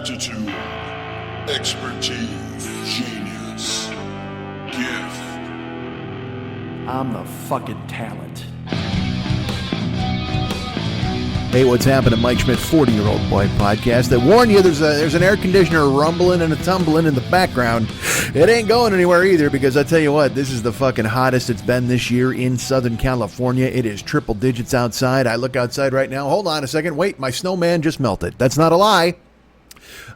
aptitude, expertise, genius, gift. I'm the fucking talent. Hey, what's happening? Mike Schmidt, 40-year-old boy podcast. I warn you, there's an air conditioner rumbling and a tumbling in the background. It ain't going anywhere either, because I tell you what, this is the fucking hottest it's been this year in Southern California. It is triple digits outside. I look outside right now. Hold on a second. Wait, my snowman just melted. That's not a lie.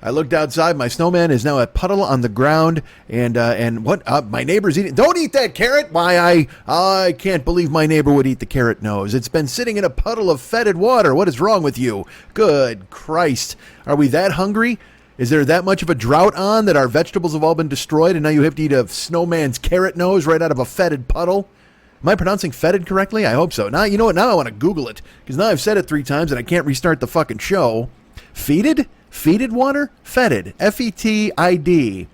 I looked outside. My snowman is now a puddle on the ground, and what? My neighbor's eating. Don't eat that carrot! Why, I can't believe my neighbor would eat the carrot nose. It's been sitting in a puddle of fetid water. What is wrong with you? Good Christ! Are we that hungry? Is there that much of a drought on that our vegetables have all been destroyed, and now you have to eat a snowman's carrot nose right out of a fetid puddle? Am I pronouncing fetid correctly? I hope so. Now, you know what? Now I want to Google it, because now I've said it 3 times and I can't restart the fucking show. Fetid? Fetid water? Fetid. F-E-T-I-D.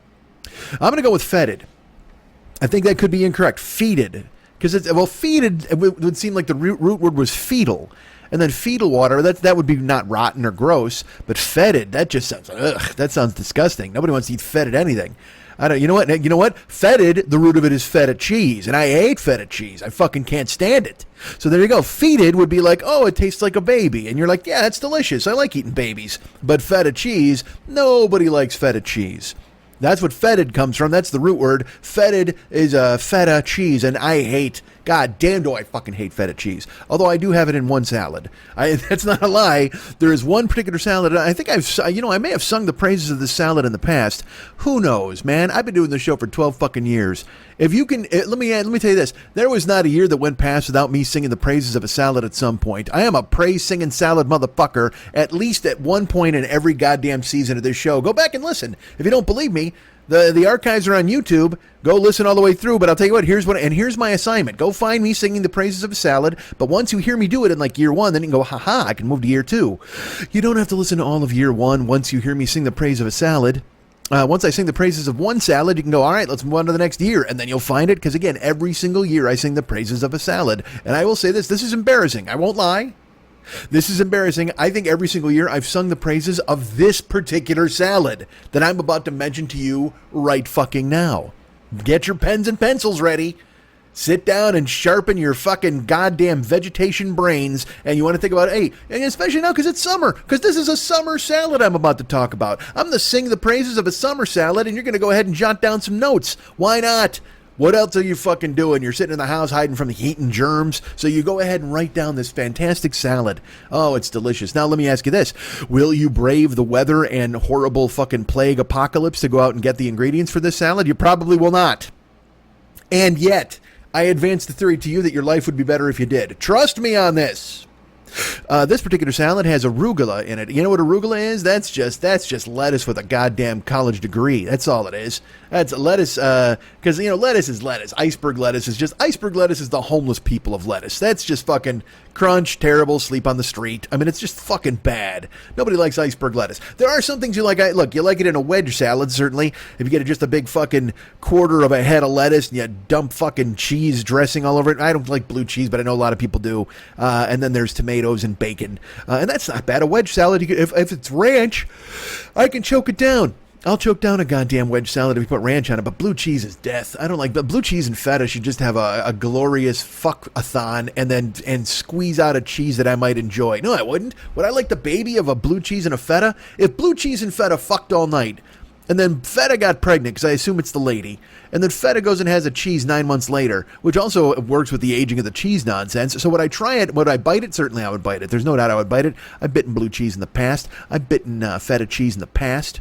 I'm going to go with fetid. I think that could be incorrect. Fetid. Because it's, well, fetid would seem like the root word was fetal. And then fetal water, that would be not rotten or gross. But fetid, that just sounds, ugh, that sounds disgusting. Nobody wants to eat fetid anything. You know what? Fetid, the root of it is feta cheese. And I hate feta cheese. I fucking can't stand it. So there you go. Fetid would be like, oh, it tastes like a baby. And you're like, yeah, it's delicious. I like eating babies. But feta cheese, nobody likes feta cheese. That's what fetid comes from. That's the root word. Fetid is feta cheese. And I hate, god damn do I fucking hate feta cheese. Although I do have it in one salad. That's not a lie. There is one particular salad. I think I may have sung the praises of this salad in the past. Who knows, man? I've been doing this show for 12 fucking years. If you can, let me tell you this. There was not a year that went past without me singing the praises of a salad at some point. I am a praise-singing salad motherfucker, at least at one point in every goddamn season of this show. Go back and listen. If you don't believe me, the archives are on YouTube. Go listen all the way through. But I'll tell you what, here's my assignment. Go find me singing the praises of a salad. But once you hear me do it in like year 1, then you can go, haha, I can move to year 2. You don't have to listen to all of year 1 once you hear me sing the praise of a salad. Once I sing the praises of one salad, you can go, all right, let's move on to the next year. And then you'll find it, because again, every single year I sing the praises of a salad. And I will say this is embarrassing. I won't lie. This is embarrassing. I think every single year I've sung the praises of this particular salad that I'm about to mention to you right fucking now. Get your pens and pencils ready. Sit down and sharpen your fucking goddamn vegetation brains. And you want to think about, hey, and especially now because it's summer, because this is a summer salad I'm about to talk about. I'm going to sing the praises of a summer salad, and you're going to go ahead and jot down some notes. Why not? What else are you fucking doing? You're sitting in the house hiding from the heat and germs. So you go ahead and write down this fantastic salad. Oh, it's delicious. Now let me ask you this. Will you brave the weather and horrible fucking plague apocalypse to go out and get the ingredients for this salad? You probably will not. And yet, I advance the theory to you that your life would be better if you did. Trust me on this. This particular salad has arugula in it. You know what arugula is? That's just lettuce with a goddamn college degree. That's all it is. That's lettuce, because, lettuce is lettuce. Iceberg lettuce is the homeless people of lettuce. That's just fucking crunch, terrible, sleep on the street. I mean, it's just fucking bad. Nobody likes iceberg lettuce. There are some things you like. Look, you like it in a wedge salad, certainly. If you get just a big fucking quarter of a head of lettuce and you dump fucking cheese dressing all over it. I don't like blue cheese, but I know a lot of people do. And then there's tomatoes and bacon. And that's not bad. A wedge salad, if it's ranch, I can choke it down. I'll choke down a goddamn wedge salad if you put ranch on it, but blue cheese is death. I don't like, but blue cheese and feta should just have a glorious fuck-a-thon and squeeze out a cheese that I might enjoy. No, I wouldn't. Would I like the baby of a blue cheese and a feta? If blue cheese and feta fucked all night, and then feta got pregnant, because I assume it's the lady, and then feta goes and has a cheese 9 months later, which also works with the aging of the cheese nonsense. So would I try it? Would I bite it? Certainly I would bite it. There's no doubt I would bite it. I've bitten blue cheese in the past. I've bitten feta cheese in the past.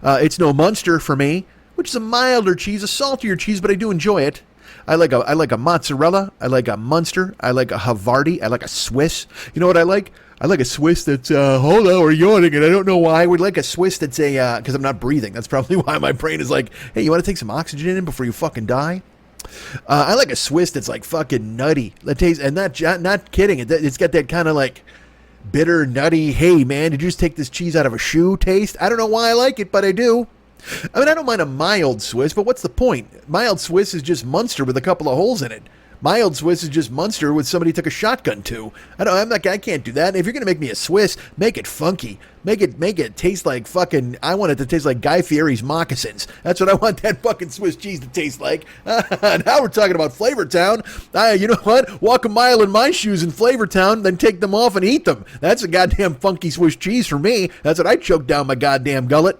It's no Munster for me, which is a milder cheese, a saltier cheese, but I do enjoy it. I like a mozzarella. I like a Munster. I like a Havarti. I like a Swiss. You know what I like? I like a Swiss that's, hold on, we're yawning, and I don't know why. I would like a Swiss that's because I'm not breathing. That's probably why my brain is like, hey, you want to take some oxygen in before you fucking die? I like a Swiss that's like fucking nutty. That tastes, and not kidding. It's got that kind of like bitter, nutty, hey man, did you just take this cheese out of a shoe taste? I don't know why I like it, but I do. I mean, I don't mind a mild Swiss, but what's the point? Mild Swiss is just Munster with a couple of holes in it. Mild Swiss is just Munster with somebody took a shotgun to. I can't do that. If you're gonna make me a Swiss, make it funky. Make it taste like fucking. I want it to taste like Guy Fieri's moccasins. That's what I want that fucking Swiss cheese to taste like. Now we're talking about Flavortown. You know what? Walk a mile in my shoes in Flavortown, then take them off and eat them. That's a goddamn funky Swiss cheese for me. That's what I choke down my goddamn gullet.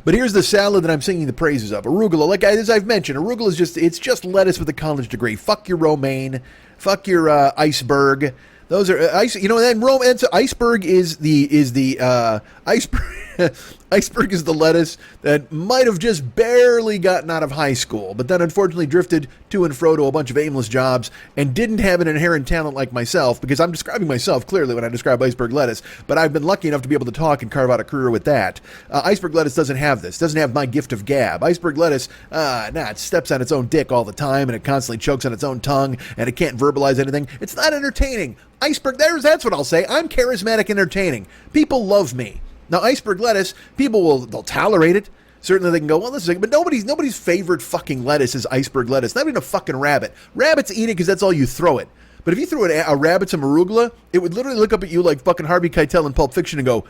But here's the salad that I'm singing the praises of. Arugula, like as I've mentioned, arugula is just lettuce with a college degree. Fuck your romaine. Fuck your iceberg. Those are iceberg is the iceberg. Iceberg is the lettuce that might have just barely gotten out of high school, but then unfortunately drifted to and fro to a bunch of aimless jobs and didn't have an inherent talent like myself, because I'm describing myself clearly when I describe iceberg lettuce, but I've been lucky enough to be able to talk and carve out a career with that. Iceberg lettuce doesn't have this, doesn't have my gift of gab. Iceberg lettuce, it steps on its own dick all the time, and it constantly chokes on its own tongue, and it can't verbalize anything. It's not entertaining. Iceberg, that's what I'll say. I'm charismatic and entertaining. People love me. Now, iceberg lettuce, they'll tolerate it. Certainly they can go, well, this is, but nobody's favorite fucking lettuce is iceberg lettuce. Not even a fucking rabbit. Rabbits eat it because that's all you throw it. But if you threw a rabbit some arugula, it would literally look up at you like fucking Harvey Keitel in Pulp Fiction and go,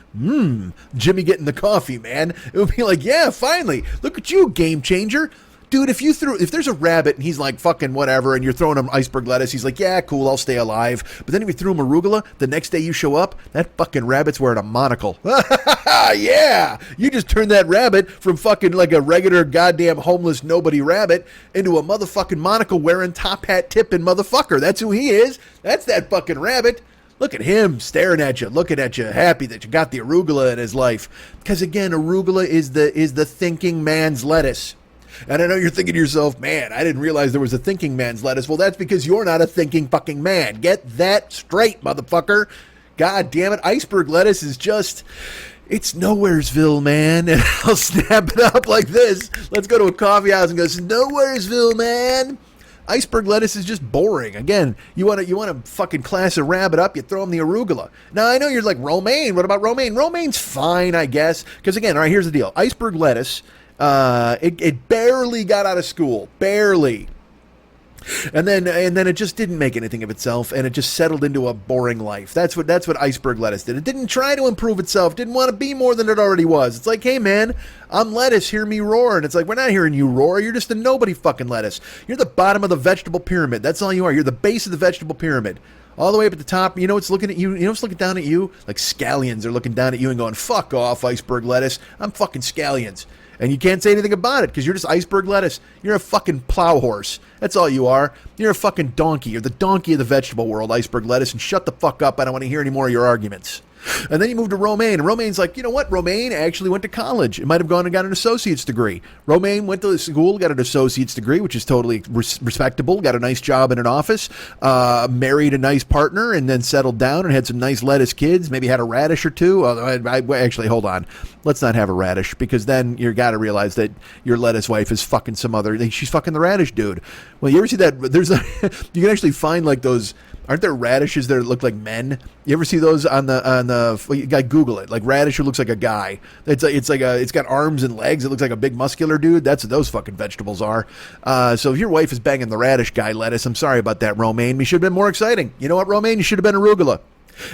Jimmy getting the coffee, man. It would be like, yeah, finally. Look at you, game changer. Dude, if there's a rabbit and he's like fucking whatever and you're throwing him iceberg lettuce, he's like, yeah, cool, I'll stay alive. But then if you threw him arugula, the next day you show up, that fucking rabbit's wearing a monocle. Yeah! You just turned that rabbit from fucking like a regular goddamn homeless nobody rabbit into a motherfucking monocle wearing top hat tipping motherfucker. That's who he is. That's that fucking rabbit. Look at him staring at you, looking at you, happy that you got the arugula in his life. Because again, arugula is the thinking man's lettuce. And I know you're thinking to yourself, man, I didn't realize there was a thinking man's lettuce. Well, that's because you're not a thinking fucking man. Get that straight, motherfucker. God damn it. Iceberg lettuce is just, it's Nowheresville, man. And I'll snap it up like this. Let's go to a coffee house and go, Nowheresville, man. Iceberg lettuce is just boring. Again, you want to fucking class a rabbit up, you throw him the arugula. Now, I know you're like, romaine, what about romaine? Romaine's fine, I guess. Because again, all right, here's the deal. Iceberg lettuce, it barely got out of school, barely, and then it just didn't make anything of itself, and it just settled into a boring life. That's what iceberg lettuce did. It didn't try to improve itself, didn't want to be more than it already was. It's like, hey man, I'm lettuce, hear me roar. And it's like, we're not hearing you roar. You're just a nobody fucking lettuce. You're the bottom of the vegetable pyramid. That's all you are. You're the base of the vegetable pyramid. All the way up at the top, you know what's looking at you? You know what's looking down at you? Like scallions are looking down at you and going, fuck off, iceberg lettuce. I'm fucking scallions. And you can't say anything about it because you're just iceberg lettuce. You're a fucking plow horse. That's all you are. You're a fucking donkey. You're the donkey of the vegetable world, iceberg lettuce. And shut the fuck up. I don't want to hear any more of your arguments. And then you move to romaine. And romaine's like, you know what? Romaine actually went to college. It might have gone and got an associate's degree. Romaine went to school, got an associate's degree, which is totally respectable. Got a nice job in an office. Married a nice partner and then settled down and had some nice lettuce kids. Maybe had a radish or two. Actually, hold on. Let's not have a radish because then you got to realize that your lettuce wife is fucking some other. She's fucking the radish dude. Well, you ever see that? You can actually find like those. Aren't there radishes that look like men? You ever see those on the? You gotta Google it. Like radish who looks like a guy. It's got arms and legs. It looks like a big muscular dude. That's what those fucking vegetables are. So if your wife is banging the radish guy lettuce, I'm sorry about that, romaine. You should have been more exciting. You know what, romaine? You should have been arugula.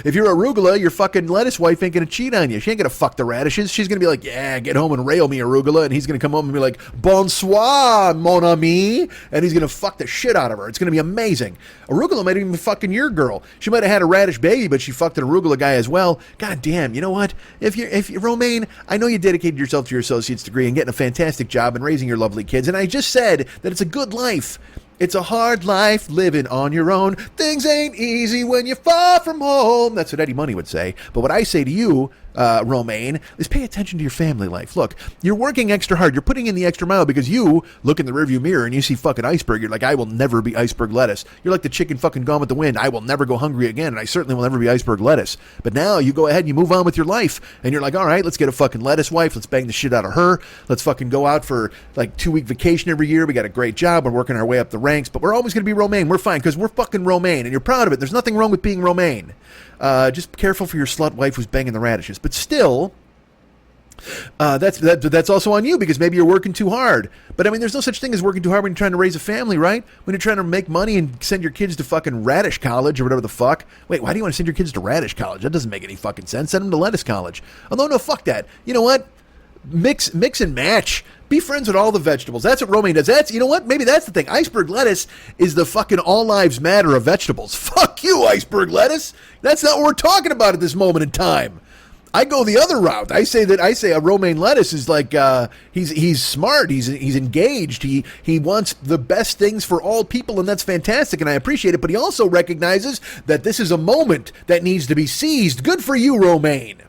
If you're arugula, your fucking lettuce wife ain't gonna cheat on you. She ain't gonna fuck the radishes. She's gonna be like, yeah, get home and rail me, arugula. And he's gonna come home and be like, bonsoir, mon ami. And he's gonna fuck the shit out of her. It's gonna be amazing. Arugula might even be fucking your girl. She might have had a radish baby, but she fucked an arugula guy as well. God damn, you know what? If you're romaine, I know you dedicated yourself to your associate's degree and getting a fantastic job and raising your lovely kids. And I just said that it's a good life. It's a hard life living on your own. Things ain't easy when you're far from home. That's what Eddie Money would say. But what I say to you, romaine, is pay attention to your family life. Look, you're working extra hard. You're putting in the extra mile because you look in the rearview mirror and you see fucking iceberg. You're like, I will never be iceberg lettuce. You're like the chicken fucking Gone with the Wind. I will never go hungry again, and I certainly will never be iceberg lettuce. But now you go ahead and you move on with your life, and you're like, all right, let's get a fucking lettuce wife. Let's bang the shit out of her. Let's fucking go out for like 2-week vacation every year. We got a great job. We're working our way up the ranks, but we're always going to be romaine. We're fine because we're fucking romaine, and you're proud of it. There's nothing wrong with being romaine. Just careful for your slut wife who's banging the radishes. But still, That's also on you because maybe you're working too hard. But I mean, there's no such thing as working too hard when you're trying to raise a family, right? When you're trying to make money and send your kids to fucking Radish College or whatever the fuck. Wait, why do you want to send your kids to Radish College? That doesn't make any fucking sense. Send them to Lettuce College. Although, no, fuck that. You know what? Mix and match. Be friends with all the vegetables. That's what romaine does. That's, you know what? Maybe that's the thing. Iceberg lettuce is the fucking all lives matter of vegetables. Fuck you, iceberg lettuce. That's not what we're talking about at this moment in time. I go the other route. I say a romaine lettuce is like he's smart. He's engaged. He wants the best things for all people, and that's fantastic, and I appreciate it. But he also recognizes that this is a moment that needs to be seized. Good for you, romaine.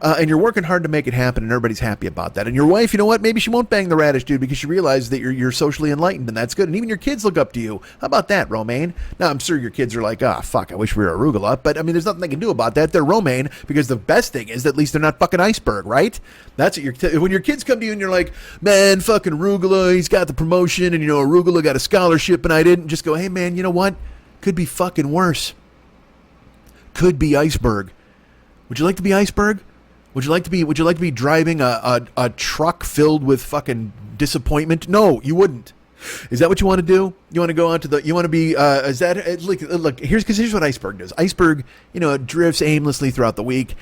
And you're working hard to make it happen, and everybody's happy about that. And your wife, you know what? Maybe she won't bang the radish dude because she realizes that you're socially enlightened, and that's good. And even your kids look up to you. How about that, romaine? Now, I'm sure your kids are like, fuck, I wish we were arugula. But, I mean, there's nothing they can do about that. They're romaine because the best thing is that at least they're not fucking iceberg, right? That's what when your kids come to you and you're like, man, fucking arugula, he's got the promotion, and, arugula got a scholarship, and I didn't. Just go, hey, man, you know what? Could be fucking worse. Could be iceberg. Would you like to be iceberg? Would you like to be driving a truck filled with fucking disappointment? No, you wouldn't. Is that what you want to do? You want to go on to you want to be, look, here's what iceberg does. Iceberg, it drifts aimlessly throughout the week.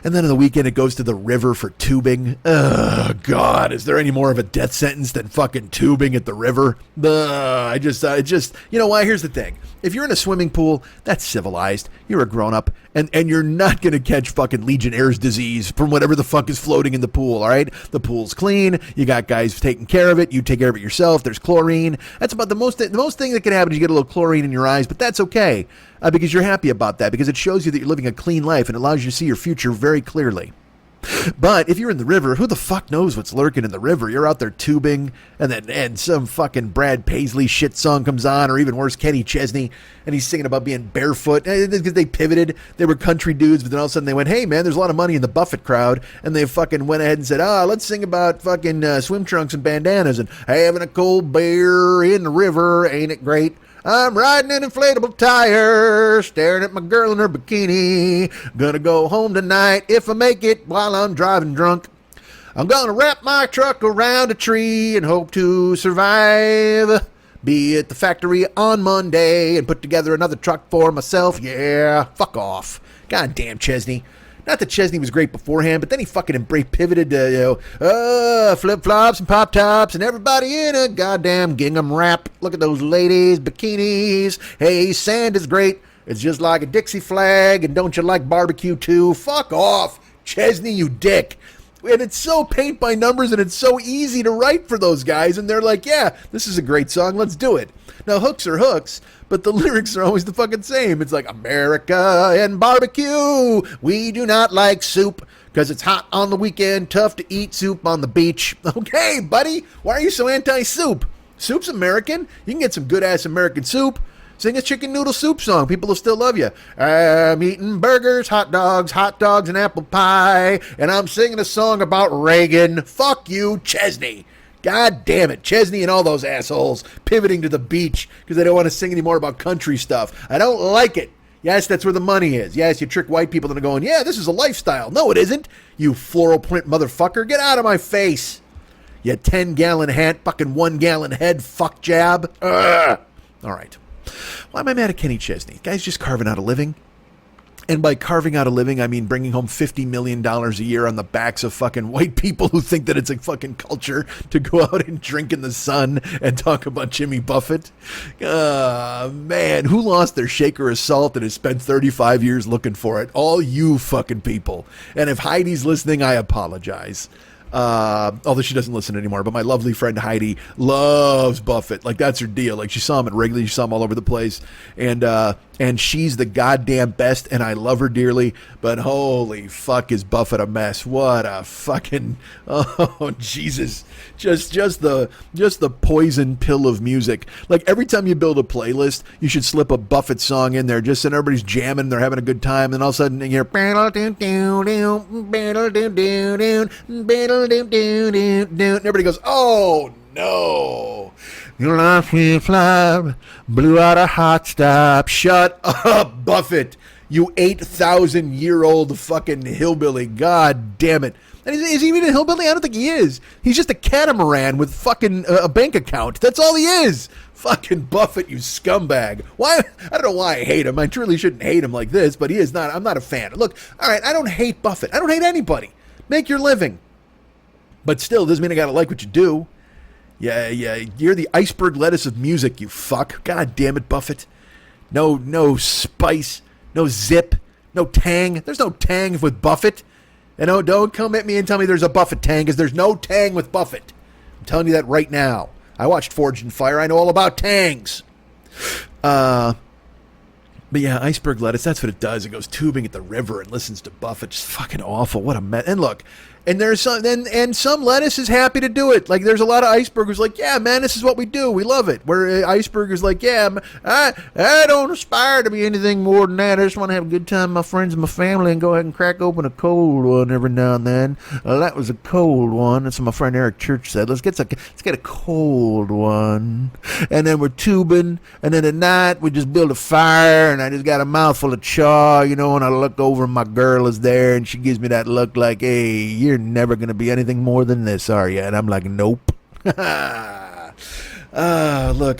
And then on the weekend, it goes to the river for tubing. Oh, God, is there any more of a death sentence than fucking tubing at the river? Why? Here's the thing. If you're in a swimming pool, that's civilized. You're a grown-up, and you're not going to catch fucking Legionnaire's disease from whatever the fuck is floating in the pool, all right? The pool's clean. You got guys taking care of it. You take care of it yourself. There's chlorine. That's about the most thing that can happen is you get a little chlorine in your eyes, but that's okay because you're happy about that because it shows you that you're living a clean life and allows you to see your future very clearly. But if you're in the river, who the fuck knows what's lurking in the river? You're out there tubing, and some fucking Brad Paisley shit song comes on, or even worse, Kenny Chesney, and he's singing about being barefoot. Because they pivoted, they were country dudes, but then all of a sudden they went, hey man, there's a lot of money in the Buffett crowd, and they fucking went ahead and said, let's sing about fucking swim trunks and bandanas, and having a cold beer in the river, ain't it great? I'm riding an inflatable tire, staring at my girl in her bikini. Gonna go home tonight if I make it while I'm driving drunk. I'm gonna wrap my truck around a tree and hope to survive. Be at the factory on Monday and put together another truck for myself. Yeah, fuck off. Goddamn Chesney. Not that Chesney was great beforehand, but then he fucking pivoted to, flip-flops and pop-tops and everybody in a goddamn gingham wrap. Look at those ladies, bikinis. Hey, sand is great. It's just like a Dixie flag, and don't you like barbecue too? Fuck off, Chesney, you dick. And it's so paint by numbers, and it's so easy to write for those guys, and they're like, yeah, this is a great song, let's do it. Now, hooks are hooks, but the lyrics are always the fucking same. It's like, America and barbecue, we do not like soup, because it's hot on the weekend, tough to eat soup on the beach. Okay, buddy, why are you so anti-soup? Soup's American. You can get some good-ass American soup. Sing a chicken noodle soup song. People will still love you. I'm eating burgers, hot dogs, and apple pie, and I'm singing a song about Reagan. Fuck you, Chesney. God damn it, Chesney and all those assholes pivoting to the beach because they don't want to sing anymore about country stuff. I don't like it. Yes, that's where the money is. Yes, you trick white people into going, yeah, this is a lifestyle. No, it isn't. You floral print motherfucker. Get out of my face. You 10-gallon hat, fucking 1-gallon head, fuck jab. Ugh. All right. Why am I mad at Kenny Chesney? Guy's just carving out a living. And by carving out a living, I mean bringing home $50 million a year on the backs of fucking white people who think that it's a fucking culture to go out and drink in the sun and talk about Jimmy Buffett. Man, who lost their shaker of salt and has spent 35 years looking for it? All you fucking people. And if Heidi's listening, I apologize. Although she doesn't listen anymore, but my lovely friend Heidi loves Buffett. Like, that's her deal. Like, she saw him at Wrigley, she saw him all over the place, and she's the goddamn best, and I love her dearly, but holy fuck is Buffett a mess. What a fucking, oh Jesus, just the poison pill of music. Like, every time you build a playlist, you should slip a Buffett song in there, just so everybody's jamming, they're having a good time, and all of a sudden you hear, and everybody goes, oh no, your life will fly, blew out a hot stop. Shut up, Buffett, you 8,000-year-old fucking hillbilly. God damn it. And is he even a hillbilly? I don't think he is. He's just a catamaran with fucking a bank account. That's all he is. Fucking Buffett, you scumbag. Why? I don't know why I hate him. I truly shouldn't hate him like this, but he is not. I'm not a fan. Look, all right, I don't hate Buffett. I don't hate anybody. Make your living. But still, doesn't mean I got to like what you do. Yeah, you're the iceberg lettuce of music, you fuck. God damn it, Buffett. No spice, no zip, no tang. There's no tang with Buffett. And don't come at me and tell me there's a Buffett tang, because there's no tang with Buffett. I'm telling you that right now. I watched Forged in Fire. I know all about tangs. But yeah, iceberg lettuce, that's what it does. It goes tubing at the river and listens to Buffett. Just fucking awful. What a mess. And look, and there's some lettuce is happy to do it. Like, there's a lot of icebergers like, yeah, man, this is what we do. We love it. Where icebergers like, yeah, I don't aspire to be anything more than that. I just want to have a good time with my friends and my family and go ahead and crack open a cold one every now and then. That was a cold one. That's what my friend Eric Church said. Let's get a cold one. And then we're tubing. And then at night, we just build a fire. And I just got a mouthful of chaw, and I look over and my girl is there. And she gives me that look like, hey, you're never going to be anything more than this, are you? And I'm like, nope. Look,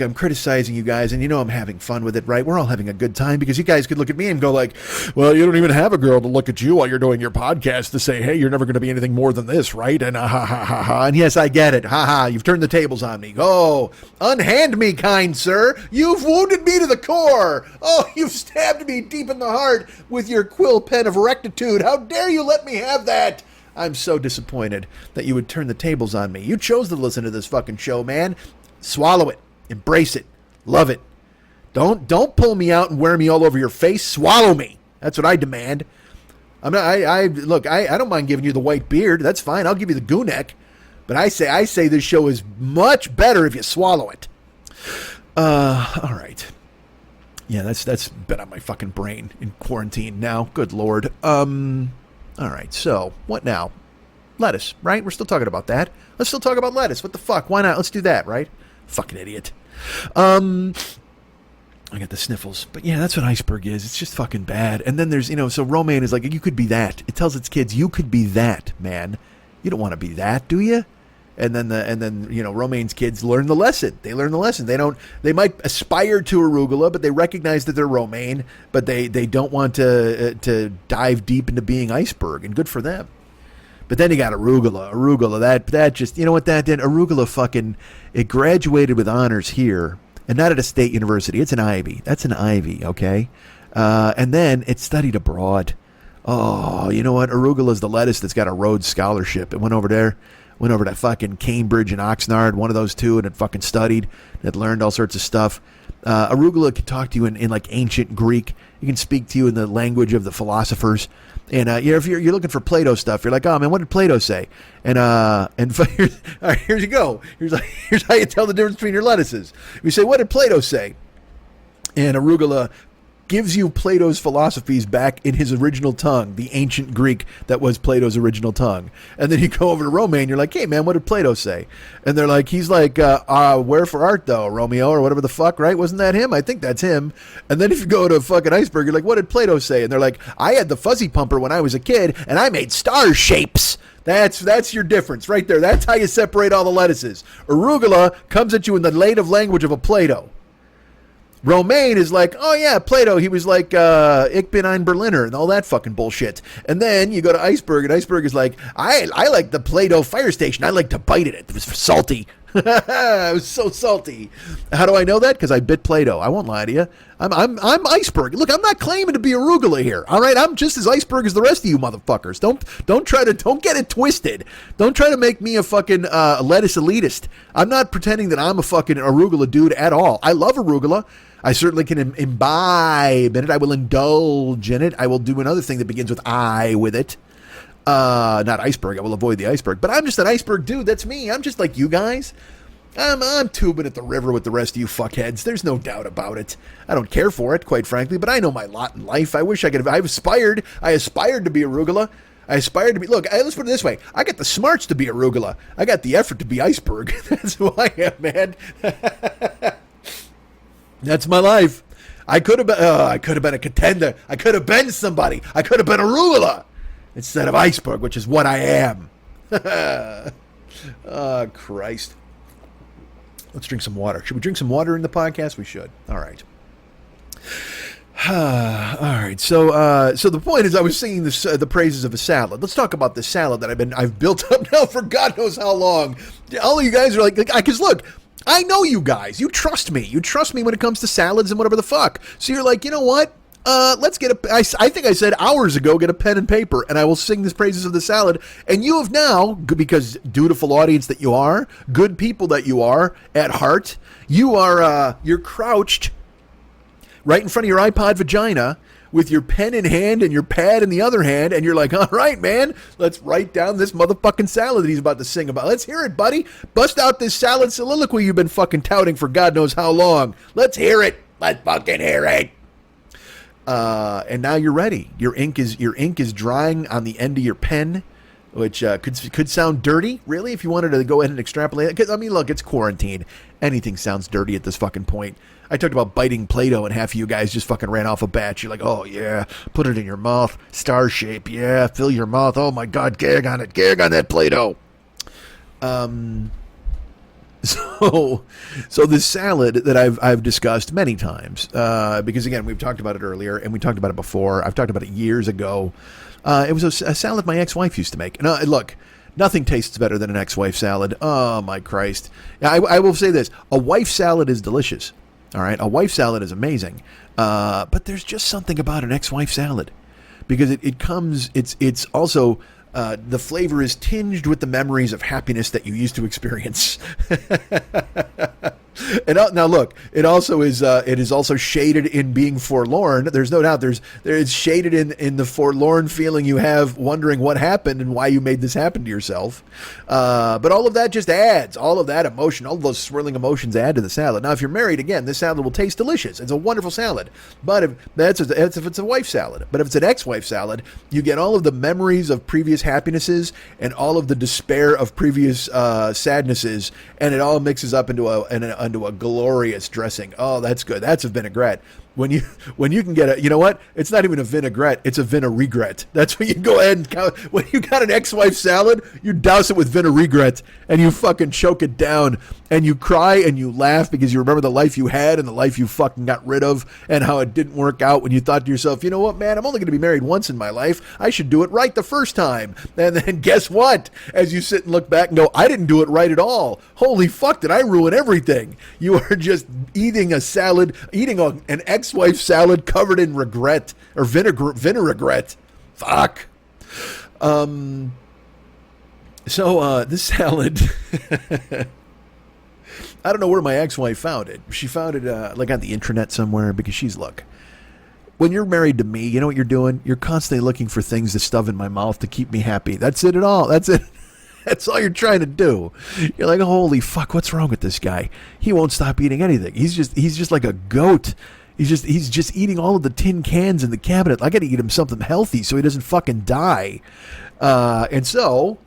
I'm criticizing you guys, and I'm having fun with it, right? We're all having a good time, because you guys could look at me and go like, well, you don't even have a girl to look at you while you're doing your podcast to say, hey, you're never going to be anything more than this, right? And and yes, I get it. You've turned the tables on me. Oh, unhand me, kind sir. You've wounded me to the core. Oh, you've stabbed me deep in the heart with your quill pen of rectitude. How dare you let me have that? I'm so disappointed that you would turn the tables on me. You chose to listen to this fucking show, man. Swallow it. Embrace it. Love it. Don't pull me out and wear me all over your face. Swallow me. That's what I demand. Look, I don't mind giving you the white beard. That's fine. I'll give you the gooneck. But I say this show is much better if you swallow it. All right. Yeah, that's been on my fucking brain in quarantine now. Good Lord. All right, so what now? Lettuce, right? We're still talking about that. Let's still talk about lettuce. What the fuck? Why not? Let's do that, right? Fucking idiot. I got the sniffles. But yeah, that's what iceberg is. It's just fucking bad. And then there's, so Romaine is like, you could be that. It tells its kids, you could be that, man. You don't want to be that, do you? And then Romaine's kids learn the lesson. They learn the lesson. They might aspire to arugula, but they recognize that they're Romaine, but they don't want to dive deep into being iceberg, and good for them. But then you got arugula. That just, you know what that did? Arugula fucking, it graduated with honors here, and not at a state university. It's an Ivy. That's an Ivy, okay? And then it studied abroad. Oh, you know what? Arugula is the lettuce that's got a Rhodes Scholarship. It went over there. Went over to fucking Cambridge and Oxnard, one of those two, and it fucking studied. It learned all sorts of stuff. Arugula can talk to you in like ancient Greek. It can speak to you in the language of the philosophers. And if you're looking for Plato stuff, you're like, oh man, what did Plato say? And here's, all right, here you go. Here's how you tell the difference between your lettuces. You say, what did Plato say? And Arugula gives you Plato's philosophies back in his original tongue, the ancient Greek that was Plato's original tongue. And then you go over to Romaine, you're like, hey man, what did Plato say? And they're like, he's like, wherefore art thou, Romeo, or whatever the fuck, right? Wasn't that him? I think that's him. And then if you go to fucking iceberg, you're like, what did Plato say? And they're like, I had the fuzzy pumper when I was a kid, and I made star shapes. That's your difference right there. That's how you separate all the lettuces. Arugula comes at you in the native language of a Plato. Romaine is like, oh yeah, Plato, he was like, ich bin ein Berliner, and all that fucking bullshit. And then you go to Iceberg, and Iceberg is like, I like the Plato fire station. I like to bite it. It was salty. It was so salty. How do I know that? Because I bit Plato. I won't lie to you. I'm Iceberg. Look, I'm not claiming to be arugula here. All right, I'm just as iceberg as the rest of you motherfuckers. Don't get it twisted. Don't try to make me a fucking lettuce elitist. I'm not pretending that I'm a fucking arugula dude at all. I love arugula. I certainly can imbibe in it. I will indulge in it. I will do another thing that begins with I with it. Not iceberg. I will avoid the iceberg. But I'm just an iceberg dude. That's me. I'm just like you guys. I'm tubing at the river with the rest of you fuckheads. There's no doubt about it. I don't care for it, quite frankly, but I know my lot in life. I wish I could have. I aspired to be arugula. I aspired to be. Look, let's put it this way. I got the smarts to be arugula. I got the effort to be iceberg. That's who I am, man. That's my life. I could have been a contender. I could have been somebody. I could have been arugula instead of iceberg, which is what I am. Oh, Christ. Let's drink some water. Should we drink some water in the podcast? We should. All right. All right. So the point is, I was singing this, the praises of a salad. Let's talk about the salad that I've built up now for God knows how long. All of you guys are like, because look, I know you guys. You trust me. You trust me when it comes to salads and whatever the fuck. So you're like, you know what? Let's get I think I said hours ago, get a pen and paper, and I will sing the praises of the salad. And you have now, because dutiful audience that you are, good people that you are at heart, you're crouched right in front of your iPod vagina with your pen in hand and your pad in the other hand, and you're like, all right, man, let's write down this motherfucking salad that he's about to sing about. Let's hear it, buddy. Bust out this salad soliloquy you've been fucking touting for God knows how long. Let's hear it. Let's fucking hear it. And now you're ready. Your ink is drying on the end of your pen, which could sound dirty, really, if you wanted to go ahead and extrapolate it. 'Cause, I mean, look, it's quarantine. Anything sounds dirty at this fucking point. I talked about biting Play-Doh, and half of you guys just fucking ran off a batch. You're like, oh, yeah, put it in your mouth. Star shape, yeah, fill your mouth. Oh, my God, gag on it. Gag on that Play-Doh. So this salad that I've discussed many times, because, again, we've talked about it earlier, and we talked about it before. I've talked about it years ago. It was a salad my ex-wife used to make. And look, nothing tastes better than an ex-wife salad. Oh, my Christ. I will say this. A wife salad is delicious. All right? A wife salad is amazing. But there's just something about an ex-wife salad. Because it's also... the flavor is tinged with the memories of happiness that you used to experience. And now look, it is also shaded in being forlorn. There's no doubt it's shaded in the forlorn feeling you have, wondering what happened and why you made this happen to yourself. But all of that just adds, all of that emotion, all of those swirling emotions add to the salad. Now, if you're married, again, this salad will taste delicious. It's a wonderful salad. But if it's a wife salad. But if it's an ex-wife salad, you get all of the memories of previous happinesses and all of the despair of previous sadnesses, and it all mixes up into a glorious dressing. Oh, that's good. That's a vinaigrette. When you can get you know what? It's not even a vinaigrette. It's a vinaigrette. That's when you go ahead and count. When you got an ex-wife salad, you douse it with vinaigrette and you fucking choke it down and you cry and you laugh because you remember the life you had and the life you fucking got rid of and how it didn't work out when you thought to yourself, you know what, man, I'm only going to be married once in my life. I should do it right the first time. And then guess what? As you sit and look back and go, I didn't do it right at all. Holy fuck, did I ruin everything? You are just eating a salad, eating an ex-wife salad covered in regret or vinaigrette. Fuck. So this salad, I don't know where my ex-wife found it. She found it like on the internet somewhere because look, when you're married to me, you know what you're doing? You're constantly looking for things to stuff in my mouth to keep me happy. That's it at all. That's it. That's all you're trying to do. You're like, holy fuck, what's wrong with this guy? He won't stop eating anything. He's just like a goat. He's just eating all of the tin cans in the cabinet. I got to eat him something healthy so he doesn't fucking die. And so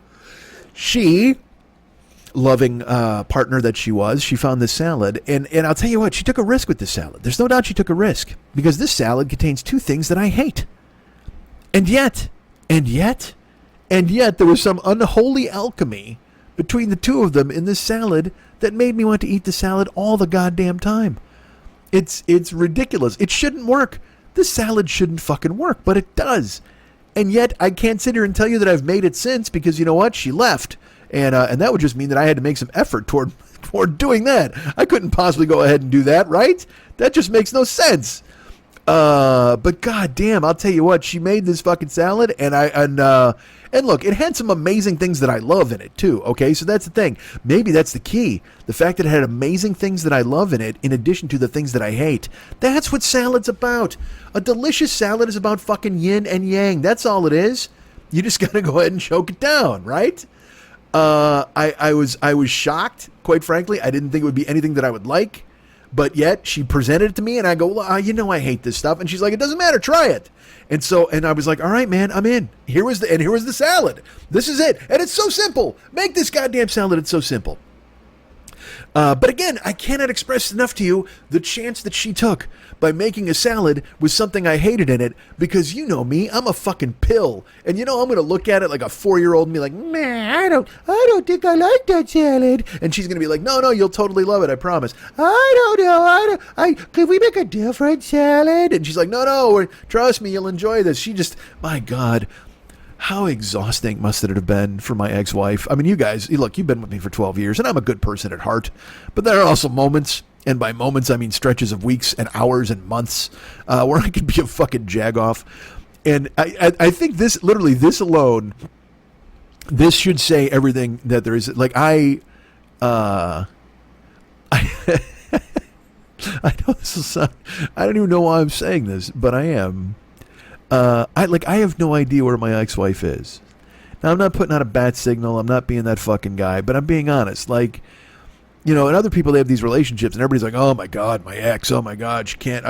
she, loving partner that she was, she found this salad. And I'll tell you what, she took a risk with this salad. There's no doubt she took a risk because this salad contains two things that I hate. And yet, there was some unholy alchemy between the two of them in this salad that made me want to eat the salad all the goddamn time. It's ridiculous. It shouldn't work. This salad shouldn't fucking work, but it does. And yet I can't sit here and tell you that I've made it since because you know what? She left. And that would just mean that I had to make some effort toward doing that. I couldn't possibly go ahead and do that, right? That just makes no sense. But goddamn, I'll tell you what, she made this fucking salad and look, it had some amazing things that I love in it too. Okay. So that's the thing. Maybe that's the key. The fact that it had amazing things that I love in it, in addition to the things that I hate. That's what salad's about. A delicious salad is about fucking yin and yang. That's all it is. You just got to go ahead and choke it down. Right. I was shocked, quite frankly. I didn't think it would be anything that I would like. But yet she presented it to me and I go, well, you know, I hate this stuff. And she's like, it doesn't matter. Try it. And I was like, all right, man, I'm in. Here was the salad. This is it. And it's so simple. Make this goddamn salad. It's so simple. But again, I cannot express enough to you the chance that she took by making a salad with something I hated in it, because you know me, I'm a fucking pill. And you know I'm going to look at it like a 4-year-old and be like, man, I don't think I like that salad. And she's going to be like, no, you'll totally love it, I promise. I don't know, could we make a different salad? And she's like, no, trust me, you'll enjoy this. She just, my God, how exhausting must it have been for my ex-wife? I mean, you guys, look, you've been with me for 12 years, and I'm a good person at heart. But there are also moments, and by moments I mean stretches of weeks and hours and months, where I could be a fucking jagoff. And I think this, literally this alone, this should say everything that there is. Like, I know this will sound, I don't even know why I'm saying this, but I am. I have no idea where my ex-wife is. Now, I'm not putting out a bat signal. I'm not being that fucking guy, but I'm being honest. Like, you know, and other people, they have these relationships, and everybody's like, oh my God, my ex, oh my God, she can't,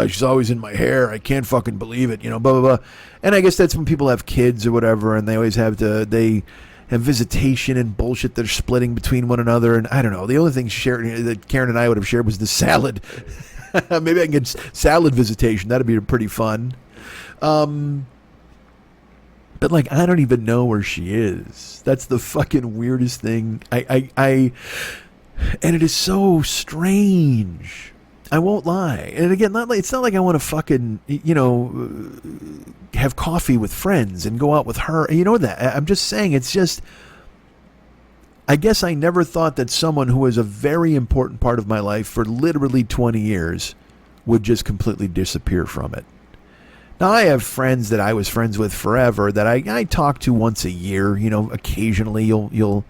she's always in my hair. I can't fucking believe it, you know, blah, blah, blah. And I guess that's when people have kids or whatever, and they always they have visitation and bullshit they're splitting between one another. And I don't know. The only thing that Karen and I would have shared was the salad. Maybe I can get salad visitation. That'd be pretty fun. But like, I don't even know where she is. That's the fucking weirdest thing. And it is so strange. I won't lie. And again, it's not like I want to fucking, you know, have coffee with friends and go out with her. You know that. I'm just saying, it's just, I guess I never thought that someone who was a very important part of my life for literally 20 years would just completely disappear from it. Now, I have friends that I was friends with forever that I talk to once a year. You know, occasionally you'll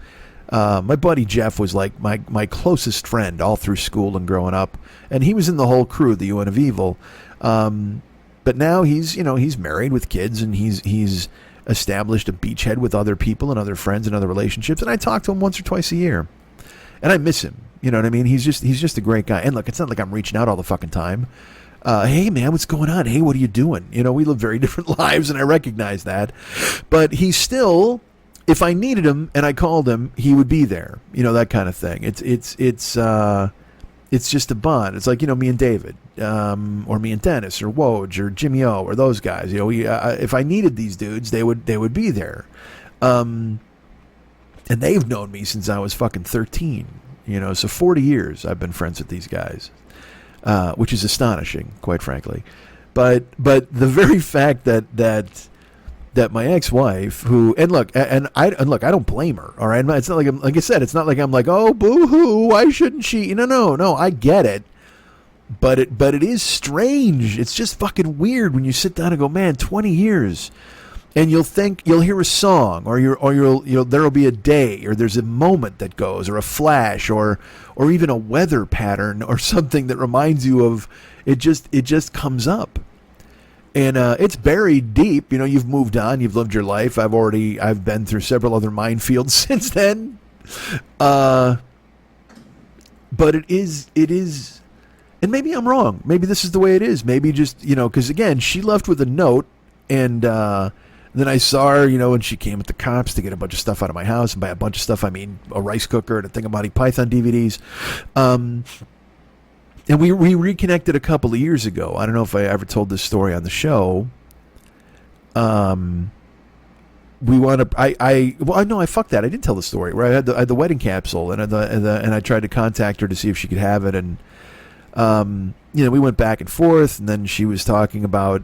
my buddy Jeff was like my closest friend all through school and growing up, and he was in the whole crew, the UN of Evil. But now he's married with kids, and he's established a beachhead with other people and other friends and other relationships. And I talk to him once or twice a year, and I miss him. You know what I mean? He's just a great guy. And look, it's not like I'm reaching out all the fucking time. Hey man, what's going on? Hey, what are you doing? You know, we live very different lives, and I recognize that. But he's still, if I needed him and I called him, he would be there. You know, that kind of thing. It's just a bond. It's like, you know, me and David, or me and Dennis, or Woj, or Jimmy O, or those guys. You know, if I needed these dudes, they would be there. And they've known me since I was fucking 13. You know, so 40 years I've been friends with these guys. Which is astonishing, quite frankly. But the very fact that my ex-wife, who, and look, I don't blame her. All right, it's not like I said, it's not like I'm like, oh, boo-hoo, why shouldn't she? No, I get it. But it is strange. It's just fucking weird when you sit down and go, man, 20 years. And you'll hear a song, or there'll be a day, or there's a moment that goes, or a flash, or even a weather pattern, or something that reminds you of it. Just comes up, and it's buried deep. You know, you've moved on, you've lived your life. I've been through several other minefields since then. But it is, and maybe I'm wrong. Maybe this is the way it is. Maybe just, you know, because again, she left with a note, and then I saw her, you know, when she came with the cops to get a bunch of stuff out of my house. And by a bunch of stuff, I mean a rice cooker and a thing of Monty Python DVDs. And we reconnected a couple of years ago. I don't know if I ever told this story on the show. We wound up. I fucked that. I didn't tell the story. Where I had the wedding capsule, and I tried to contact her to see if she could have it, and you know, we went back and forth, and then she was talking about.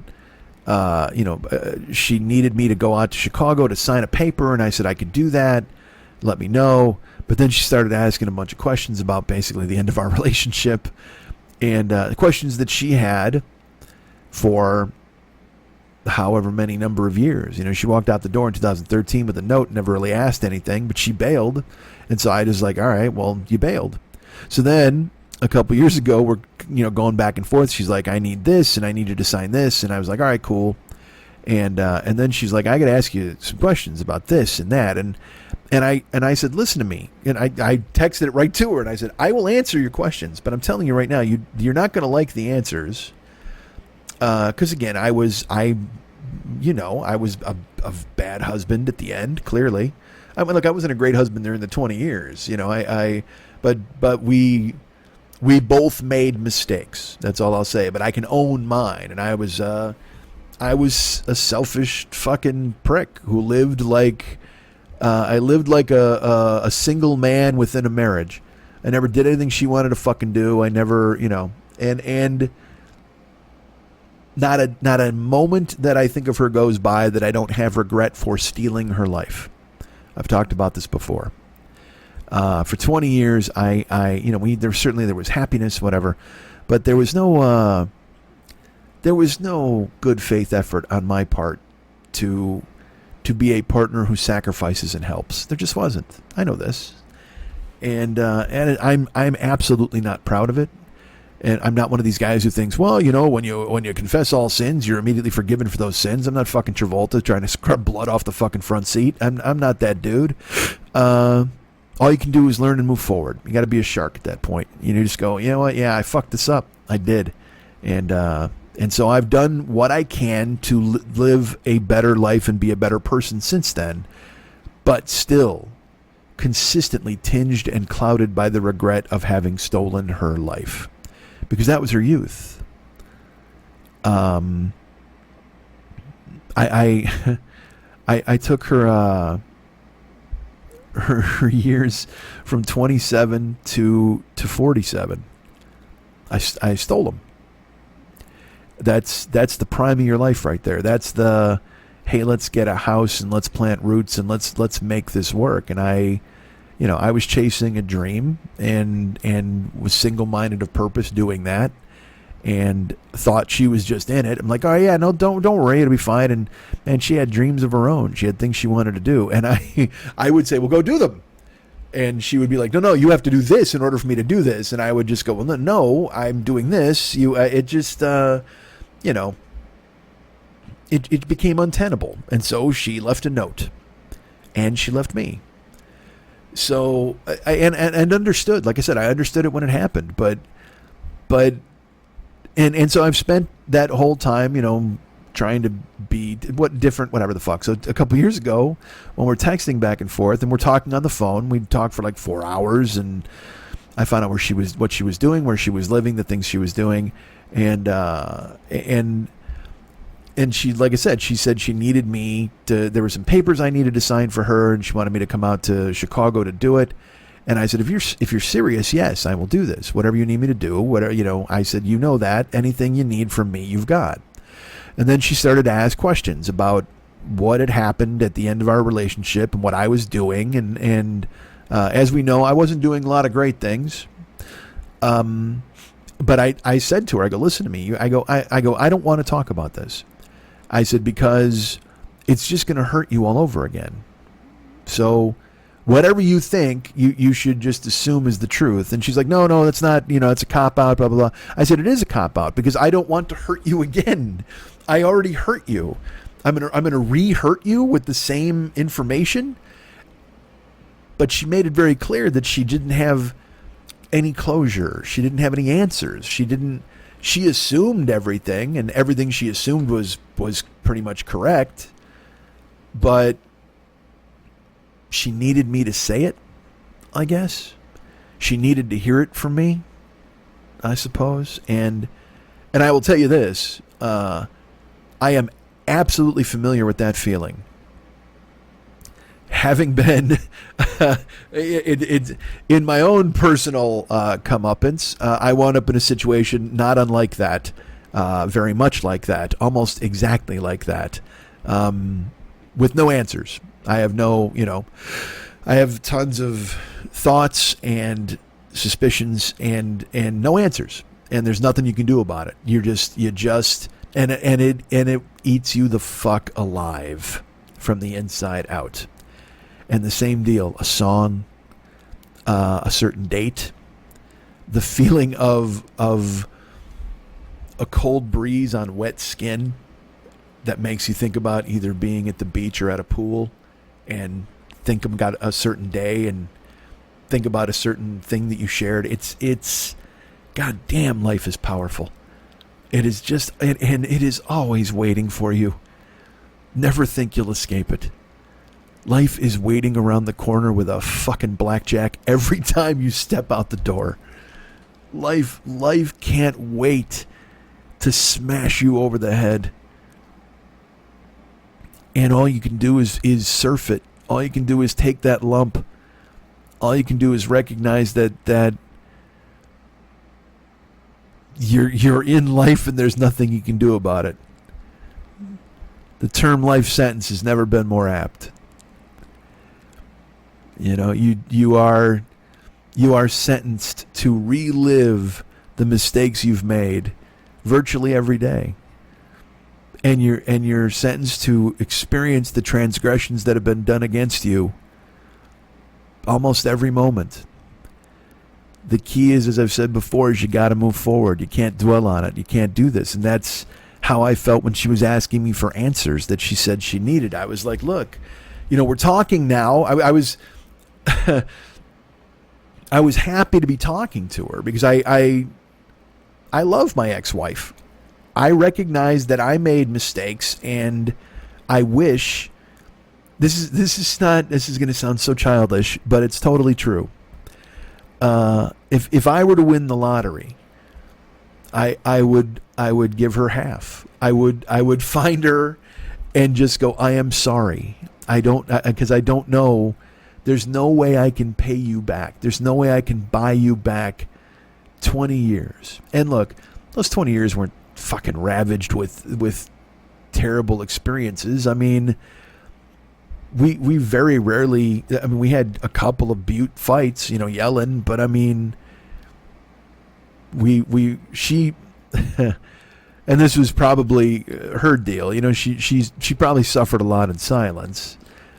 She needed me to go out to Chicago to sign a paper, and I said I could do that. Let me know. But then she started asking a bunch of questions about basically the end of our relationship, and questions that she had for however many number of years. You know, she walked out the door in 2013 with a note, never really asked anything, but she bailed. And so I was like, all right, well, you bailed. So then a couple years ago, we're, you know, going back and forth. She's like, I need this, and I need you to sign this. And I was like, all right, cool. And then she's like, I got to ask you some questions about this and that. And I said, listen to me. And I texted it right to her, and I said, I will answer your questions, but I'm telling you right now, you're not going to like the answers. Because again, I was a bad husband at the end. Clearly, I mean, look, I wasn't a great husband during the 20 years. You know, but we both made mistakes. That's all I'll say. But I can own mine. And I was a selfish fucking prick who lived like I lived like a single man within a marriage. I never did anything she wanted to fucking do. I never, and not a moment that I think of her goes by that I don't have regret for stealing her life. I've talked about this before. For 20 years, there was happiness, whatever, but there was no good faith effort on my part to be a partner who sacrifices and helps. There just wasn't. I know this, and I'm absolutely not proud of it. And I'm not one of these guys who thinks, well, when you confess all sins, you're immediately forgiven for those sins. I'm not fucking Travolta trying to scrub blood off the fucking front seat. I'm not that dude. All you can do is learn and move forward. You got to be a shark at that point. You just go, you know what? Yeah, I fucked this up. I did, and so I've done what I can to live a better life and be a better person since then, but still consistently tinged and clouded by the regret of having stolen her life, because that was her youth. I took her years from 27 to 47. I stole them. That's the prime of your life right there. That's the, hey, let's get a house and let's plant roots and let's make this work. And I was chasing a dream and was single-minded of purpose doing that, and thought she was just in it. I'm like, oh yeah, no, don't worry, it'll be fine. And she had dreams of her own. She had things she wanted to do, and I would say, well, go do them. And she would be like, no, you have to do this in order for me to do this. And I would just go, well, no, I'm doing this. It just, it became untenable. And so she left a note, and she left me. So, and understood, like I said, I understood it when it happened, but so I've spent that whole time, trying to be whatever the fuck. So a couple years ago, when we're texting back and forth and we're talking on the phone, we'd talk for like 4 hours, and I found out what she was doing, where she was living, the things she was doing. And she, like I said, she said she needed me there were some papers I needed to sign for her, and she wanted me to come out to Chicago to do it. And I said, if you're serious, yes, I will do this. Whatever you need me to do, whatever, I said, that anything you need from me, you've got. And then she started to ask questions about what had happened at the end of our relationship and what I was doing. And as we know, I wasn't doing a lot of great things. But I said to her, I go, listen to me. I go, I don't want to talk about this. I said, because it's just going to hurt you all over again. So whatever you think, you should just assume is the truth. And she's like, no, that's not, it's a cop-out, blah, blah, blah. I said, it is a cop-out because I don't want to hurt you again. I already hurt you. I'm gonna re-hurt you with the same information. But she made it very clear that she didn't have any closure. She didn't have any answers. She assumed everything, and everything she assumed was pretty much correct. But she needed me to say it, I guess. She needed to hear it from me, I suppose. And I will tell you this, I am absolutely familiar with that feeling. Having been in my own personal comeuppance, I wound up in a situation not unlike that, very much like that, almost exactly like that, with no answers. I have I have tons of thoughts and suspicions and no answers, and there's nothing you can do about it. And it eats you the fuck alive from the inside out. And the same deal, a song, a certain date, the feeling of a cold breeze on wet skin that makes you think about either being at the beach or at a pool, and think about a certain day and think about a certain thing that you shared. It's goddamn, life is powerful. It is just, and it is always waiting for you. Never think you'll escape it. Life is waiting around the corner with a fucking blackjack every time you step out the door. Life can't wait to smash you over the head. And all you can do is surf it. All you can do is take that lump. All you can do is recognize that you're in life and there's nothing you can do about it. The term life sentence has never been more apt. You know, you are sentenced to relive the mistakes you've made virtually every day. And you're sentenced to experience the transgressions that have been done against you almost every moment. The key is, as I've said before, is you got to move forward. You can't dwell on it. You can't do this. And that's how I felt when she was asking me for answers that she said she needed. I was like, look, you know, we're talking now. I was I was happy to be talking to her because I love my ex-wife. I recognize that I made mistakes, and I wish this is going to sound so childish, but it's totally true. If I were to win the lottery, I would give her half. I would find her and just go, I am sorry. Because I don't know. There's no way I can pay you back. There's no way I can buy you back 20 years. And look, those 20 years weren't fucking ravaged with terrible experiences. I mean, we very rarely, I mean, we had a couple of Butte fights, you know, yelling, but I mean, she, and this was probably her deal, you know, she probably suffered a lot in silence,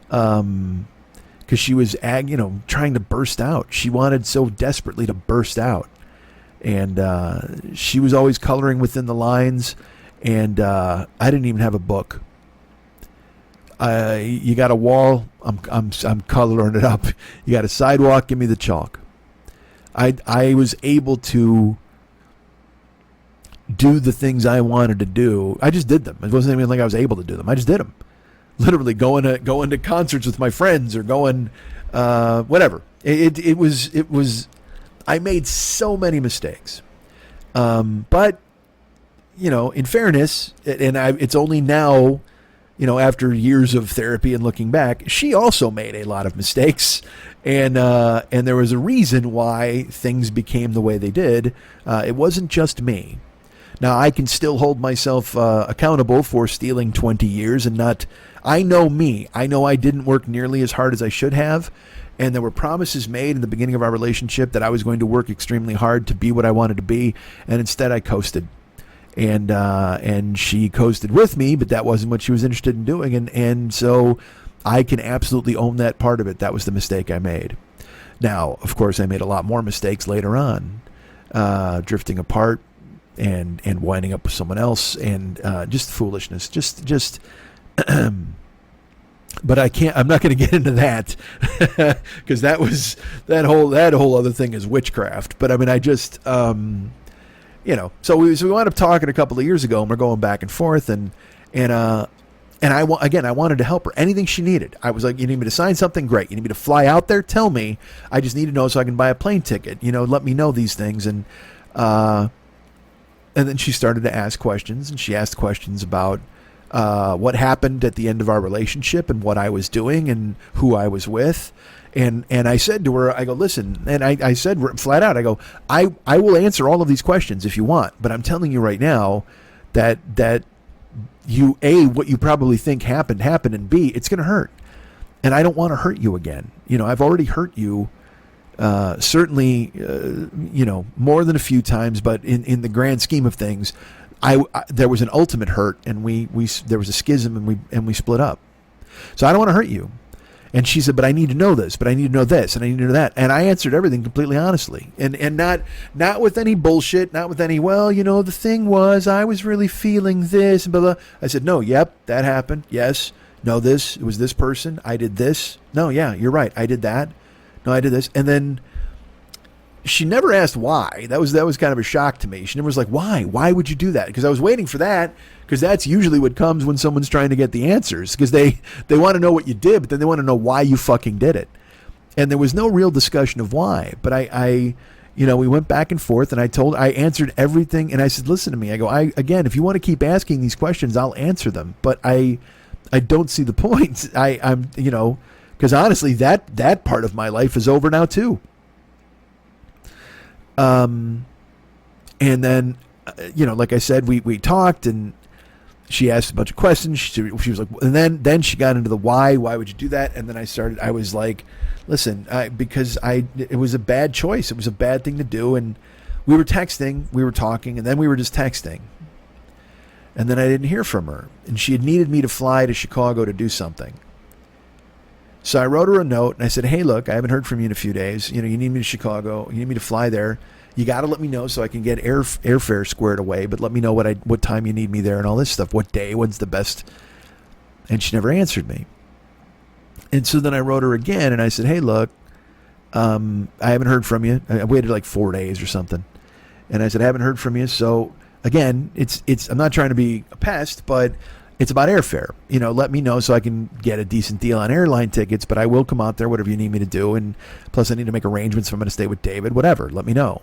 because she was, you know, trying to burst out. She wanted so desperately to burst out. And she was always coloring within the lines, and I didn't even have a book. You got a wall, I'm coloring it up. You got a sidewalk, give me the chalk. I was able to do the things I wanted to do. I just did them. It wasn't even like I was able to do them. I just did them. Literally going to concerts with my friends or going whatever. It was. I made so many mistakes, but you know, in fairness, and it's only now, you know, after years of therapy and looking back, she also made a lot of mistakes, and there was a reason why things became the way they did. It wasn't just me. Now I can still hold myself accountable for stealing 20 years and not. I know me. I know I didn't work nearly as hard as I should have. And there were promises made in the beginning of our relationship that I was going to work extremely hard to be what I wanted to be. And instead I coasted. And she coasted with me, but that wasn't what she was interested in doing. And so I can absolutely own that part of it. That was the mistake I made. Now, of course, I made a lot more mistakes later on, drifting apart and winding up with someone else and just foolishness. Just but I'm not going to get into that because that whole other thing is witchcraft. But I mean, I just, you know, so we wound up talking a couple of years ago, and we're going back and forth, and I wanted to help her. Anything she needed. I was like, you need me to sign something? Great. You need me to fly out there? Tell me. I just need to know so I can buy a plane ticket. You know, let me know these things. And then she started to ask questions, and she asked questions about what happened at the end of our relationship and what I was doing and who I was with. And I said to her, I go, listen, and I said flat out, I go, I will answer all of these questions if you want, but I'm telling you right now that you, A, what you probably think happened, and B, it's going to hurt. And I don't want to hurt you again. You know, I've already hurt you, certainly, you know, more than a few times, but in the grand scheme of things, there was an ultimate hurt, and there was a schism, and we split up. So I don't want to hurt you. And she said, but I need to know this, but I need to know this, and I need to know that. And I answered everything completely honestly, and not with any bullshit, not with any, well, you know, the thing was, I was really feeling this, and blah, blah. I said, no, yep, that happened. Yes. No, it was this person. I did this. No, yeah, you're right. I did that. No, I did this. And then she never asked why. That was kind of a shock to me. She never was like, why? Why would you do that? Because I was waiting for that, because that's usually what comes when someone's trying to get the answers, because they want to know what you did, but then they want to know why you fucking did it. And there was no real discussion of why. But I we went back and forth, and I answered everything, and I said, listen to me. I go, again, if you want to keep asking these questions, I'll answer them. But I don't see the point. I'm because honestly, that part of my life is over now too. And then, like I said, we talked, and she asked a bunch of questions. She was like, and then she got into the why would you do that? And then I was like, listen, because it was a bad choice. It was a bad thing to do. And we were texting, we were talking, and then we were just texting. And then I didn't hear from her, and she had needed me to fly to Chicago to do something. So I wrote her a note, and I said, hey, look, I haven't heard from you in a few days. You need me to Chicago. You need me to fly there. You got to let me know so I can get airfare squared away, but let me know what time you need me there and all this stuff. What day? When's the best? And she never answered me. And so then I wrote her again, and I said, hey, look, I haven't heard from you. I waited like 4 days or something. And I said, I haven't heard from you. So again, it's I'm not trying to be a pest, but it's about airfare. Let me know so I can get a decent deal on airline tickets, but I will come out there, whatever you need me to do. And plus I need to make arrangements if I'm going to stay with David, whatever, let me know.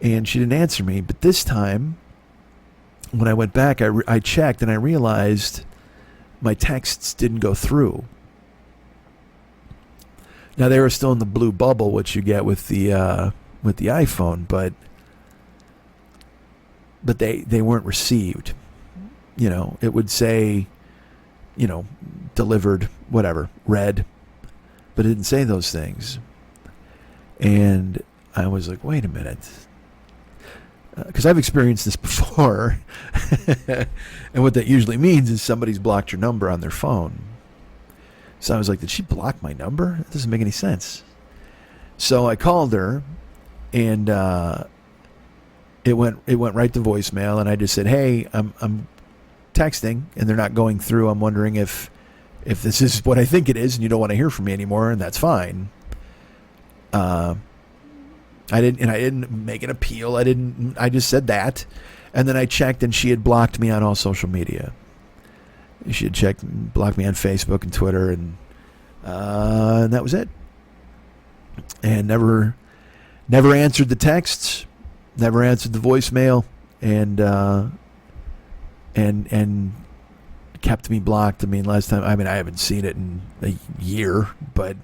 And she didn't answer me. But this time, when I went back, I checked, and I realized my texts didn't go through. Now, they were still in the blue bubble, which you get with the iPhone, but they weren't received. It would say, delivered, whatever, read, but it didn't say those things. And I was like, wait a minute. Because I've experienced this before. And what that usually means is somebody's blocked your number on their phone. So I was like, did she block my number? It doesn't make any sense. So I called her, and it went right to voicemail, and I just said, hey, I'm texting and they're not going through. I'm wondering if this is what I think it is and you don't want to hear from me anymore, and that's fine. I didn't make an appeal. I just said that. And then I checked, and she had blocked me on all social media. She had blocked me on Facebook and Twitter, and that was it. And never answered the texts, never answered the voicemail, and kept me blocked. I mean, last time, I haven't seen it in a year, but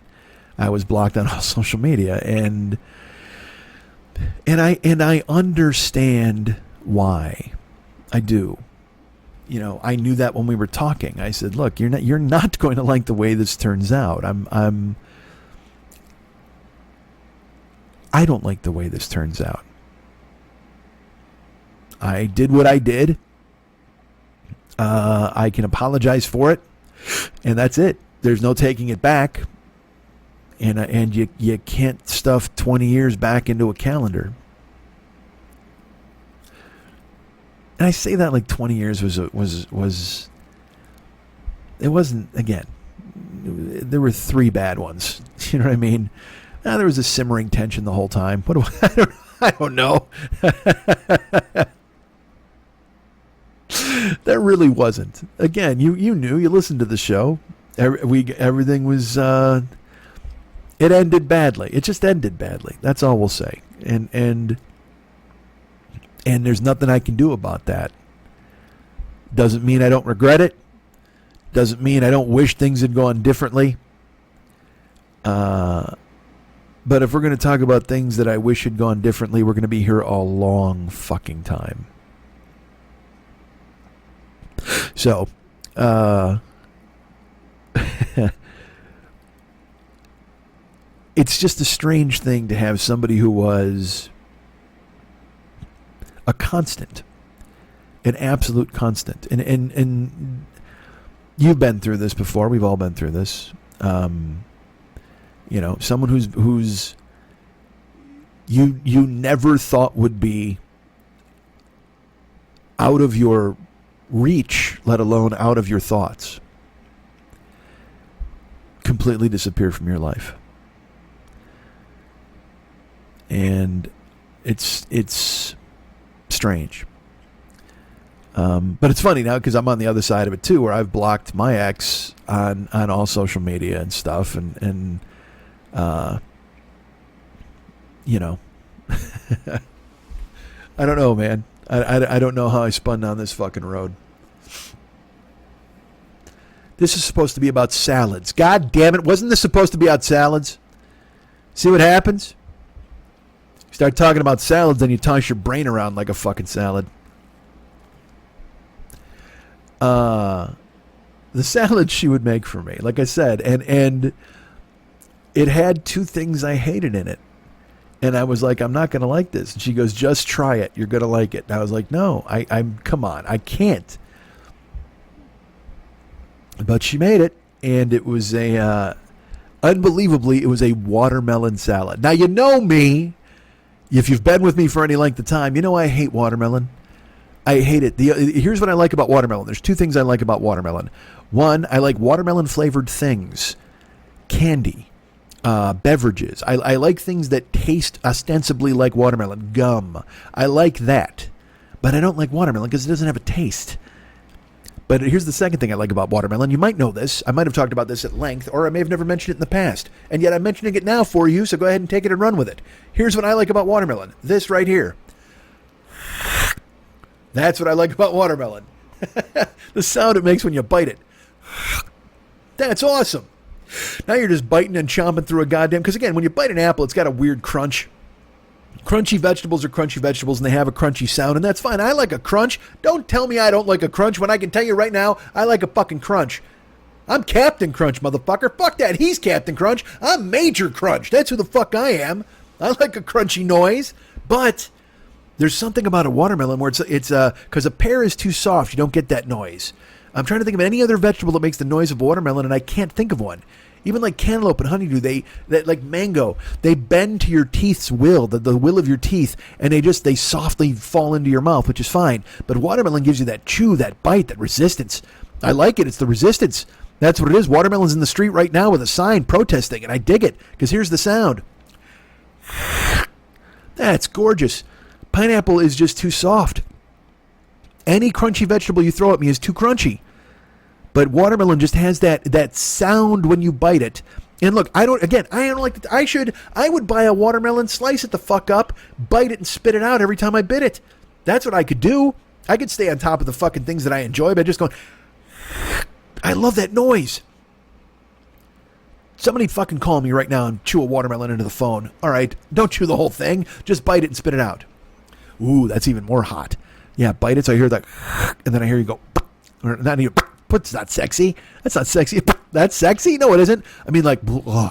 I was blocked on all social media, and I understand why. I do. I knew that when we were talking. I said, look, you're not going to like the way this turns out. I don't like the way this turns out. I did what I did. I can apologize for it, and that's it. There's no taking it back. And you can't stuff 20 years back into a calendar. And I say that like 20 years was it wasn't, again, there were 3 bad ones. You know what I mean? There was a simmering tension the whole time. I don't know. There really wasn't. Again, you knew, you listened to the show. Everything was, it ended badly. It just ended badly. That's all we'll say. And there's nothing I can do about that. Doesn't mean I don't regret it. Doesn't mean I don't wish things had gone differently. But if we're going to talk about things that I wish had gone differently, we're going to be here a long fucking time. So, it's just a strange thing to have somebody who was a constant, an absolute constant. And you've been through this before. We've all been through this. Someone who's you never thought would be out of your reach, let alone out of your thoughts, completely disappear from your life. and it's strange. But it's funny now because I'm on the other side of it too, where I've blocked my ex on all social media and stuff, and you know, I don't know, man. I don't know how I spun down this fucking road. This is supposed to be about salads. God damn it. Wasn't this supposed to be about salads? See what happens? You start talking about salads, then you toss your brain around like a fucking salad. The salad she would make for me, like I said, and it had two things I hated in it. And I was like, I'm not going to like this. And she goes, just try it. You're going to like it. And I was like, no, I'm come on. I can't. But she made it, and it was unbelievably, it was a watermelon salad. Now, you know me. If you've been with me for any length of time, you know I hate watermelon. I hate it. Here's what I like about watermelon. There's two things I like about watermelon. One, I like watermelon-flavored things. Candy. Beverages. I like things that taste ostensibly like watermelon. Gum. I like that. But I don't like watermelon because it doesn't have a taste. But here's the second thing I like about watermelon. You might know this. I might have talked about this at length, or I may have never mentioned it in the past. And yet I'm mentioning it now for you, so go ahead and take it and run with it. Here's what I like about watermelon. This right here. That's what I like about watermelon. The sound it makes when you bite it. That's awesome. Now you're just biting and chomping through a goddamn... Because again, when you bite an apple, it's got a weird crunch. Crunchy vegetables are crunchy vegetables, and they have a crunchy sound, and that's fine. I like a crunch. Don't tell me I don't like a crunch when I can tell you right now I like a fucking crunch. I'm Captain Crunch, motherfucker. Fuck that. He's Captain Crunch. I'm Major Crunch. That's who the fuck I am. I like a crunchy noise, but there's something about a watermelon where it's because a pear is too soft. You don't get that noise. I'm trying to think of any other vegetable that makes the noise of watermelon, and I can't think of one. Even like cantaloupe and honeydew, like mango, they bend to your teeth's will, the will of your teeth, and they softly fall into your mouth, which is fine. But watermelon gives you that chew, that bite, that resistance. I like it. It's the resistance. That's what it is. Watermelon's in the street right now with a sign protesting, and I dig it because here's the sound. That's gorgeous. Pineapple is just too soft. Any crunchy vegetable you throw at me is too crunchy. But watermelon just has that sound when you bite it. And look, I don't like it. I would buy a watermelon, slice it the fuck up, bite it and spit it out every time I bit it. That's what I could do. I could stay on top of the fucking things that I enjoy by just going, I love that noise. Somebody fucking call me right now and chew a watermelon into the phone. All right, don't chew the whole thing. Just bite it and spit it out. Ooh, that's even more hot. Yeah, bite it so I hear that, and then I hear you go, or not even. What's not sexy? That's not sexy. That's sexy? No, it isn't. I mean, like,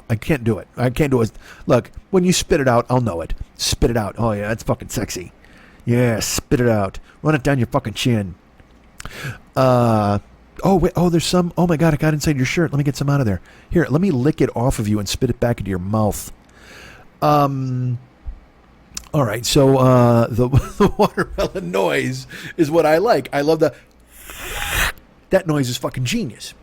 I can't do it. I can't do it. Look, when you spit it out, I'll know it. Spit it out. Oh, yeah, that's fucking sexy. Yeah, spit it out. Run it down your fucking chin. Oh, wait. Oh, there's some. Oh, my God, it got inside your shirt. Let me get some out of there. Here, let me lick it off of you and spit it back into your mouth. All right, so the watermelon noise is what I like. I love the... That noise is fucking genius.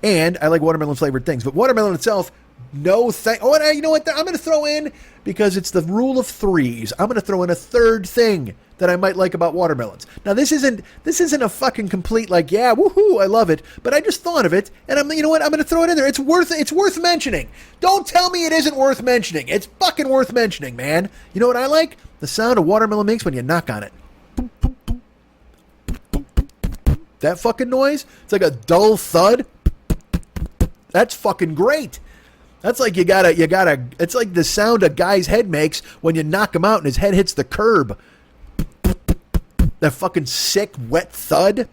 And I like watermelon-flavored things. But watermelon itself, no thank... Oh, and you know what? I'm going to throw in, because it's the rule of threes, I'm going to throw in a third thing that I might like about watermelons. Now, this isn't a fucking complete, like, yeah, woohoo, I love it. But I just thought of it, and you know what? I'm going to throw it in there. It's worth mentioning. Don't tell me it isn't worth mentioning. It's fucking worth mentioning, man. You know what I like? The sound a watermelon makes when you knock on it. That fucking noise, it's like a dull thud. That's fucking great. That's like you gotta, it's like the sound a guy's head makes when you knock him out and his head hits the curb. That fucking sick, wet thud.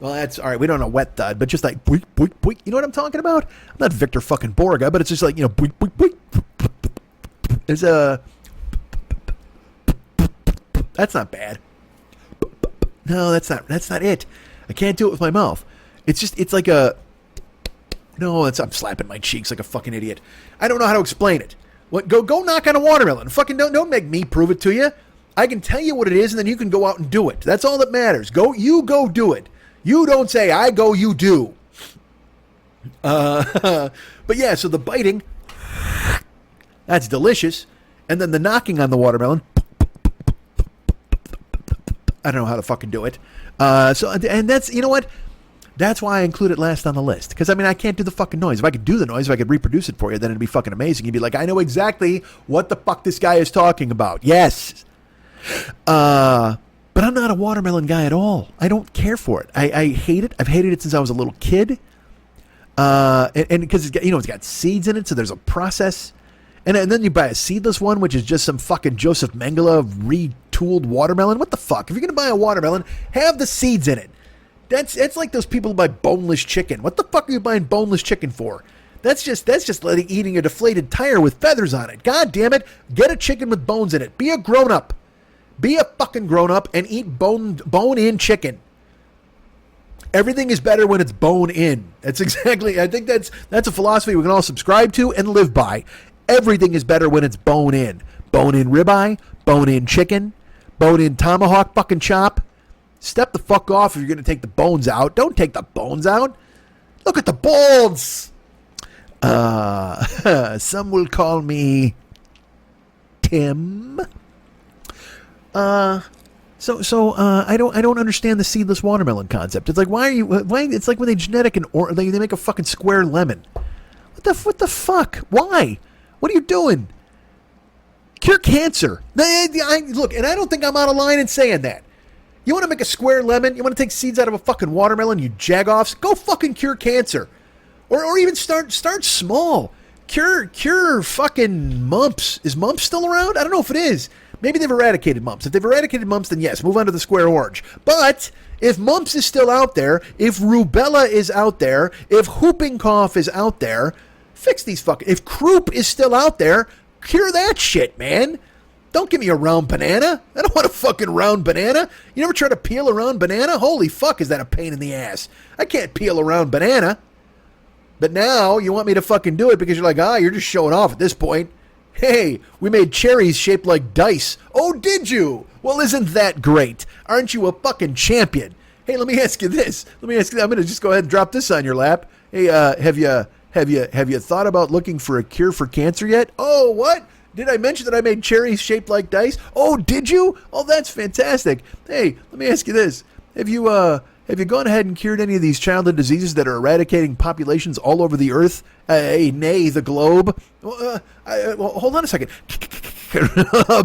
Well, that's, all right, we don't know wet thud, but just like, boink, boink, boink. You know what I'm talking about? I'm not Victor fucking Borga, but it's just like, you know, boink, boink, boink. There's a, that's not bad. No, that's not it. I can't do it with my mouth. It's like a... No, I'm slapping my cheeks like a fucking idiot. I don't know how to explain it. Go knock on a watermelon. Fucking don't make me prove it to you. I can tell you what it is, and then you can go out and do it. That's all that matters. You go do it. You don't say, I go, you do. But yeah, so the biting, that's delicious. And then the knocking on the watermelon. I don't know how to fucking do it. And that's, you know what? That's why I include it last on the list. Because, I mean, I can't do the fucking noise. If I could do the noise, if I could reproduce it for you, then it'd be fucking amazing. You'd be like, I know exactly what the fuck this guy is talking about. Yes. But I'm not a watermelon guy at all. I don't care for it. I hate it. I've hated it since I was a little kid. And because it's got seeds in it, so there's a process. And then you buy a seedless one, which is just some fucking Joseph Mengele retooled watermelon. What the fuck? If you're gonna buy a watermelon, have the seeds in it. It's like those people who buy boneless chicken. What the fuck are you buying boneless chicken for? That's just like eating a deflated tire with feathers on it. God damn it! Get a chicken with bones in it. Be a grown up. Be a fucking grown up and eat bone-in chicken. Everything is better when it's bone in. That's exactly. I think that's a philosophy we can all subscribe to and live by. Everything is better when it's bone in. Bone in ribeye, bone in chicken, bone in tomahawk fucking chop. Step the fuck off if you're going to take the bones out. Don't take the bones out. Look at the bones. Some will call me Tim. I don't understand the seedless watermelon concept. It's like, why? It's like when they genetic they make a fucking square lemon. What the fuck? Why? What are you doing? Cure cancer. Look, and I don't think I'm out of line in saying that. You want to make a square lemon? You want to take seeds out of a fucking watermelon, you jagoffs? Go fucking cure cancer. Or even start small. Cure fucking mumps. Is mumps still around? I don't know if it is. Maybe they've eradicated mumps. If they've eradicated mumps, then yes, move on to the square orange. But if mumps is still out there, if rubella is out there, if whooping cough is out there, fix these fucking... If croup is still out there, cure that shit, man. Don't give me a round banana. I don't want a fucking round banana. You ever try to peel a round banana? Holy fuck, is that a pain in the ass. I can't peel a round banana. But now you want me to fucking do it because you're like, you're just showing off at this point. Hey, we made cherries shaped like dice. Oh, did you? Well, isn't that great? Aren't you a fucking champion? Hey, let me ask you this. I'm going to just go ahead and drop this on your lap. Hey, have you thought about looking for a cure for cancer yet? Oh, what? Did I mention that I made cherries shaped like dice? Oh, did you? Oh, that's fantastic. Hey, let me ask you this. Have you gone ahead and cured any of these childhood diseases that are eradicating populations all over the earth? Nay, the globe. Well, hold on a second.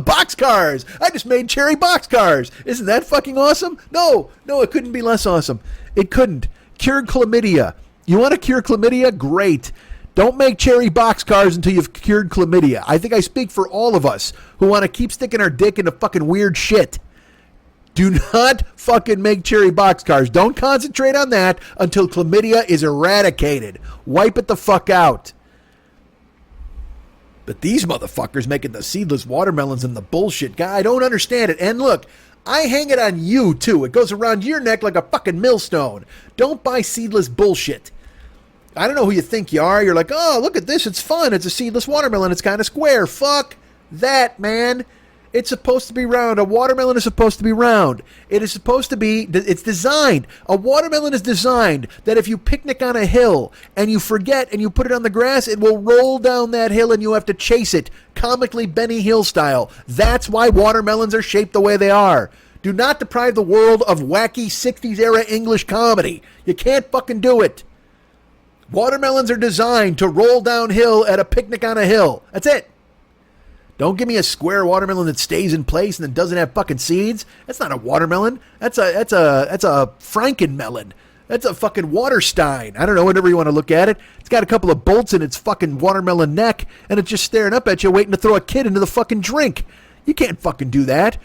Boxcars. I just made cherry boxcars. Isn't that fucking awesome? No, it couldn't be less awesome. It couldn't. Cured chlamydia. You want to cure chlamydia? Great. Don't make cherry boxcars until you've cured chlamydia. I think I speak for all of us who want to keep sticking our dick into fucking weird shit. Do not fucking make cherry boxcars. Don't concentrate on that until chlamydia is eradicated. Wipe it the fuck out. But these motherfuckers making the seedless watermelons and the bullshit, guy, I don't understand it. And look, I hang it on you too. It goes around your neck like a fucking millstone. Don't buy seedless bullshit. I don't know who you think you are. You're like, oh, look at this. It's fun. It's a seedless watermelon. It's kind of square. Fuck that, man. It's supposed to be round. A watermelon is supposed to be round. It is supposed to be, it's designed. A watermelon is designed that if you picnic on a hill and you forget and you put it on the grass, it will roll down that hill and you have to chase it, comically Benny Hill style. That's why watermelons are shaped the way they are. Do not deprive the world of wacky 60s era English comedy. You can't fucking do it. Watermelons are designed to roll downhill at a picnic on a hill. That's it. Don't give me a square watermelon that stays in place and then doesn't have fucking seeds. That's not a watermelon. That's a Frankenmelon. That's a fucking Waterstein. I don't know, whatever you want to look at it. It's got a couple of bolts in its fucking watermelon neck, and it's just staring up at you waiting to throw a kid into the fucking drink. You can't fucking do that.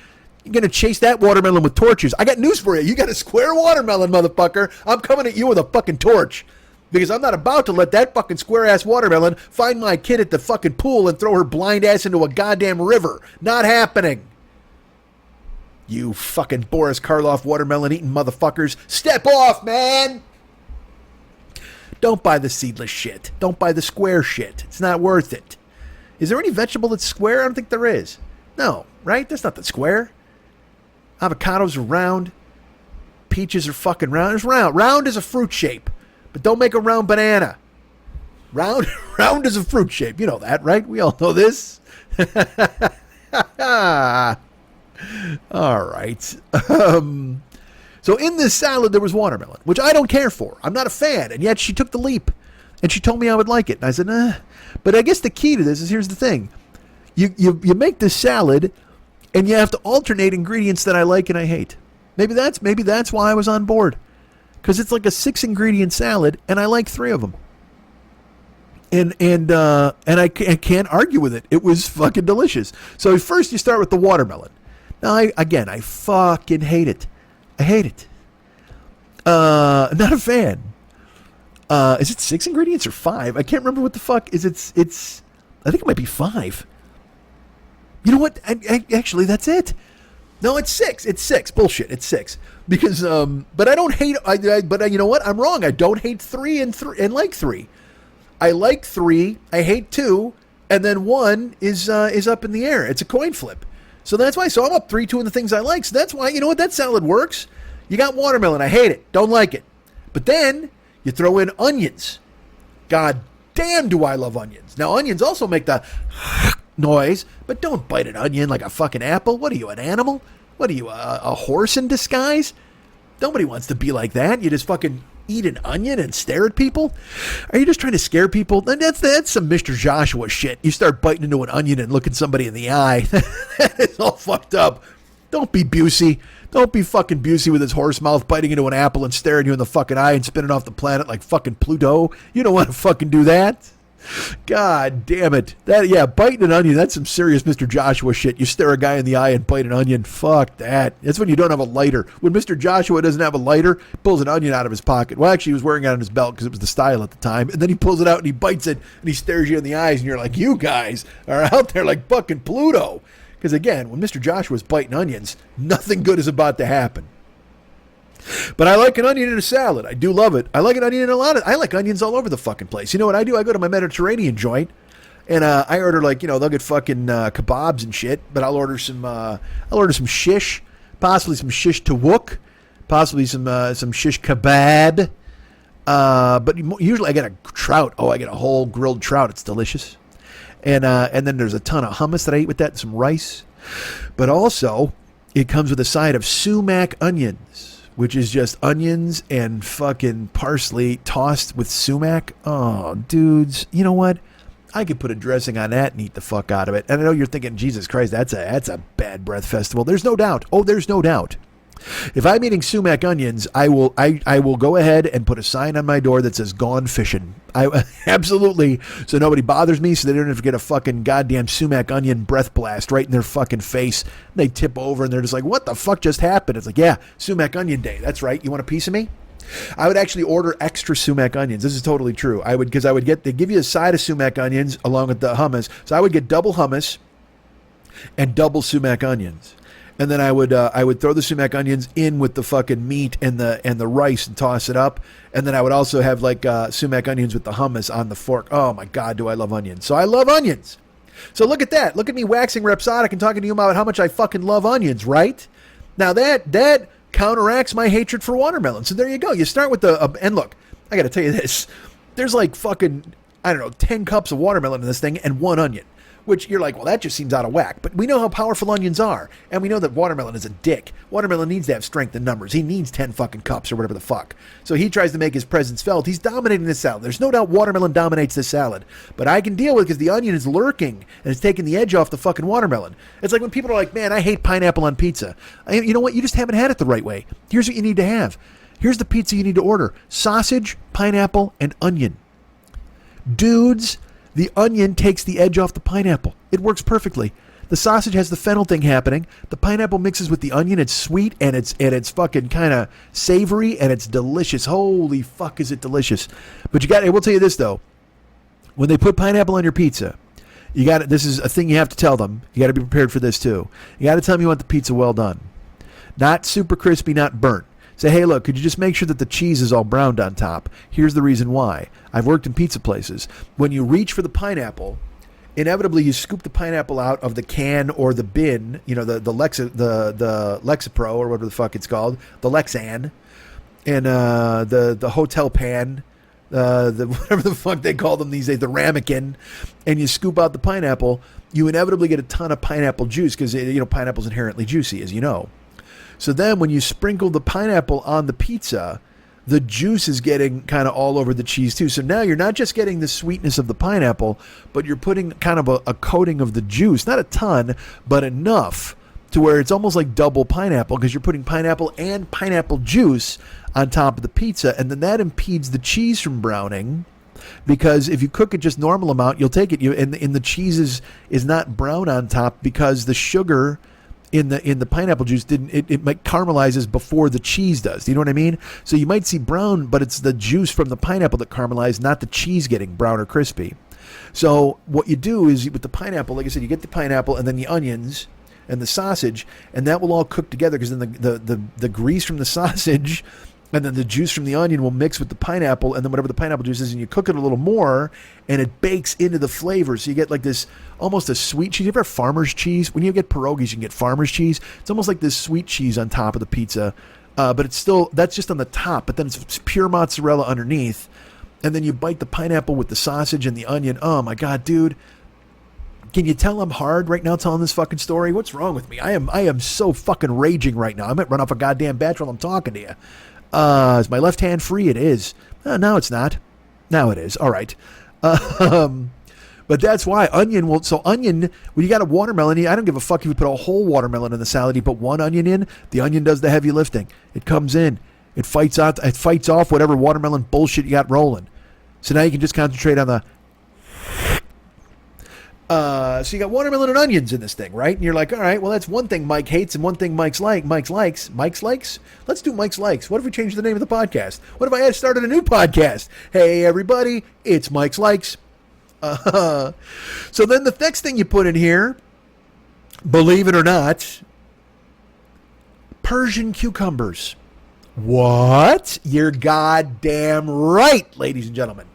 You're going to chase that watermelon with torches. I got news for you. You got a square watermelon, motherfucker. I'm coming at you with a fucking torch. Because I'm not about to let that fucking square-ass watermelon find my kid at the fucking pool and throw her blind ass into a goddamn river. Not happening. You fucking Boris Karloff watermelon-eating motherfuckers. Step off, man! Don't buy the seedless shit. Don't buy the square shit. It's not worth it. Is there any vegetable that's square? I don't think there is. No, right? That's not the square. Avocados are round. Peaches are fucking round. It's round. Round is a fruit shape. But don't make a round banana. Round is a fruit shape. You know that, right? We all know this. All right. So in this salad, there was watermelon, which I don't care for. I'm not a fan. And yet she took the leap and she told me I would like it. And I said, But I guess the key to this is, here's the thing. You make this salad and you have to alternate ingredients that I like and I hate. Maybe that's why I was on board. Because it's like a 6-ingredient salad and I like 3 of them. And I can't argue with it. It was fucking delicious. So first you start with the watermelon. Now, I fucking hate it. I hate it. Not a fan. Is it 6 ingredients or 5? I can't remember what the fuck is. It's. I think it might be 5. You know what? Actually, that's it. No, it's 6. It's 6. Bullshit. It's 6. Because but I don't hate. But you know what? I'm wrong. I don't hate 3 and like 3. I like 3. I hate 2, and then 1 is up in the air. It's a coin flip. So that's why. So I'm up 3-2 in the things I like. So that's why, you know what? That salad works. You got watermelon. I hate it. Don't like it. But then you throw in onions. God damn, do I love onions. Now, onions also make the noise, but don't bite an onion like a fucking apple. What are you, an animal? What are you, a horse in disguise? Nobody wants to be like that. You just fucking eat an onion and stare at people? Are you just trying to scare people? That's some Mr. Joshua shit. You start biting into an onion and looking somebody in the eye. That is all fucked up. Don't be Busey. Don't be fucking Busey with his horse mouth biting into an apple and staring you in the fucking eye and spinning off the planet like fucking Pluto. You don't want to fucking do that. God damn it. Biting an onion, that's some serious Mr. Joshua shit. You stare a guy in the eye and bite an onion. Fuck that. That's when you don't have a lighter. When Mr. Joshua doesn't have a lighter, he pulls an onion out of his pocket. Well, actually, he was wearing it on his belt because it was the style at the time. And then he pulls it out and he bites it and he stares you in the eyes and you're like, you guys are out there like fucking Pluto. Because again, when Mr. Joshua's biting onions, nothing good is about to happen. But I like an onion in a salad. I do love it. I like an onion in I like onions all over the fucking place. You know what I do? I go to my Mediterranean joint and I order they'll get fucking kebabs and shit, but I'll order some shish, possibly some shish tawuk, possibly some shish kebab. But usually I get a trout. Oh, I get a whole grilled trout. It's delicious. And then there's a ton of hummus that I eat with that and some rice. But also it comes with a side of sumac onions, which is just onions and fucking parsley tossed with sumac. Oh, dudes, you know what? I could put a dressing on that and eat the fuck out of it. And I know you're thinking, Jesus Christ, that's a bad breath festival. There's no doubt. Oh, there's no doubt. If I'm eating sumac onions, I will go ahead and put a sign on my door that says "Gone Fishing." I absolutely, so nobody bothers me, so they don't have to get a fucking goddamn sumac onion breath blast right in their fucking face. They tip over and they're just like, "What the fuck just happened?" It's like, yeah, sumac onion day. That's right. You want a piece of me? I would actually order extra sumac onions. This is totally true. They give you a side of sumac onions along with the hummus. So I would get double hummus and double sumac onions. And then I would throw the sumac onions in with the fucking meat and the rice and toss it up. And then I would also have sumac onions with the hummus on the fork. Oh my God, do I love onions. So I love onions. So look at that. Look at me waxing rhapsodic and talking to you about how much I fucking love onions, right? Now that counteracts my hatred for watermelon. So there you go. You start with and look, I got to tell you this. There's like fucking, 10 cups of watermelon in this thing and 1 onion. Which you're like, well, that just seems out of whack. But we know how powerful onions are. And we know that watermelon is a dick. Watermelon needs to have strength in numbers. He needs 10 fucking cups or whatever the fuck. So he tries to make his presence felt. He's dominating this salad. There's no doubt watermelon dominates this salad. But I can deal with it because the onion is lurking and it's taking the edge off the fucking watermelon. It's like when people are like, man, I hate pineapple on pizza. You know what? You just haven't had it the right way. Here's what you need to have. Here's the pizza you need to order. Sausage, pineapple, and onion. Dudes, the onion takes the edge off the pineapple. It works perfectly. The sausage has the fennel thing happening. The pineapple mixes with the onion. It's sweet and it's fucking kind of savory and it's delicious. Holy fuck, is it delicious! But I will tell you this though. When they put pineapple on your pizza, this is a thing you have to tell them. You got to be prepared for this too. You got to tell them you want the pizza well done, not super crispy, not burnt. Say, hey, look, could you just make sure that the cheese is all browned on top? Here's the reason why. I've worked in pizza places. When you reach for the pineapple, inevitably you scoop the pineapple out of the can or the bin, the Lexapro or whatever the fuck it's called, the Lexan, and the hotel pan, whatever the fuck they call them these days, the ramekin, and you scoop out the pineapple. you inevitably get a ton of pineapple juice because, pineapple's inherently juicy, as you know. So then when you sprinkle the pineapple on the pizza, the juice is getting kind of all over the cheese too. So now you're not just getting the sweetness of the pineapple, but you're putting kind of a coating of the juice. Not a ton, but enough to where it's almost like double pineapple because you're putting pineapple and pineapple juice on top of the pizza. And then that impedes the cheese from browning because if you cook it just normal amount, you'll take it. And the cheese is not brown on top because the sugar in the pineapple juice it might caramelizes before the cheese does. Do you know what I mean? So you might see brown, but it's the juice from the pineapple that caramelizes, not the cheese getting brown or crispy. So what you do is with the pineapple, like I said, you get the pineapple and then the onions and the sausage, and that will all cook together because then the grease from the sausage and then the juice from the onion will mix with the pineapple and then whatever the pineapple juice is, and you cook it a little more and it bakes into the flavor. So you get like this almost a sweet cheese. You ever have farmer's cheese? When you get pierogies, you can get farmer's cheese. It's almost like this sweet cheese on top of the pizza, but it's still, that's just on the top, but then it's pure mozzarella underneath. And then you bite the pineapple with the sausage and the onion. Oh my God, dude. Can you tell I'm hard right now telling this fucking story? What's wrong with me? I am so fucking raging right now. I might run off a goddamn batch while I'm talking to you. Is my left hand free? It is. No, it's not. Now it is. All right. But that's why onion will. So onion, when you got a watermelon, I don't give a fuck if you put a whole watermelon in the salad. You put one onion in. The onion does the heavy lifting. It comes in. It fights off whatever watermelon bullshit you got rolling. So now you can just concentrate on the. So you got watermelon and onions in this thing, right? And you're like, all right, well, that's one thing Mike hates and one thing Mike's likes. Mike's likes? Let's do Mike's likes. What if we change the name of the podcast? What if I had started a new podcast? Hey, everybody, it's Mike's likes. So then the next thing you put in here, believe it or not, Persian cucumbers. What? You're goddamn right, ladies and gentlemen.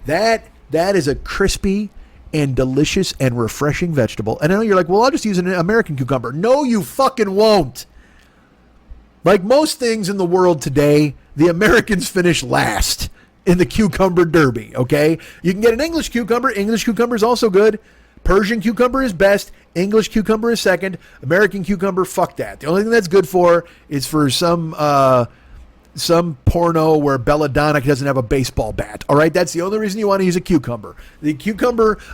That is a crispy and delicious and refreshing vegetable. And I know you're like, well, I'll just use an American cucumber. No, you fucking won't. Like most things in the world today, the Americans finish last in the cucumber derby, okay? You can get an English cucumber. English cucumber is also good. Persian cucumber is best. English cucumber is second. American cucumber, fuck that. The only thing that's good for is for some porno where Belladonna doesn't have a baseball bat. All right, that's the only reason you want to use a cucumber.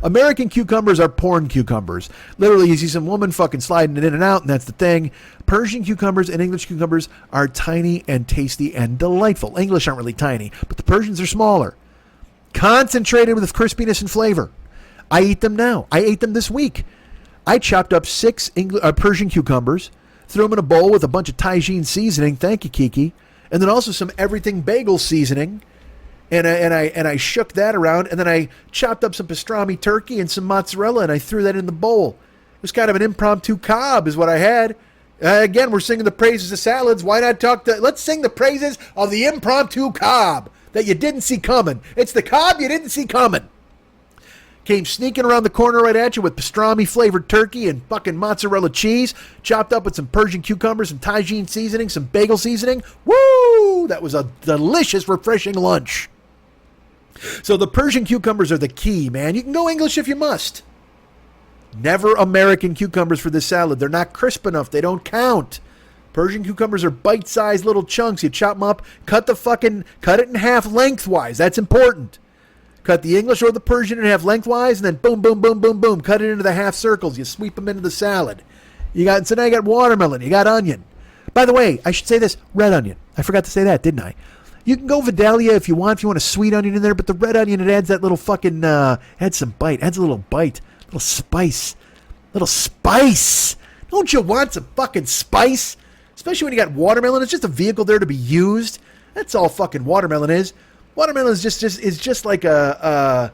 American cucumbers are porn cucumbers. Literally, you see some woman fucking sliding it in and out, and that's the thing. Persian cucumbers and English cucumbers are tiny and tasty and delightful. English aren't really tiny, but the Persians are smaller. Concentrated with crispiness and flavor. I eat them now. I ate them this week. I chopped up 6 Persian cucumbers, threw them in a bowl with a bunch of Tajin seasoning. Thank you, Kiki. And then also some everything bagel seasoning, and I shook that around, and then I chopped up some pastrami turkey and some mozzarella, and I threw that in the bowl. It was kind of an impromptu cob, is what I had. Again, we're singing the praises of salads. Why not let's sing the praises of the impromptu cob that you didn't see coming. It's the cob you didn't see coming. Came sneaking around the corner right at you with pastrami flavored turkey and fucking mozzarella cheese, chopped up with some Persian cucumbers, some Tajin seasoning, some bagel seasoning. Woo! That was a delicious, refreshing lunch. So the Persian cucumbers are the key, man. You can go English if you must. Never American cucumbers for this salad. They're not crisp enough. They don't count. Persian cucumbers are bite-sized little chunks. You chop them up, cut it in half lengthwise. That's important. Cut the English or the Persian in half lengthwise, and then boom, boom, boom, boom, boom. Cut it into the half circles. You sweep them into the salad. So now you got watermelon. You got onion. By the way, I should say this, red onion. I forgot to say that, didn't I? You can go Vidalia if you want a sweet onion in there, but the red onion, it adds that little fucking, adds some bite. Adds a little bite. Little spice. Don't you want some fucking spice? Especially when you got watermelon. It's just a vehicle there to be used. That's all fucking watermelon is. Watermelon is just like I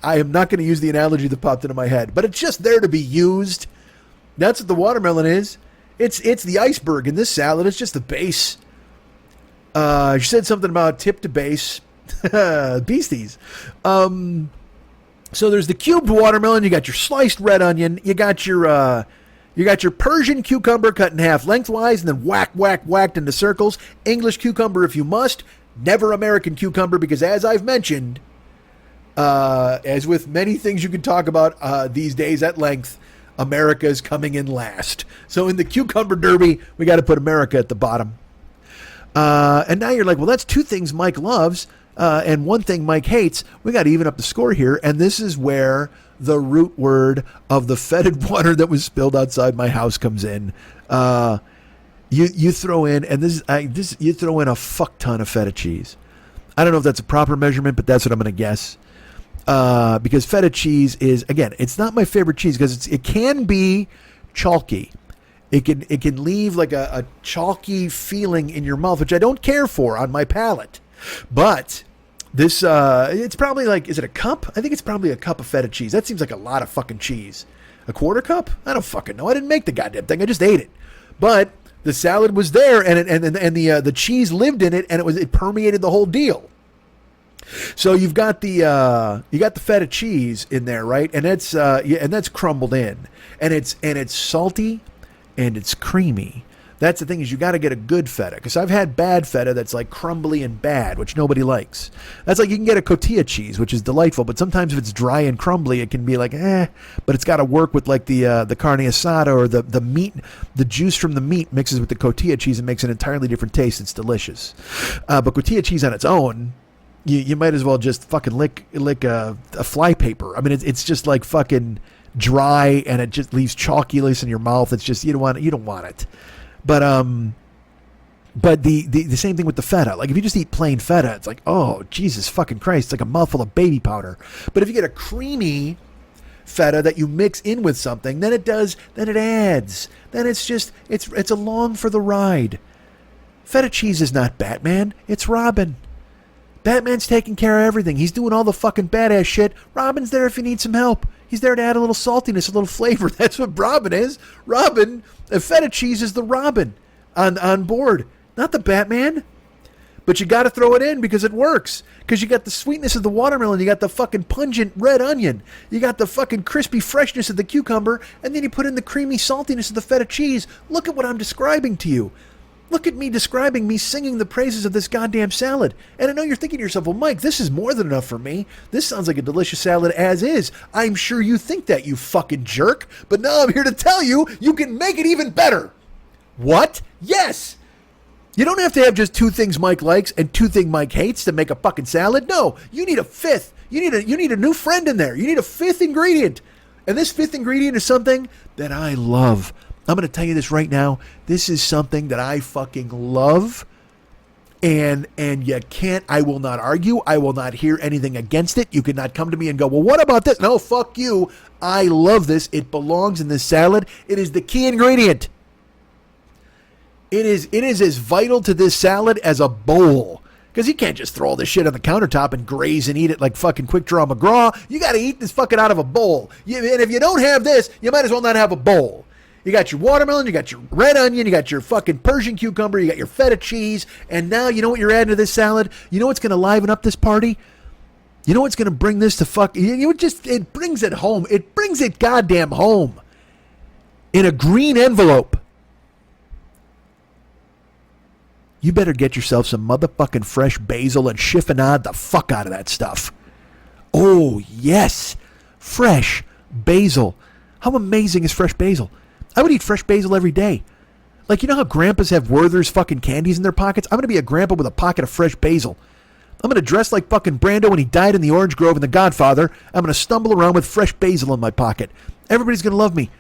am not going to use the analogy that popped into my head, but it's just there to be used. That's what the watermelon is. It's the iceberg in this salad. It's just the base. She said something about tip to base. Beasties. So there's the cubed watermelon. You got your sliced red onion. You got your Persian cucumber cut in half lengthwise and then whacked into circles. English cucumber if you must. Never American cucumber because, as I've mentioned, As with many things you can talk about these days at length, America is coming in last. So in the cucumber derby, we got to put America at the bottom. And now you're like, well, that's two things Mike loves and one thing Mike hates. We got to even up the score here. And this is where the root word of the fetid water that was spilled outside my house comes in. You throw in, and you throw in a fuck ton of feta cheese. I don't know if that's a proper measurement, but that's what I'm going to guess. Because feta cheese is, again, it's not my favorite cheese because it can be chalky. It can leave like a chalky feeling in your mouth, which I don't care for on my palate. But this, it's probably like, is it a cup? I think it's probably a cup of feta cheese. That seems like a lot of fucking cheese. A quarter cup? I don't fucking know. I didn't make the goddamn thing. I just ate it. But the salad was there, and the cheese lived in it, and it permeated the whole deal. So you've got the feta cheese in there, right? And it's and that's crumbled in, and it's salty, and it's creamy. That's the thing, is you got to get a good feta, because I've had bad feta that's like crumbly and bad, which nobody likes. That's like you can get a cotija cheese, which is delightful, but sometimes if it's dry and crumbly, it can be like but it's got to work with like the carne asada, or the meat, the juice from the meat mixes with the cotija cheese and makes an entirely different taste. It's delicious. But cotija cheese on its own, you might as well just fucking lick a fly paper. I mean, it's just like fucking dry, and it just leaves chalkiness in your mouth. It's just, you don't want it. But the same thing with the feta. Like if you just eat plain feta, it's like, oh Jesus fucking Christ, it's like a mouthful of baby powder. But if you get a creamy feta that you mix in with something, then it adds. Then it's along for the ride. Feta cheese is not Batman, it's Robin. Batman's taking care of everything. He's doing all the fucking badass shit. Robin's there if you need some help. He's there to add a little saltiness, a little flavor. That's what Robin is. Robin, feta cheese is the Robin on board, not the Batman. But you got to throw it in because it works. Because you got the sweetness of the watermelon, you got the fucking pungent red onion, you got the fucking crispy freshness of the cucumber, and then you put in the creamy saltiness of the feta cheese. Look at what I'm describing to you. Look at me describing me singing the praises of this goddamn salad. And I know you're thinking to yourself, well, Mike, this is more than enough for me. This sounds like a delicious salad as is. I'm sure you think that, you fucking jerk. But now I'm here to tell you, you can make it even better. What? Yes. You don't have to have just two things Mike likes and two things Mike hates to make a fucking salad. No, you need a fifth. You need a new friend in there. You need a fifth ingredient. And this fifth ingredient is something that I love. I'm going to tell you this right now. This is something that I fucking love. And you can't, I will not argue. I will not hear anything against it. You cannot come to me and go, well, what about this? No, fuck you. I love this. It belongs in this salad. It is the key ingredient. It is as vital to this salad as a bowl. Because you can't just throw all this shit on the countertop and graze and eat it like fucking Quick Draw McGraw. You got to eat this fucking out of a bowl. And if you don't have this, you might as well not have a bowl. You got your watermelon, you got your red onion, you got your fucking Persian cucumber, you got your feta cheese, and now you know what you're adding to this salad? You know what's going to liven up this party? You know what's going to bring this to it brings it home. It brings it goddamn home. In a green envelope. You better get yourself some motherfucking fresh basil and chiffonade the fuck out of that stuff. Oh, yes. Fresh basil. How amazing is fresh basil? I would eat fresh basil every day. Like, you know how grandpas have Werther's fucking candies in their pockets? I'm going to be a grandpa with a pocket of fresh basil. I'm going to dress like fucking Brando when he died in the Orange Grove in The Godfather. I'm going to stumble around with fresh basil in my pocket. Everybody's going to love me.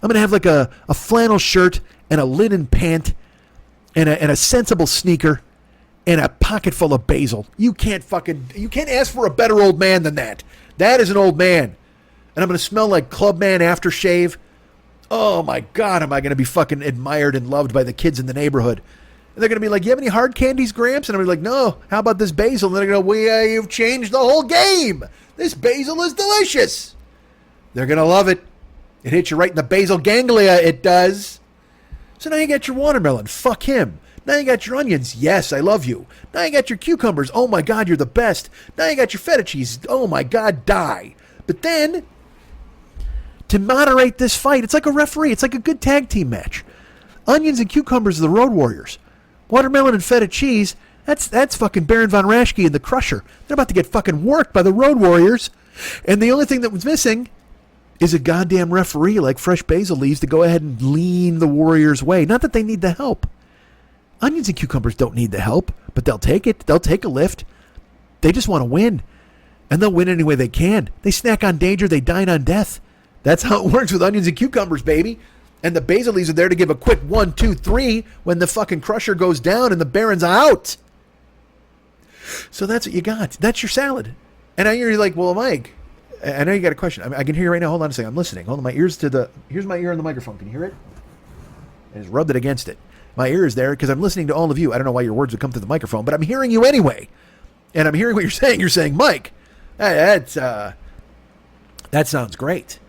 I'm going to have like a flannel shirt and a linen pant and a sensible sneaker and a pocket full of basil. You can't ask for a better old man than that. That is an old man. And I'm going to smell like Clubman aftershave. Oh my God, am I going to be fucking admired and loved by the kids in the neighborhood. And they're going to be like, you have any hard candies, Gramps? And I'm going to be like, no, how about this basil? And they're going to go, you've changed the whole game. This basil is delicious. They're going to love it. It hits you right in the basal ganglia, it does. So now you got your watermelon. Fuck him. Now you got your onions. Yes, I love you. Now you got your cucumbers. Oh my God, you're the best. Now you got your feta cheese. Oh my God, die. But then, to moderate this fight, it's like a referee. It's like a good tag team match. Onions and cucumbers are the road warriors. Watermelon and feta cheese, That's fucking Baron von Raschke and the Crusher. They're about to get fucking worked by the Road Warriors. And the only thing that was missing is a goddamn referee like Fresh Basil Leaves to go ahead and lean the Warriors' way. Not that they need the help. Onions and cucumbers don't need the help, but they'll take it. They'll take a lift. They just want to win. And they'll win any way they can. They snack on danger. They dine on death. That's how it works with onions and cucumbers, baby. And the Basil Leaves are there to give a quick 1, 2, 3 when the fucking Crusher goes down and the Baron's out. So that's what you got. That's your salad. And I hear you like, well, Mike, I know you got a question. I can hear you right now. Hold on a second. I'm listening. Hold on. Here's my ear on the microphone. Can you hear it? I just rubbed it against it. My ear is there because I'm listening to all of you. I don't know why your words would come through the microphone, but I'm hearing you anyway. And I'm hearing what you're saying. You're saying, Mike, that sounds great.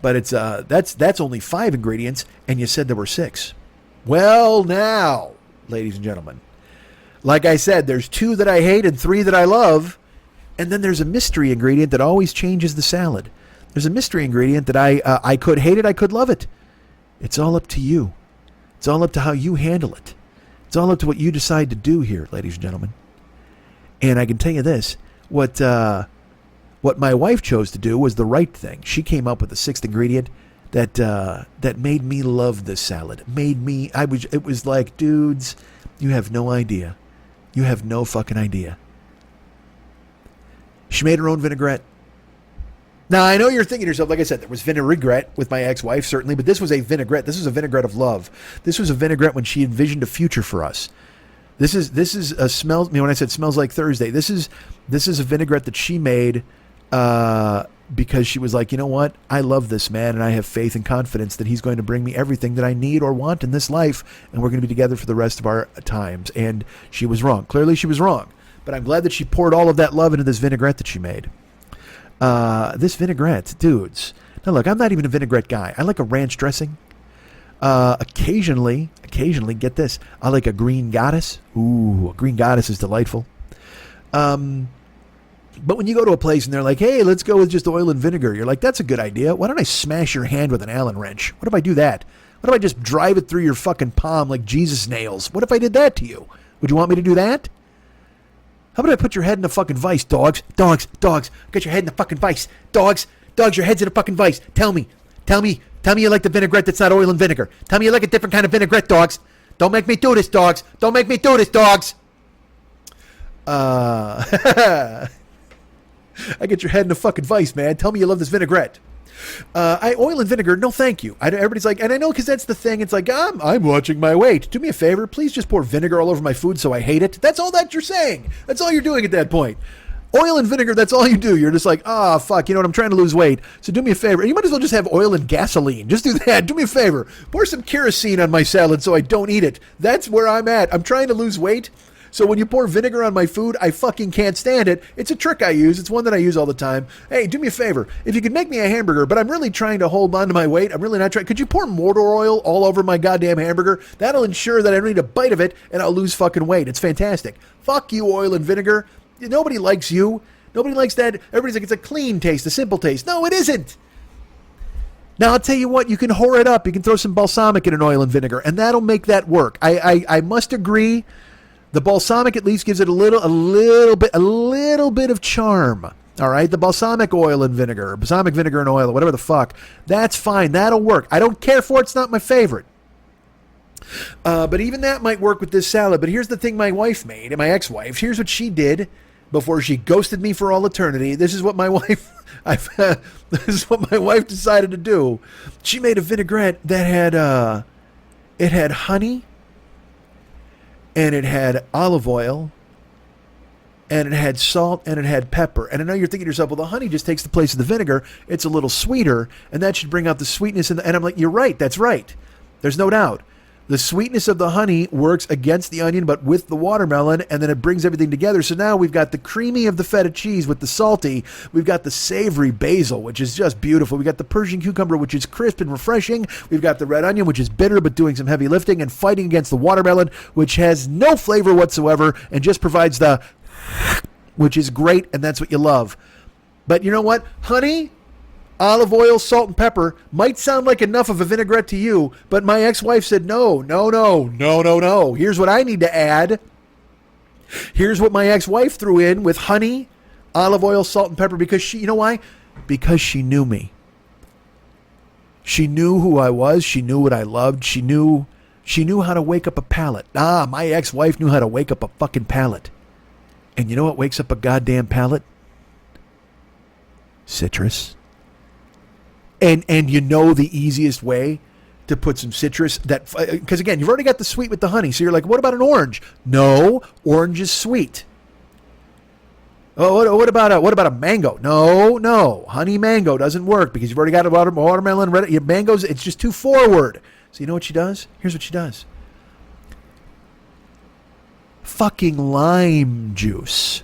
But that's only 5 ingredients, and you said there were 6. Well, now, ladies and gentlemen, like I said, there's 2 that I hate and 3 that I love. And then there's a mystery ingredient that always changes the salad. There's a mystery ingredient that I could hate it, I could love it. It's all up to you. It's all up to how you handle it. It's all up to what you decide to do here, ladies and gentlemen. And I can tell you this, what my wife chose to do was the right thing. She came up with the 6th ingredient that made me love this salad. It was like, dudes, you have no idea. You have no fucking idea. She made her own vinaigrette. Now, I know you're thinking to yourself, like I said, there was vinaigrette with my ex-wife, certainly, but this was a vinaigrette. This was a vinaigrette of love. This was a vinaigrette when she envisioned a future for us. This is a smell. When I said smells like Thursday, this is a vinaigrette that she made because she was like, you know what? I love this man, and I have faith and confidence that he's going to bring me everything that I need or want in this life, and we're going to be together for the rest of our times. And she was wrong. Clearly, she was wrong. But I'm glad that she poured all of that love into this vinaigrette that she made. This vinaigrette, dudes. Now, look, I'm not even a vinaigrette guy. I like a ranch dressing. Occasionally, get this, I like a green goddess. Ooh, a green goddess is delightful. But when you go to a place and they're like, hey, let's go with just oil and vinegar, you're like, that's a good idea. Why don't I smash your hand with an Allen wrench? What if I do that? What if I just drive it through your fucking palm like Jesus nails? What if I did that to you? Would you want me to do that? How about I put your head in a fucking vice, dogs? Dogs. Get your head in the fucking vice. Dogs, your head's in a fucking vice. Tell me you like the vinaigrette that's not oil and vinegar. Tell me you like a different kind of vinaigrette, dogs. Don't make me do this, dogs. Don't make me do this, dogs. I get your head in a fucking vice, man. Tell me you love this vinaigrette. Oil and vinegar, no thank you. Everybody's like, and I know because that's the thing. It's like, I'm watching my weight. Do me a favor. Please just pour vinegar all over my food so I hate it. That's all that you're saying. That's all you're doing at that point. Oil and vinegar, that's all you do. You're just like, fuck, you know what, I'm trying to lose weight. So do me a favor. You might as well just have oil and gasoline. Just do that. Do me a favor. Pour some kerosene on my salad so I don't eat it. That's where I'm at. I'm trying to lose weight. So when you pour vinegar on my food, I fucking can't stand it. It's a trick I use. It's one that I use all the time. Hey, do me a favor. If you could make me a hamburger, but I'm really trying to hold on to my weight, I'm really not trying. Could you pour motor oil all over my goddamn hamburger? That'll ensure that I don't eat a bite of it and I'll lose fucking weight. It's fantastic. Fuck you, oil and vinegar. Nobody likes you. Nobody likes that. Everybody's like, it's a clean taste, a simple taste. No, it isn't. Now, I'll tell you what, you can whore it up. You can throw some balsamic in an oil and vinegar, and that'll make that work. I must agree. The balsamic at least gives it a little bit of charm. All right, the balsamic oil and vinegar, balsamic vinegar and oil, whatever the fuck, that's fine. That'll work. I don't care for it. It's not my favorite. But even that might work with this salad. But here's the thing my wife made, and my ex-wife. Here's what she did before she ghosted me for all eternity. This is what my wife, this is what my wife decided to do. She made a vinaigrette that had, it had honey, and it had olive oil, and it had salt, and it had pepper. And I know you're thinking to yourself, well, the honey just takes the place of the vinegar. It's a little sweeter, and that should bring out the sweetness. And I'm like, you're right. That's right. There's no doubt. The sweetness of the honey works against the onion, but with the watermelon, and then it brings everything together. So now we've got the creamy of the feta cheese with the salty. We've got the savory basil, which is just beautiful. We've got the Persian cucumber, which is crisp and refreshing. We've got the red onion, which is bitter, but doing some heavy lifting and fighting against the watermelon, which has no flavor whatsoever and just provides the, which is great, and that's what you love. But you know what? Honey, olive oil, salt, and pepper might sound like enough of a vinaigrette to you, but my ex-wife said, no. Here's what I need to add. Here's what my ex-wife threw in with honey, olive oil, salt, and pepper because she, you know why? Because she knew me. She knew who I was. She knew what I loved. She knew how to wake up a palate. My ex-wife knew how to wake up a fucking palate. And you know what wakes up a goddamn palate? Citrus. And you know the easiest way to put some citrus that, because again, you've already got the sweet with the honey. So you're like, what about an orange? No, orange is sweet. Oh, what about a mango? No, honey mango doesn't work because you've already got a watermelon. Your mangoes, it's just too forward. So you know what she does? Here's what she does. Fucking lime juice.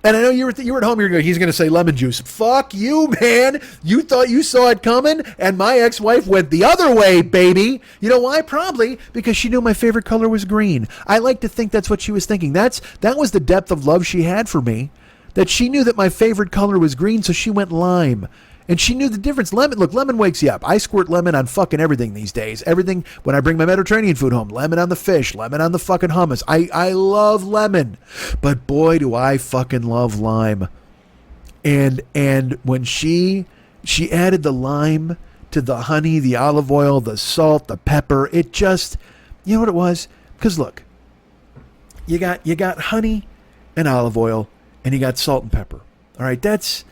And I know you were at home. He's going to say lemon juice. Fuck you, man. You thought you saw it coming, and my ex-wife went the other way, baby. You know why? Probably because she knew my favorite color was green. I like to think that's what she was thinking. That was the depth of love she had for me, that she knew that my favorite color was green, so she went lime. And she knew the difference. Lemon wakes you up. I squirt lemon on fucking everything these days. Everything, when I bring my Mediterranean food home, lemon on the fish, lemon on the fucking hummus. I love lemon. But boy, do I fucking love lime. And when she added the lime to the honey, the olive oil, the salt, the pepper, it just, you know what it was? Because look, you got honey and olive oil, and you got salt and pepper. All right, that's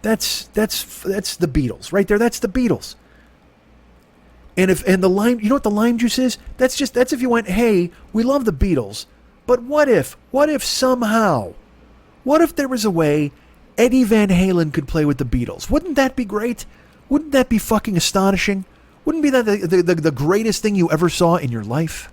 the Beatles right there. That's the Beatles. And the lime, you know what the lime juice is? That's if you went, hey, we love the Beatles, but what if somehow, what if there was a way Eddie Van Halen could play with the Beatles? Wouldn't that be great? Wouldn't that be fucking astonishing? Wouldn't be that the greatest thing you ever saw in your life?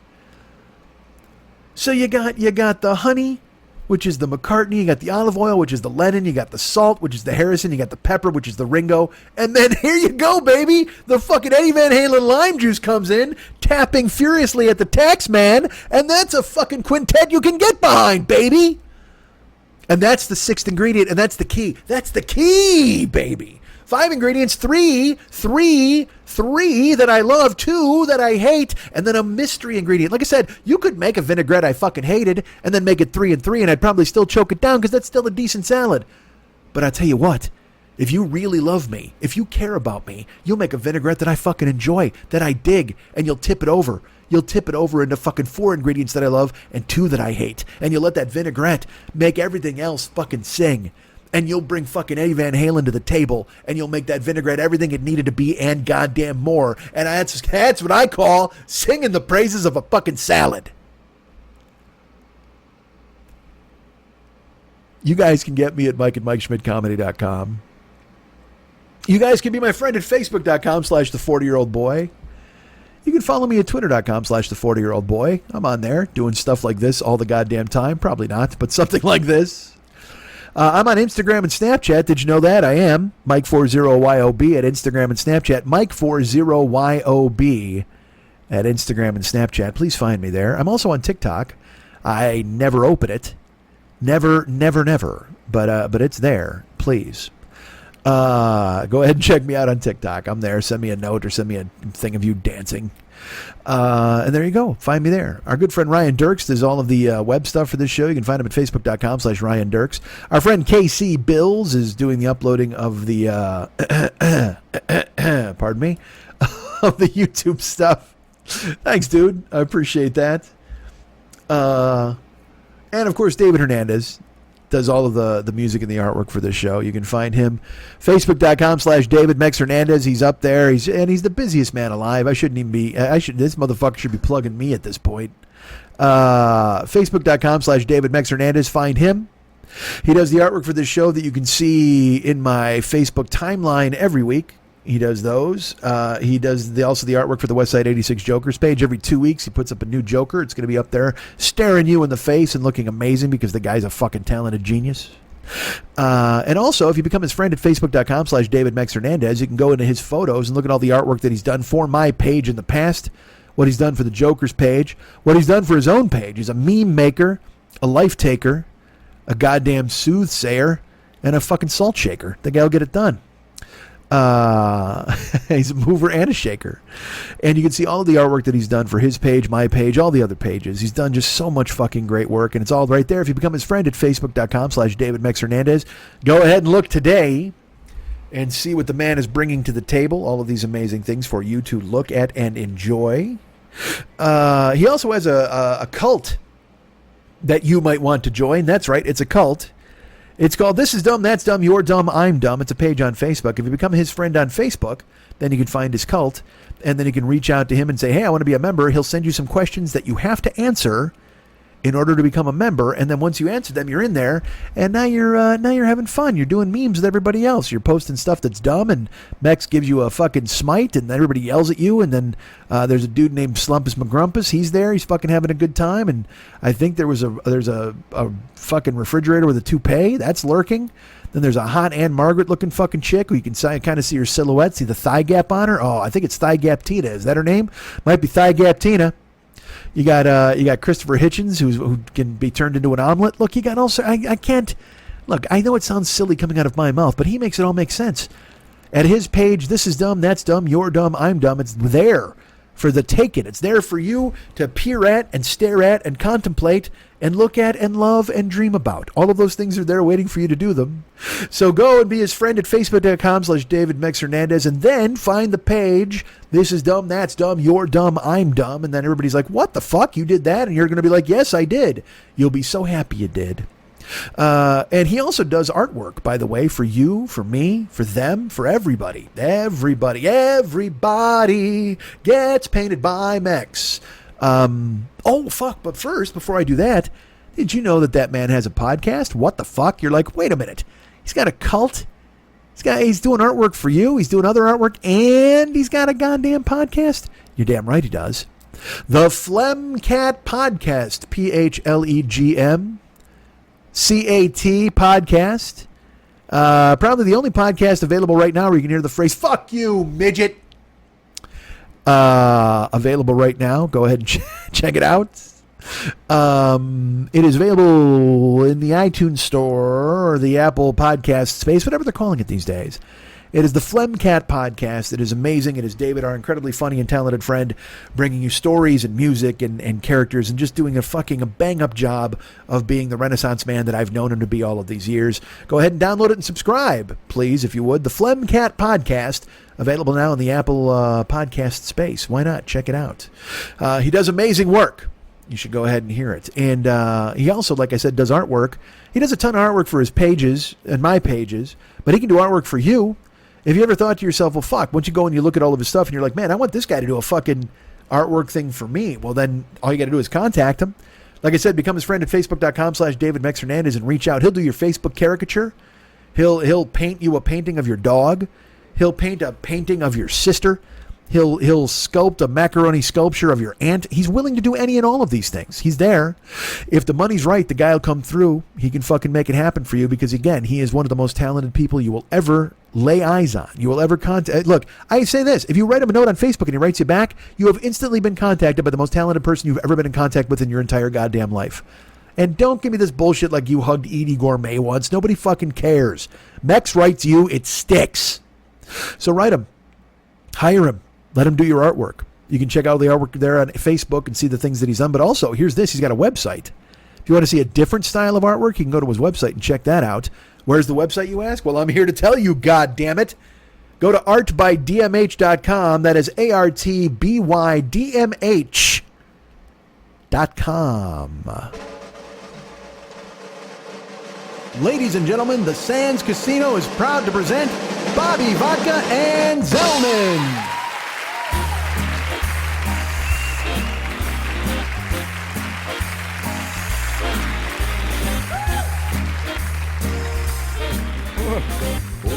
So you got the honey, which is the McCartney, you got the olive oil, which is the Lennon, you got the salt, which is the Harrison, you got the pepper, which is the Ringo, and then here you go, baby, the fucking Eddie Van Halen lime juice comes in, tapping furiously at the tax man, and that's a fucking quintet you can get behind, baby. And that's the sixth ingredient, and that's the key. That's the key, baby. 5 ingredients, three that I love, 2 that I hate, and then a mystery ingredient. Like I said, you could make a vinaigrette I fucking hated and then make it 3 and 3, and I'd probably still choke it down because that's still a decent salad. But I tell you what, if you really love me, if you care about me, you'll make a vinaigrette that I fucking enjoy, that I dig, and you'll tip it over. You'll tip it over into fucking 4 ingredients that I love and 2 that I hate. And you'll let that vinaigrette make everything else fucking sing. And you'll bring fucking Eddie Van Halen to the table, and you'll make that vinaigrette everything it needed to be and goddamn more. And that's what I call singing the praises of a fucking salad. You guys can get me at Mike at MikeSchmidtComedy.com. You guys can be my friend at Facebook.com/the40year-old-boy. You can follow me at Twitter.com/the40year-old-boy. I'm on there doing stuff like this all the goddamn time. Probably not, but something like this. I'm on Instagram and Snapchat. Did you know that? I am Mike40YOB at Instagram and Snapchat. Mike40YOB at Instagram and Snapchat. Please find me there. I'm also on TikTok. I never open it. Never. But it's there. Please. Go ahead and check me out on TikTok. I'm there. Send me a note or send me a thing of you dancing. And there you go. Find me there. Our good friend Ryan Dirks does all of the web stuff for this show. You can find him at Facebook.com/Ryan Dirks. Our friend KC Bills is doing the uploading of the pardon me, of the YouTube stuff. Thanks, dude. I appreciate that. And of course, David Hernandez does all of the music and the artwork for this show. You can find him Facebook.com/David Mex Hernandez. He's up there. He's the busiest man alive. This motherfucker should be plugging me at this point. Facebook.com/David Mex Hernandez. Find him. He does the artwork for this show that you can see in my Facebook timeline every week. He does those. He does also the artwork for the Westside 86 Jokers page. Every 2 weeks, he puts up a new Joker. It's going to be up there staring you in the face and looking amazing because the guy's a fucking talented genius. And also, if you become his friend at Facebook.com/David Mex Hernandez, you can go into his photos and look at all the artwork that he's done for my page in the past, what he's done for the Jokers page, what he's done for his own page. He's a meme maker, a life taker, a goddamn soothsayer, and a fucking salt shaker. The guy will get it done. He's a mover and a shaker. And you can see all the artwork that he's done for his page, my page, all the other pages. He's done just so much fucking great work, and it's all right there. If you become his friend at facebook.com/DavidMexHernandez, go ahead and look today and see what the man is bringing to the table. All of these amazing things for you to look at and enjoy. He also has a cult that you might want to join. That's right, it's a cult. It's called This Is Dumb, That's Dumb, You're Dumb, I'm Dumb. It's a page on Facebook. If you become his friend on Facebook, then you can find his cult, and then you can reach out to him and say, hey, I want to be a member. He'll send you some questions that you have to answer in order to become a member, and then once you answer them, you're in there, and now you're having fun. You're doing memes with everybody else. You're posting stuff that's dumb, and Mex gives you a fucking smite, and everybody yells at you, and then there's a dude named Slumpus McGrumpus. He's there. He's fucking having a good time, and I think there's a fucking refrigerator with a toupee. That's lurking. Then there's a hot Ann Margaret looking fucking chick who you can kind of see her silhouette, see the thigh gap on her. Oh, I think it's Thigh Gap Tina. Is that her name? Might be Thigh Gap Tina. You got Christopher Hitchens, who can be turned into an omelet. Look, you got also, I can't, look, I know it sounds silly coming out of my mouth, but he makes it all make sense. At his page, This Is Dumb, That's Dumb, You're Dumb, I'm Dumb. It's there for the taking. It's there for you to peer at and stare at and contemplate and look at and love and dream about. All of those things are there waiting for you to do them. So go and be his friend at facebook.com/DavidMexHernandez, and then find the page, This Is Dumb, That's Dumb, You're Dumb, I'm Dumb. And then everybody's like, what the fuck? You did that? And you're going to be like, yes, I did. You'll be so happy you did. And he also does artwork, by the way, for you, for me, for them, for everybody. Everybody gets painted by Mex. Oh, fuck. But first, before I do that, did you know that man has a podcast? What the fuck? You're like, wait a minute. He's got a cult. He's doing artwork for you. He's doing other artwork, and he's got a goddamn podcast. You're damn right he does. The Phlegmcat Podcast, PHLEGM. CAT podcast. Probably the only podcast available right now where you can hear the phrase, fuck you, midget. Available right now. Go ahead and check it out. It is available in the iTunes store or the Apple podcast space, whatever they're calling it these days. It is the Phlegmcat Podcast. It is amazing. It is David, our incredibly funny and talented friend, bringing you stories and music and characters and just doing a bang-up job of being the Renaissance man that I've known him to be all of these years. Go ahead and download it and subscribe, please, if you would. The Phlegmcat Podcast, available now in the Apple podcast space. Why not? Check it out. He does amazing work. You should go ahead and hear it. And he also, like I said, does artwork. He does a ton of artwork for his pages and my pages, but he can do artwork for you. If you ever thought to yourself, well, fuck, once you go and you look at all of his stuff and you're like, man, I want this guy to do a fucking artwork thing for me. Well, then all you got to do is contact him. Like I said, become his friend at facebook.com/DavidMexHernandez and reach out. He'll do your Facebook caricature. He'll paint you a painting of your dog. He'll paint a painting of your sister. He'll sculpt a macaroni sculpture of your aunt. He's willing to do any and all of these things. He's there. If the money's right, the guy will come through. He can fucking make it happen for you because, again, he is one of the most talented people you will ever lay eyes on. You will ever contact. Look, I say this. If you write him a note on Facebook and he writes you back, you have instantly been contacted by the most talented person you've ever been in contact with in your entire goddamn life. And don't give me this bullshit like you hugged Edie Gourmet once. Nobody fucking cares. Mex writes you, it sticks. So write him. Hire him. Let him do your artwork. You can check out the artwork there on Facebook and see the things that he's done. But also, here's this. He's got a website. If you want to see a different style of artwork, you can go to his website and check that out. Where's the website, you ask? Well, I'm here to tell you, goddammit. Go to artbydmh.com. That is artbydmh.com. Ladies and gentlemen, the Sands Casino is proud to present Bobby Vodka and Zellman.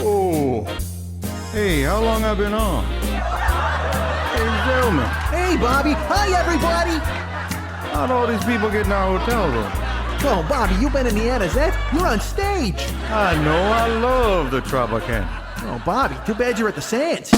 Oh, hey, how long I been on? Hey, Zellman. Hey, Bobby. Hi, everybody. How'd all these people get in our hotel room? Oh, Bobby, you been in the Anisette? You're on stage. I know, I love the Tropicana. Oh, Bobby, too bad you're at the Sands.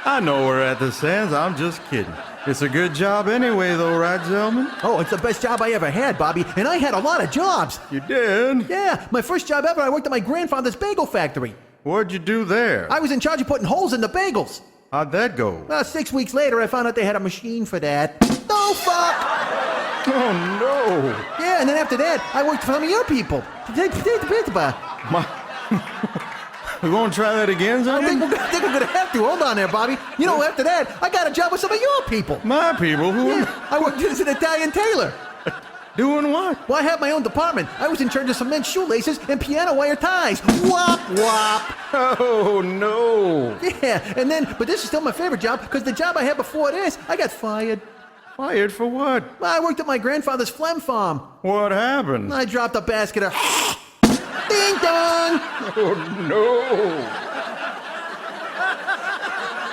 I know we're at the Sands, I'm just kidding. It's a good job anyway, though, right, Zellman? Oh, it's the best job I ever had, Bobby, and I had a lot of jobs. You did? Yeah, my first job ever, I worked at my grandfather's bagel factory. What'd you do there? I was in charge of putting holes in the bagels. How'd that go? Well, 6 weeks later, I found out they had a machine for that. No fuck! Oh, no. Yeah, and then after that, I worked for some of your people. We won't try that again, I think son? we're going to have to. Hold on there, Bobby. You know, after that, I got a job with some of your people. My people? Who? Yeah, I worked as an Italian tailor. Doing what? Well, I had my own department. I was in charge of cement shoelaces and piano wire ties. Wop, wop. Oh, no. Yeah, and then, but this is still my favorite job because the job I had before this, I got fired. Fired for what? Well, I worked at my grandfather's phlegm farm. What happened? I dropped a basket of ding dong. Oh, no.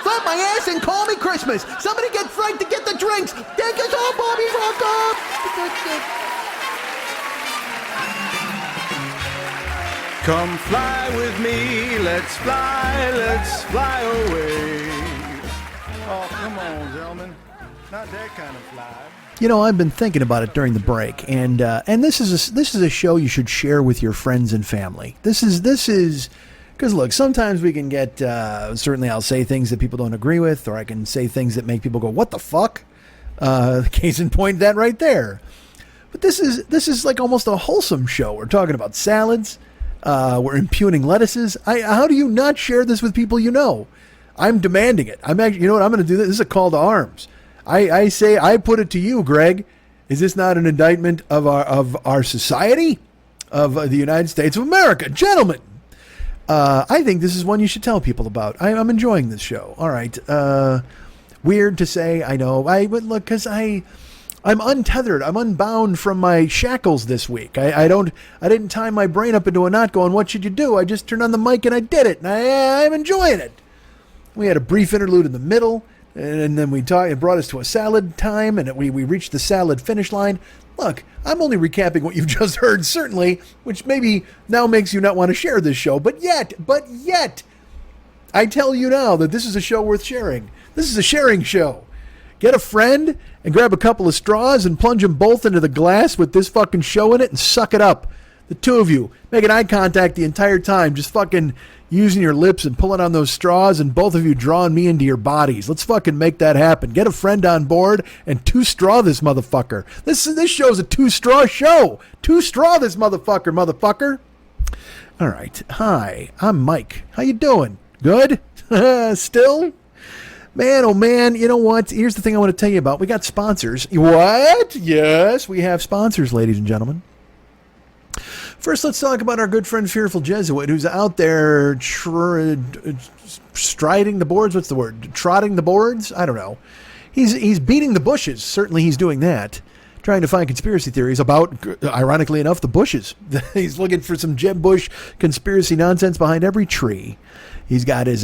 Slap my ass and call me Christmas. Somebody get Frank to get the drinks. Take us home, Bobby Rocker. Come fly with me, let's fly away. Oh, come on, gentlemen. Not that kind of fly. You know, I've been thinking about it during the break, and this is a show you should share with your friends and family. This is because look, sometimes we can get certainly I'll say things that people don't agree with, or I can say things that make people go, "What the fuck?" Case in point, that right there. But this is like almost a wholesome show. We're talking about salads. We're impugning lettuces. How do you not share this with people you know? I'm demanding it. I'm actually, you know what? I'm going to do this. This is a call to arms. I say, I put it to you, Greg. Is this not an indictment of our society, of the United States of America, gentlemen? I think this is one you should tell people about. I'm enjoying this show. All right. Weird to say, I know. But look, because I'm untethered. I'm unbound from my shackles this week. I didn't tie my brain up into a knot going, what should you do? I just turned on the mic and I did it. And I'm enjoying it. We had a brief interlude in the middle, and then it brought us to a salad time, and we reached the salad finish line. Look, I'm only recapping what you've just heard, certainly, which maybe now makes you not want to share this show. But yet, I tell you now that this is a show worth sharing. This is a sharing show. Get a friend and grab a couple of straws and plunge them both into the glass with this fucking show in it and suck it up. The two of you making eye contact the entire time, just fucking using your lips and pulling on those straws, and both of you drawing me into your bodies. Let's fucking make that happen. Get a friend on board and two-straw this motherfucker. This show's a two-straw show. Two-straw this motherfucker. All right. Hi, I'm Mike. How you doing? Good? Still? Man, oh man, you know what? Here's the thing I want to tell you about. We got sponsors. What? Yes, we have sponsors, ladies and gentlemen. First, let's talk about our good friend Fearful Jesuit, who's out there striding the boards. What's the word? Trotting the boards? I don't know. He's beating the bushes. Certainly he's doing that. Trying to find conspiracy theories about, ironically enough, the bushes. He's looking for some Jeb Bush conspiracy nonsense behind every tree. He's got his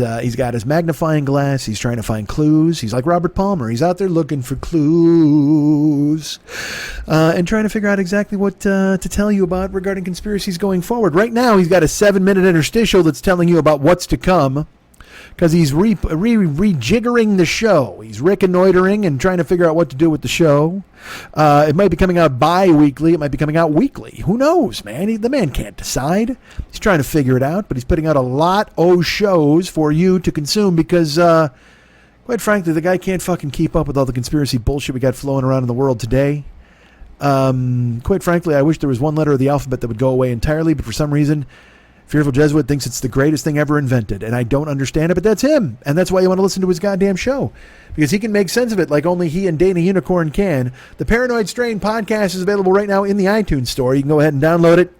magnifying glass. He's trying to find clues. He's like Robert Palmer. He's out there looking for clues and trying to figure out exactly what to tell you about regarding conspiracies going forward. Right now, he's got a 7-minute interstitial that's telling you about what's to come because he's rejiggering the show. He's reconnoitering and trying to figure out what to do with the show. It might be coming out bi-weekly. It might be coming out weekly. Who knows, man? The man can't decide. He's trying to figure it out, but he's putting out a lot of shows for you to consume because, quite frankly, the guy can't fucking keep up with all the conspiracy bullshit we got flowing around in the world today. Quite frankly, I wish there was one letter of the alphabet that would go away entirely, but for some reason, Fearful Jesuit thinks it's the greatest thing ever invented, and I don't understand it, but that's him, and that's why you want to listen to his goddamn show, because he can make sense of it like only he and Dana Unicorn can. The Paranoid Strain podcast is available right now in the iTunes store. You can go ahead and download it.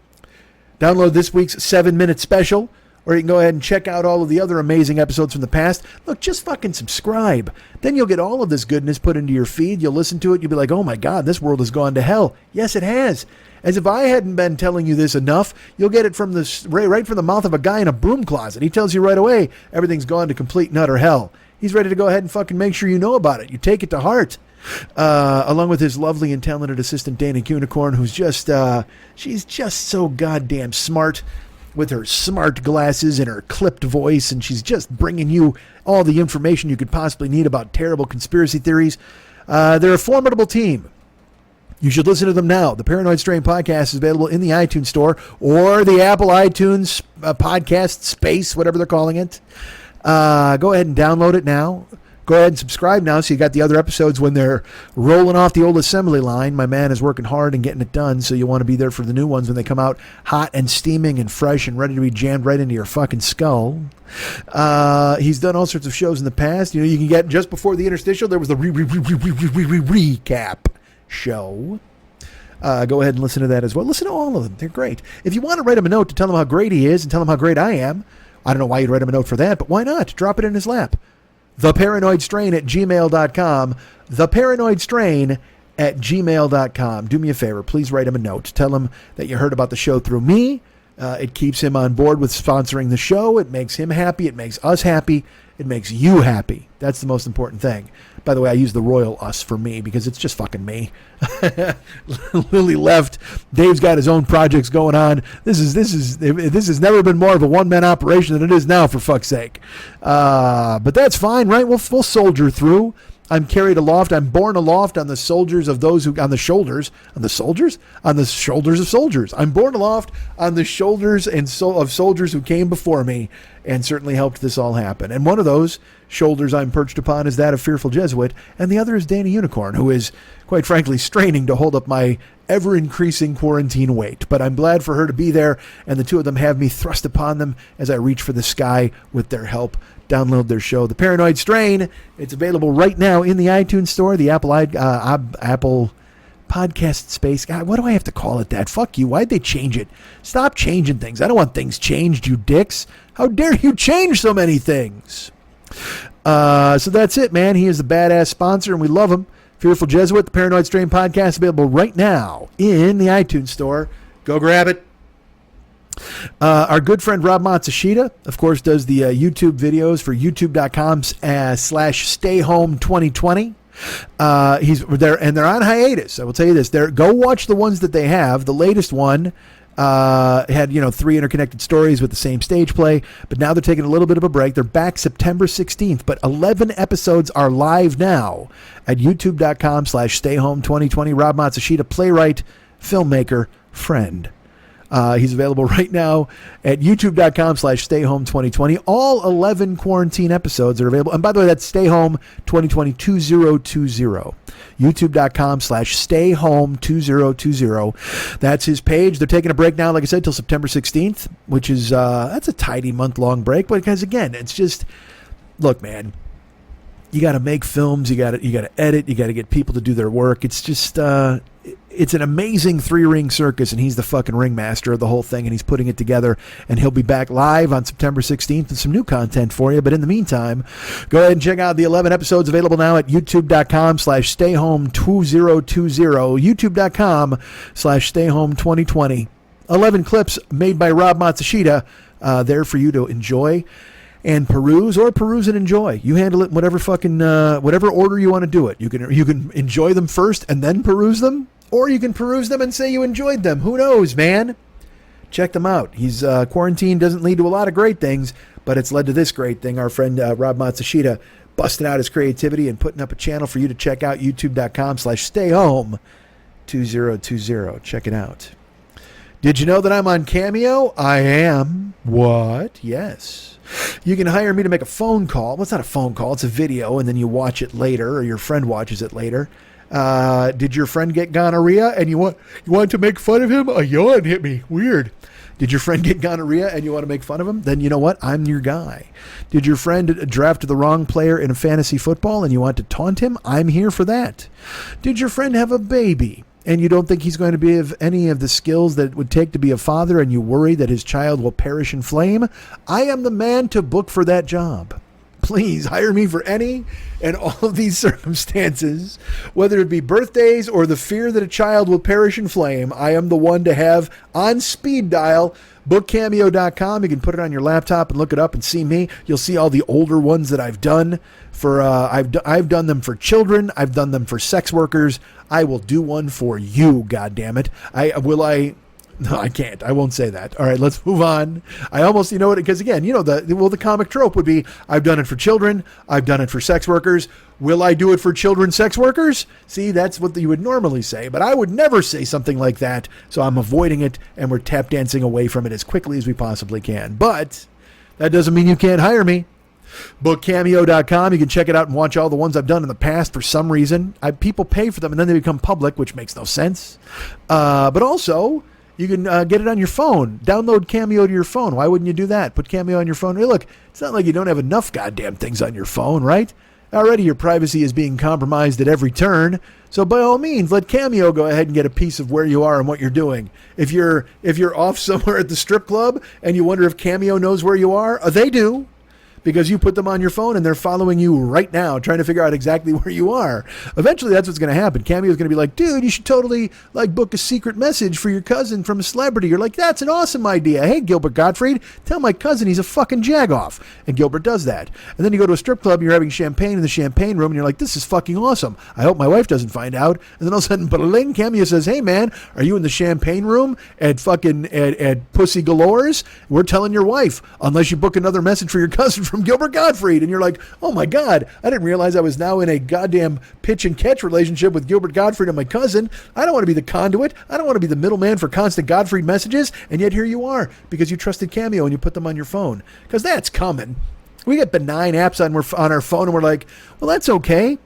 Download this week's 7-minute special, or you can go ahead and check out all of the other amazing episodes from the past. Look, just fucking subscribe. Then you'll get all of this goodness put into your feed. You'll listen to it. You'll be like, oh my God, this world has gone to hell. Yes, it has. As if I hadn't been telling you this enough, you'll get it from right from the mouth of a guy in a broom closet. He tells you right away, everything's gone to complete and utter hell. He's ready to go ahead and fucking make sure you know about it. You take it to heart. Along with his lovely and talented assistant, Dana Unicorn, who's just, she's just so goddamn smart with her smart glasses and her clipped voice, and she's just bringing you all the information you could possibly need about terrible conspiracy theories. They're a formidable team. You should listen to them now. The Paranoid Strain podcast is available in the iTunes store or the Apple iTunes podcast space, whatever they're calling it. Go ahead and download it now. Go ahead and subscribe now so you got the other episodes when they're rolling off the old assembly line. My man is working hard and getting it done, so you want to be there for the new ones when they come out hot and steaming and fresh and ready to be jammed right into your fucking skull. He's done all sorts of shows in the past. You know, you can get just before the interstitial, there was the recap show. Go ahead and listen to that as well. Listen to all of them. They're great. If you want to write him a note to tell him how great he is and tell him how great I am, I don't know why you'd write him a note for that, but why not? Drop it in his lap. theparanoidstrain@gmail.com. theparanoidstrain@gmail.com. Do me a favor. Please write him a note. Tell him that you heard about the show through me. It keeps him on board with sponsoring the show. It makes him happy. It makes us happy. It makes you happy. That's the most important thing. By the way, I use the royal us for me because it's just fucking me. Lily left. Dave's got his own projects going on. This has never been more of a one-man operation than it is now, for fuck's sake. But that's fine, right? We'll soldier through. I'm carried aloft. I'm borne aloft on the shoulders of soldiers. I'm borne aloft on the shoulders of soldiers who came before me and certainly helped this all happen. And one of those shoulders I'm perched upon is that of Fearful Jesuit, and the other is Danny Unicorn, who is, quite frankly, straining to hold up my ever-increasing quarantine weight. But I'm glad for her to be there, and the two of them have me thrust upon them as I reach for the sky with their help. Download their show, The Paranoid Strain. It's available right now in the iTunes store, the Apple podcast space. God, why do I have to call it that? Fuck you. Why'd they change it? Stop changing things. I don't want things changed, you dicks. How dare you change so many things? So that's it, man. He is the badass sponsor, and we love him. Fearful Jesuit, The Paranoid Strain podcast, available right now in the iTunes store. Go grab it. Our good friend Rob Matsushita, of course, does the YouTube videos for youtube.com/stayhome2020. He's there, and they're on hiatus. I will tell you this: go watch the ones that they have. The latest one had 3 interconnected stories with the same stage play, but now they're taking a little bit of a break. They're back September 16th, but 11 episodes are live now at youtube.com/stayhome2020. Rob Matsushita, playwright, filmmaker, friend. He's available right now at youtube.com/stayhome2020. All 11 quarantine episodes are available. And by the way, that's Stay Home 2020 2020. youtube.com/stayhome2020. That's his page. They're taking a break now, like I said, till September 16th, which is, that's a tidy month-long break. But because, again, it's just, look, man, you got to make films, you got to edit, you got to get people to do their work. It's just, it's an amazing 3-ring circus, and he's the fucking ringmaster of the whole thing, and he's putting it together, and he'll be back live on September 16th with some new content for you. But in the meantime, go ahead and check out the 11 episodes available now at youtube.com/stayhome2020, youtube.com/stayhome2020. 11 clips made by Rob Matsushita there for you to enjoy and peruse and enjoy. You handle it in whatever order you want to do it. You can enjoy them first and then peruse them, or you can peruse them and say you enjoyed them. Who knows, man? Check them out. He's quarantine doesn't lead to a lot of great things, but it's led to this great thing. Our friend Rob Matsushita busting out his creativity and putting up a channel for you to check out, youtube.com/stayhome2020. Check it out. Did you know that I'm on Cameo? I am. What? Yes. You can hire me to make a phone call. Well, it's not a phone call. It's a video, and then you watch it later, or your friend watches it later. Did your friend get gonorrhea, and you want to make fun of him? A yawn hit me. Weird. Did your friend get gonorrhea, and you want to make fun of him? Then you know what? I'm your guy. Did your friend draft the wrong player in a fantasy football, and you want to taunt him? I'm here for that. Did your friend have a baby, and you don't think he's going to be of any of the skills that it would take to be a father, and you worry that his child will perish in flame? I am the man to book for that job. Please hire me for any and all of these circumstances, whether it be birthdays or the fear that a child will perish in flame. I am the one to have on speed dial. Bookcameo.com. You can put it on your laptop and look it up and see me. You'll see all the older ones that I've done for. I've done them for children. I've done them for sex workers. I will do one for you. God damn it! No, I can't. I won't say that. All right, let's move on. I almost, you know what, because again, you know, the comic trope would be, I've done it for children, I've done it for sex workers. Will I do it for children sex workers? See, that's what you would normally say, but I would never say something like that, so I'm avoiding it, and we're tap dancing away from it as quickly as we possibly can. But that doesn't mean you can't hire me. Bookcameo.com. You can check it out and watch all the ones I've done in the past. For some reason, people pay for them and then they become public, which makes no sense. But also, you can get it on your phone. Download Cameo to your phone. Why wouldn't you do that? Put Cameo on your phone. Hey, look, it's not like you don't have enough goddamn things on your phone, right? Already your privacy is being compromised at every turn. So by all means, let Cameo go ahead and get a piece of where you are and what you're doing. If you're off somewhere at the strip club and you wonder if Cameo knows where you are, they do. Because you put them on your phone and they're following you right now, trying to figure out exactly where you are. Eventually, that's what's going to happen. Cameo is going to be like, dude, you should totally book a secret message for your cousin from a celebrity. You're like, that's an awesome idea. Hey, Gilbert Gottfried, tell my cousin he's a fucking jagoff. And Gilbert does that. And then you go to a strip club and you're having champagne in the champagne room and you're like, this is fucking awesome. I hope my wife doesn't find out. And then all of a sudden, bling, Cameo says, hey man, are you in the champagne room at fucking at Pussy Galore's? We're telling your wife, unless you book another message for your cousin from Gilbert Gottfried. And you're like, oh my God, I didn't realize I was now in a goddamn pitch and catch relationship with Gilbert Gottfried and my cousin. I don't want to be the conduit. I don't want to be the middleman for constant Gottfried messages. And yet here you are because you trusted Cameo and you put them on your phone. Because that's coming. We get benign apps on our phone and we're like, well, that's okay.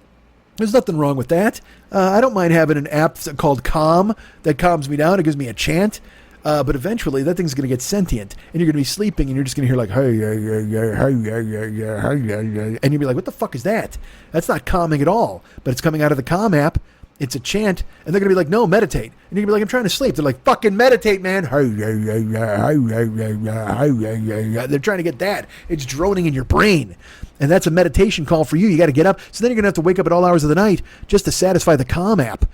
There's nothing wrong with that. I don't mind having an app called Calm that calms me down. It gives me a chant. But eventually that thing's going to get sentient and you're going to be sleeping and you're just going to hear like, hey, and you'll be like, what the fuck is that? That's not calming at all, but it's coming out of the Calm app. It's a chant. And they're going to be like, no, meditate. And you're going to be like, I'm trying to sleep. They're like, fucking meditate, man. They're trying to get that. It's droning in your brain. And that's a meditation call for you. You got to get up. So then you're going to have to wake up at all hours of the night just to satisfy the Calm app.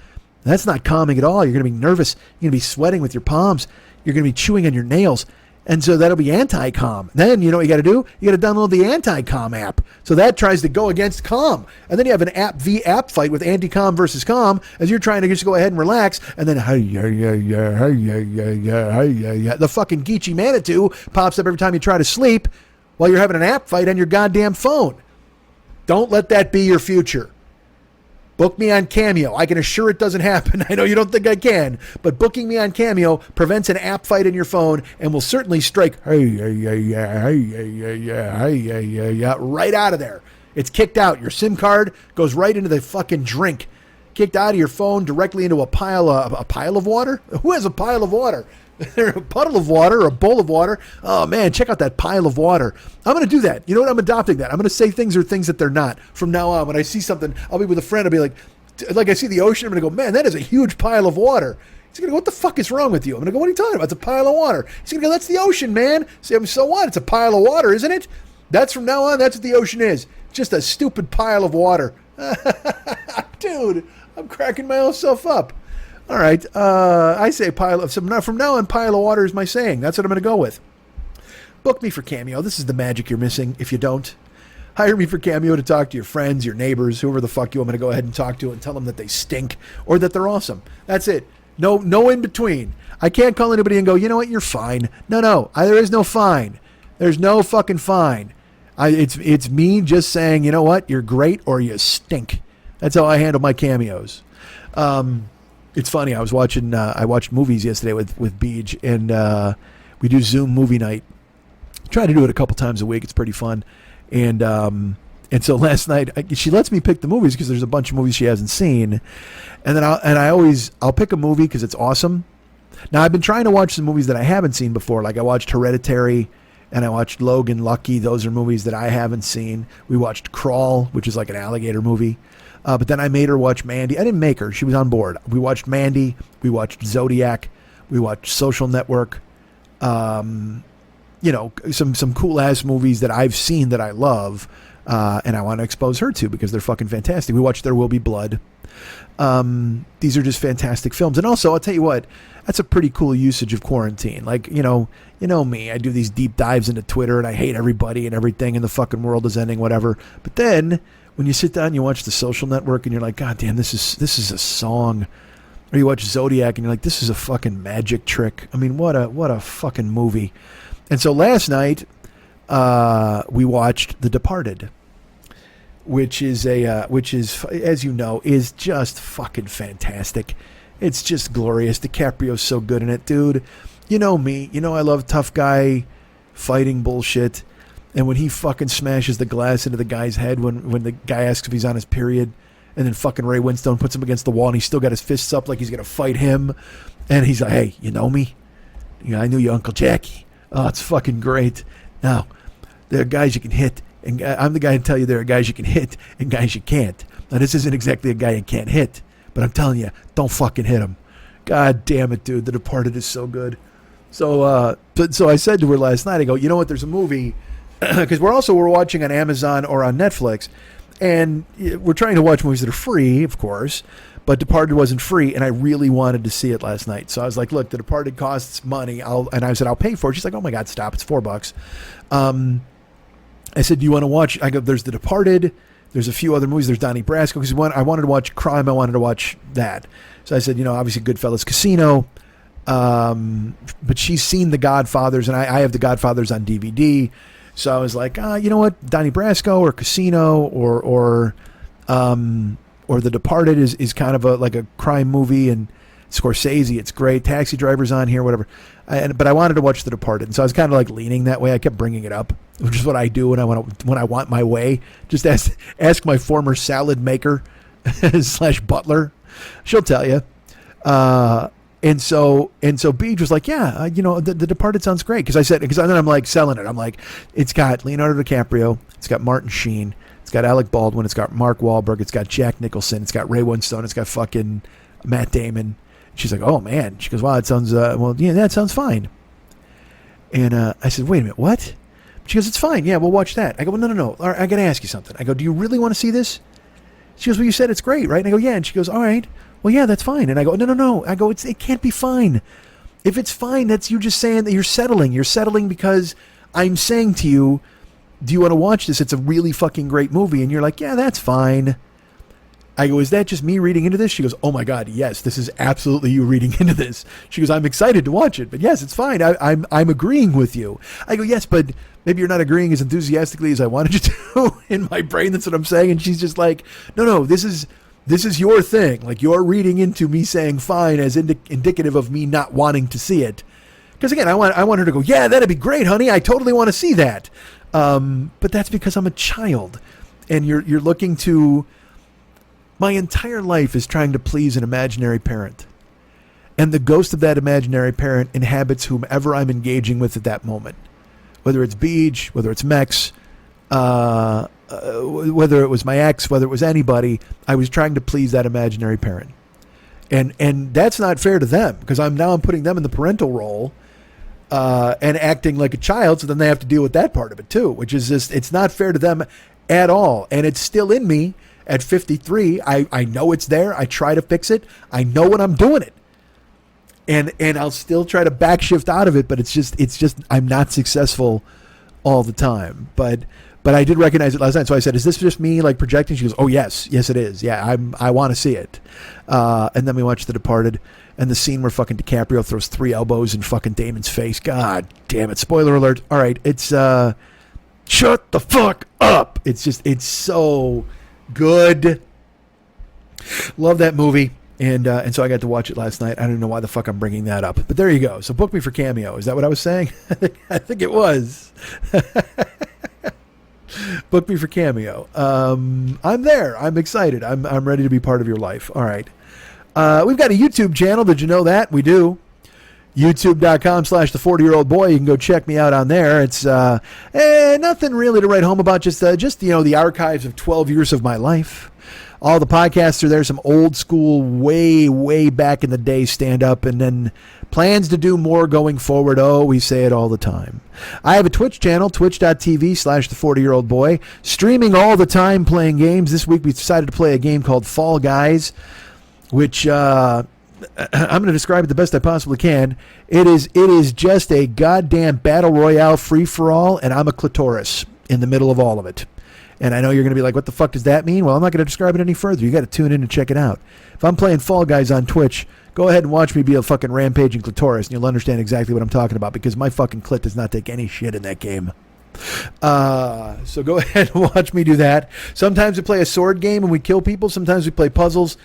That's not calming at all. You're going to be nervous. You're going to be sweating with your palms. You're going to be chewing on your nails. And so that'll be anti-calm. Then you know what you got to do? You got to download the anti-calm app. So that tries to go against calm. And then you have an app v app fight with anti-calm versus calm as you're trying to just go ahead and relax. And then the fucking Geechee Manitou pops up every time you try to sleep while you're having an app fight on your goddamn phone. Don't let that be your future. Book me on Cameo. I can assure it doesn't happen. I know you don't think I can, but booking me on Cameo prevents an app fight in your phone and will certainly strike right out of there. It's kicked out. Your SIM card goes right into the fucking drink. Kicked out of your phone directly into a pile of water? Who has a pile of water? A puddle of water or a bowl of water. Oh man, check out that pile of water. I'm going to do that. You know what? I'm adopting that. I'm going to say things are things that they're not. From now on, when I see something, I'll be with a friend. I'll be like I see the ocean. I'm going to go, man, that is a huge pile of water. He's going to go, what the fuck is wrong with you? I'm going to go, what are you talking about? It's a pile of water. He's going to go, that's the ocean, man. So what? It's a pile of water, isn't it? That's from now on. That's what the ocean is. Just a stupid pile of water. Dude, I'm cracking myself up. All right, I say from now on, pile of water is my saying. That's what I'm going to go with. Book me for Cameo. This is the magic you're missing if you don't. Hire me for Cameo to talk to your friends, your neighbors, whoever the fuck you want me to go ahead and talk to and tell them that they stink or that they're awesome. That's it. No in between. I can't call anybody and go, you know what, you're fine. No, there is no fine. There's no fucking fine. It's me just saying, you know what, you're great or you stink. That's how I handle my cameos. It's funny. I watched movies yesterday with Beej, and we do Zoom movie night. Try to do it a couple times a week. It's pretty fun. And so last night she lets me pick the movies because there's a bunch of movies she hasn't seen, and then I'll pick a movie because it's awesome. Now I've been trying to watch some movies that I haven't seen before. Like I watched Hereditary, and I watched Logan Lucky. Those are movies that I haven't seen. We watched Crawl, which is like an alligator movie. But then I made her watch Mandy. I didn't make her. She was on board. We watched Mandy. We watched Zodiac. We watched Social Network. Some cool-ass movies that I've seen that I love. And I want to expose her to because they're fucking fantastic. We watched There Will Be Blood. These are just fantastic films. And also, I'll tell you what, that's a pretty cool usage of quarantine. Like, you know me. I do these deep dives into Twitter, and I hate everybody and everything, and the fucking world is ending, whatever. But then when you sit down and you watch The Social Network and you're like, God damn, this is a song Or you watch Zodiac and you're like, this is a fucking magic trick. I mean, what a fucking movie. And so last night, we watched The Departed, which is, as you know, is just fucking fantastic. It's just glorious. DiCaprio's so good in it, dude. You know me. You know I love tough guy fighting bullshit. And when he fucking smashes the glass into the guy's head when the guy asks if he's on his period, and then fucking Ray Winstone puts him against the wall and he's still got his fists up like he's going to fight him. And he's like, hey, you know me? Yeah, I knew you, Uncle Jackie. Oh, it's fucking great. Now, there are guys you can hit. And I'm the guy to tell you there are guys you can hit and guys you can't. Now, this isn't exactly a guy you can't hit. But I'm telling you, don't fucking hit him. God damn it, dude. The Departed is so good. So I said to her last night, I go, you know what? There's a movie, because we're watching on Amazon or on Netflix, and we're trying to watch movies that are free, of course, but Departed wasn't free, and I really wanted to see it last night. So I was like, look, The Departed costs money, and I said, I'll pay for it. She's like, oh my God, stop. It's $4. I said, do you want to watch? I go, there's The Departed. There's a few other movies. There's Donnie Brasco, because I wanted to watch crime. I wanted to watch that. So I said, obviously Goodfellas, Casino. But she's seen The Godfathers, and I have The Godfathers on DVD. So I was like, you know what? Donnie Brasco or Casino or The Departed is kind of like a crime movie, and Scorsese, it's great. Taxi Driver's on here, whatever. But I wanted to watch The Departed, and so I was kind of like leaning that way. I kept bringing it up, which is what I do when I want my way. Just ask my former salad maker / butler. She'll tell you. And so Beej was like, yeah, the Departed sounds great. Because then I'm like selling it. I'm like, it's got Leonardo DiCaprio, it's got Martin Sheen, it's got Alec Baldwin, it's got Mark Wahlberg, it's got Jack Nicholson, it's got Ray Winstone, it's got fucking Matt Damon. She's like, oh man. She goes, wow, it sounds that sounds fine. And I said, wait a minute, what? She goes, it's fine. Yeah, we'll watch that. I go, well, no. All right, I got to ask you something. I go, do you really want to see this? She goes, well, you said it's great, right? And I go, yeah. And she goes, all right. Well, yeah, that's fine. And I go, no. I go, it can't be fine. If it's fine, that's you just saying that you're settling. You're settling because I'm saying to you, do you want to watch this? It's a really fucking great movie. And you're like, yeah, that's fine. I go, is that just me reading into this? She goes, oh my God, yes, this is absolutely you reading into this. She goes, I'm excited to watch it, but yes, it's fine. I'm agreeing with you. I go, yes, but maybe you're not agreeing as enthusiastically as I wanted you to. In my brain, that's what I'm saying. And she's just like, no, this is your thing. Like, you're reading into me saying fine as indicative of me not wanting to see it. Because again, I want her to go, yeah, that'd be great, honey. I totally want to see that. But that's because I'm a child, and you're looking to. My entire life is trying to please an imaginary parent. And the ghost of that imaginary parent inhabits whomever I'm engaging with at that moment. Whether it's Beej, whether it's Mex, whether it was my ex, whether it was anybody, I was trying to please that imaginary parent. And that's not fair to them, because I'm putting them in the parental role and acting like a child, so then they have to deal with that part of it too, which is just, it's not fair to them at all. And it's still in me. At 53, I know it's there. I try to fix it. I know when I'm doing it. And I'll still try to backshift out of it, but it's just I'm not successful all the time. But I did recognize it last night. So I said, is this just me like projecting? She goes, oh yes, it is. Yeah, I want to see it. And then we watched The Departed, and the scene where fucking DiCaprio throws 3 elbows in fucking Damon's face. God damn it. Spoiler alert. All right, it's shut the fuck up. It's so good. Love that movie. And so I got to watch it last night. I don't know why the fuck I'm bringing that up, but there you go. So book me for Cameo. Is that what I was saying? I think it was. Book me for Cameo. I'm there. I'm excited. I'm ready to be part of your life. All right. We've got a YouTube channel. Did you know that? We do. YouTube.com/the40year-old boy. You can go check me out on there. It's nothing really to write home about. Just the archives of 12 years of my life. All the podcasts are there. Some old school, way back in the day stand up, and then plans to do more going forward. Oh, we say it all the time. I have a Twitch channel, twitch.tv/the40year-old boy, streaming all the time, playing games. This week we decided to play a game called Fall Guys, which I'm going to describe it the best I possibly can. It is just a goddamn battle royale free for all, and I'm a clitoris in the middle of all of it. And I know you're going to be like, what the fuck does that mean? Well, I'm not going to describe it any further. You got to tune in and check it out. If I'm playing Fall Guys on Twitch, go ahead and watch me be a fucking rampaging clitoris, and you'll understand exactly what I'm talking about, because my fucking clit does not take any shit in that game. So go ahead and watch me do that. Sometimes we play a sword game and we kill people. Sometimes we play puzzles.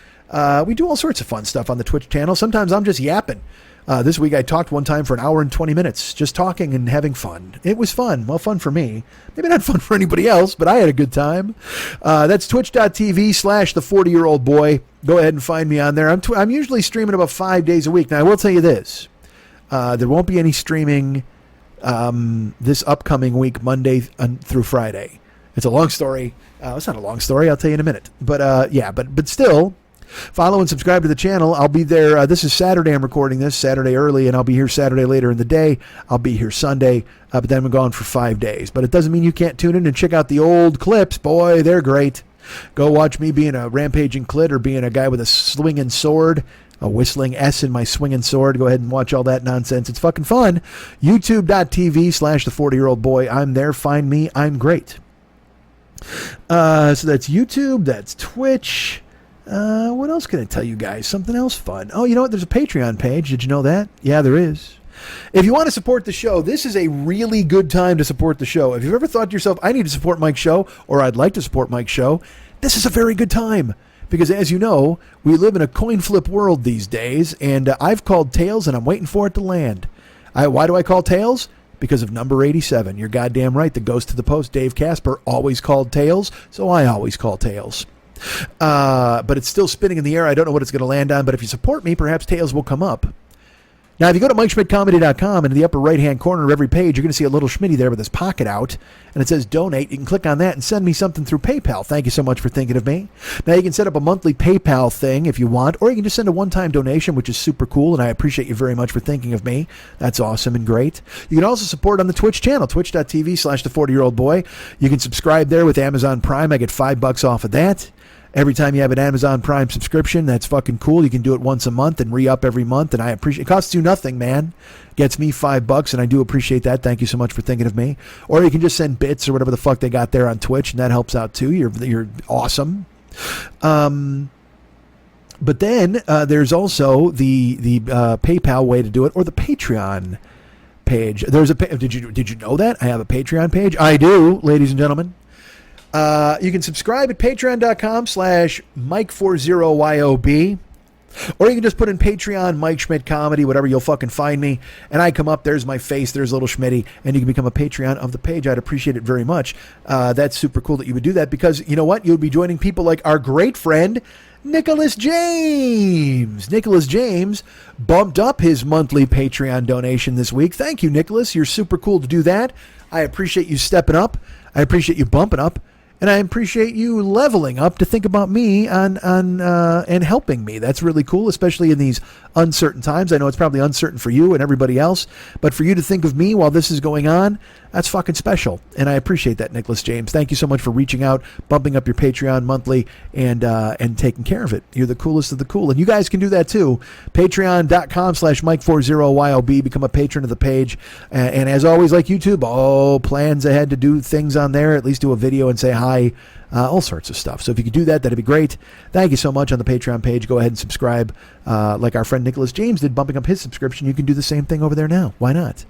We do all sorts of fun stuff on the Twitch channel. Sometimes I'm just yapping. This week I talked one time for an hour and 20 minutes, just talking and having fun. It was fun. Well, fun for me. Maybe not fun for anybody else, but I had a good time. That's twitch.tv/the40year-old boy. Go ahead and find me on there. I'm usually streaming about 5 days a week. Now, I will tell you this. There won't be any streaming this upcoming week, Monday through Friday. It's a long story. It's not a long story. I'll tell you in a minute. But yeah, but still, follow and subscribe to the channel. I'll be there. This is Saturday. I'm recording this Saturday early, and I'll be here Saturday later in the day. I'll be here Sunday, but then I'm gone for 5 days. But it doesn't mean you can't tune in and check out the old clips. Boy, they're great. Go watch me being a rampaging clit or being a guy with a swinging sword, a whistling S in my swinging sword. Go ahead and watch all that nonsense. It's fucking fun. YouTube.tv/the40year-old boy. I'm there. Find me. I'm great. So that's YouTube. That's Twitch. What else can I tell you guys? Something else fun. Oh, you know what? There's a Patreon page. Did you know that? Yeah, there is. If you want to support the show, this is a really good time to support the show. If you've ever thought to yourself, I need to support Mike's show, or I'd like to support Mike's show, this is a very good time. Because as you know, we live in a coin flip world these days, and I've called tails, and I'm waiting for it to land. Why do I call tails? Because of number 87. You're goddamn right. The Ghost to the Post, Dave Casper, always called tails, so I always call tails. But it's still spinning in the air. I don't know what it's going to land on, but if you support me, perhaps tails will come up. Now, if you go to MikeSchmidtComedy.com, and in the upper right-hand corner of every page, you're going to see a little Schmitty there with his pocket out, and it says donate. You can click on that and send me something through PayPal. Thank you so much for thinking of me. Now, you can set up a monthly PayPal thing if you want, or you can just send a one-time donation, which is super cool, and I appreciate you very much for thinking of me. That's awesome and great. You can also support on the Twitch channel, twitch.tv/the40year-old boy. You can subscribe there with Amazon Prime. I get $5 off of that. Every time you have an Amazon Prime subscription, that's fucking cool. You can do it once a month and re-up every month, and I appreciate it. It costs you nothing, man. Gets me $5, and I do appreciate that. Thank you so much for thinking of me. Or you can just send bits or whatever the fuck they got there on Twitch, and that helps out too. You're awesome. But then there's also the PayPal way to do it, or the Patreon page. There's did you know that I have a Patreon page? I do, ladies and gentlemen. You can subscribe at patreon.com/Mike40YOB, or you can just put in Patreon, Mike Schmidt Comedy, whatever, you'll fucking find me, and I come up, there's my face, there's little Schmitty, and you can become a Patreon of the page. I'd appreciate it very much. That's super cool that you would do that, because you know what? You'll be joining people like our great friend, Nicholas James. Nicholas James bumped up his monthly Patreon donation this week. Thank you, Nicholas. You're super cool to do that. I appreciate you stepping up. I appreciate you bumping up. And I appreciate you leveling up to think about me and helping me. That's really cool, especially in these uncertain times. I know it's probably uncertain for you and everybody else, but for you to think of me while this is going on, that's fucking special. And I appreciate that, Nicholas James. Thank you so much for reaching out, bumping up your Patreon monthly, and taking care of it. You're the coolest of the cool. And you guys can do that too. Patreon.com/Mike40YOB. Become a patron of the page. And as always, like YouTube, plans ahead to do things on there, at least do a video and say hi. All sorts of stuff. So if you could do that, that'd be great. Thank you so much on the Patreon page. Go ahead and subscribe like our friend Nicholas James did, bumping up his subscription. You can do the same thing over there now. Why not?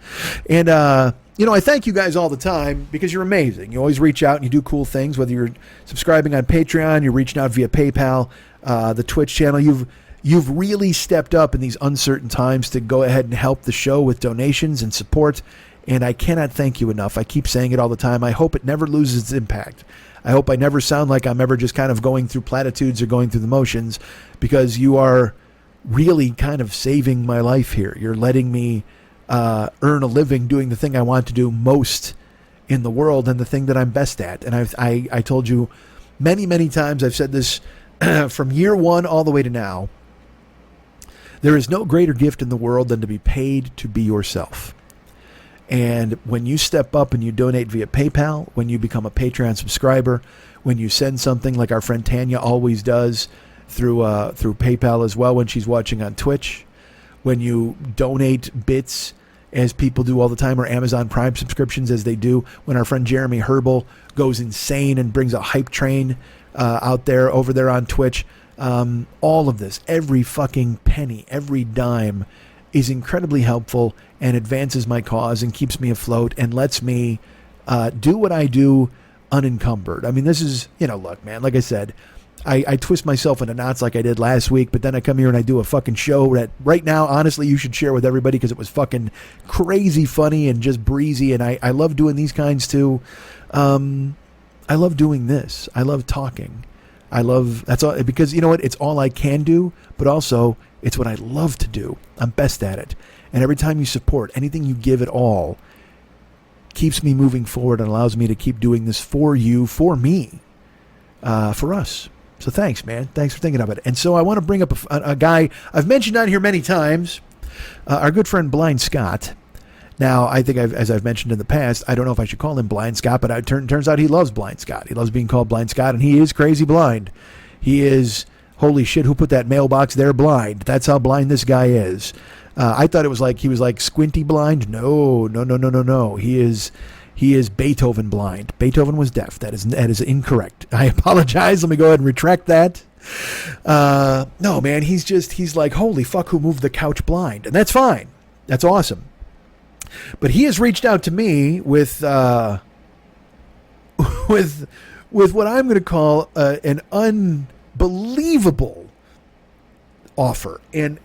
And, I thank you guys all the time because you're amazing. You always reach out and you do cool things, whether you're subscribing on Patreon, you're reaching out via PayPal, the Twitch channel. You've really stepped up in these uncertain times to go ahead and help the show with donations and support. And I cannot thank you enough. I keep saying it all the time. I hope it never loses its impact. I hope I never sound like I'm ever just kind of going through platitudes or going through the motions, because you are really kind of saving my life here. You're letting me earn a living doing the thing I want to do most in the world and the thing that I'm best at. And I told you many, many times, I've said this from year one all the way to now, there is no greater gift in the world than to be paid to be yourself. And when you step up and you donate via PayPal, when you become a Patreon subscriber, when you send something like our friend Tanya always does through PayPal as well when she's watching on Twitch, when you donate bits as people do all the time, or Amazon Prime subscriptions as they do when our friend Jeremy Herbal goes insane and brings a hype train out there over there on Twitch. All of this, every fucking penny, every dime is incredibly helpful and advances my cause and keeps me afloat and lets me do what I do unencumbered. I mean, this is, look, man, like I said, I twist myself into knots like I did last week, but then I come here and I do a fucking show that right now, honestly, you should share with everybody because it was fucking crazy funny and just breezy. And I love doing these kinds too. I love doing this. I love talking. That's all, because you know what? It's all I can do, but also it's what I love to do. I'm best at it. And every time you support, anything you give at all keeps me moving forward and allows me to keep doing this for you, for me, for us. So thanks, man. Thanks for thinking of it. And so I want to bring up a guy I've mentioned on here many times, our good friend Blind Scott. Now, I think as I've mentioned in the past, I don't know if I should call him Blind Scott, but it turns out he loves Blind Scott. He loves being called Blind Scott, and he is crazy blind. He is, holy shit, who put that mailbox there blind? That's how blind this guy is. I thought it was like he was like squinty blind. No. He is Beethoven blind. Beethoven was deaf. That is incorrect. I apologize. Let me go ahead and retract that. No, man, he's like, holy fuck, who moved the couch blind? And that's fine. That's awesome. But he has reached out to me with what I'm going to call an unbelievable offer, and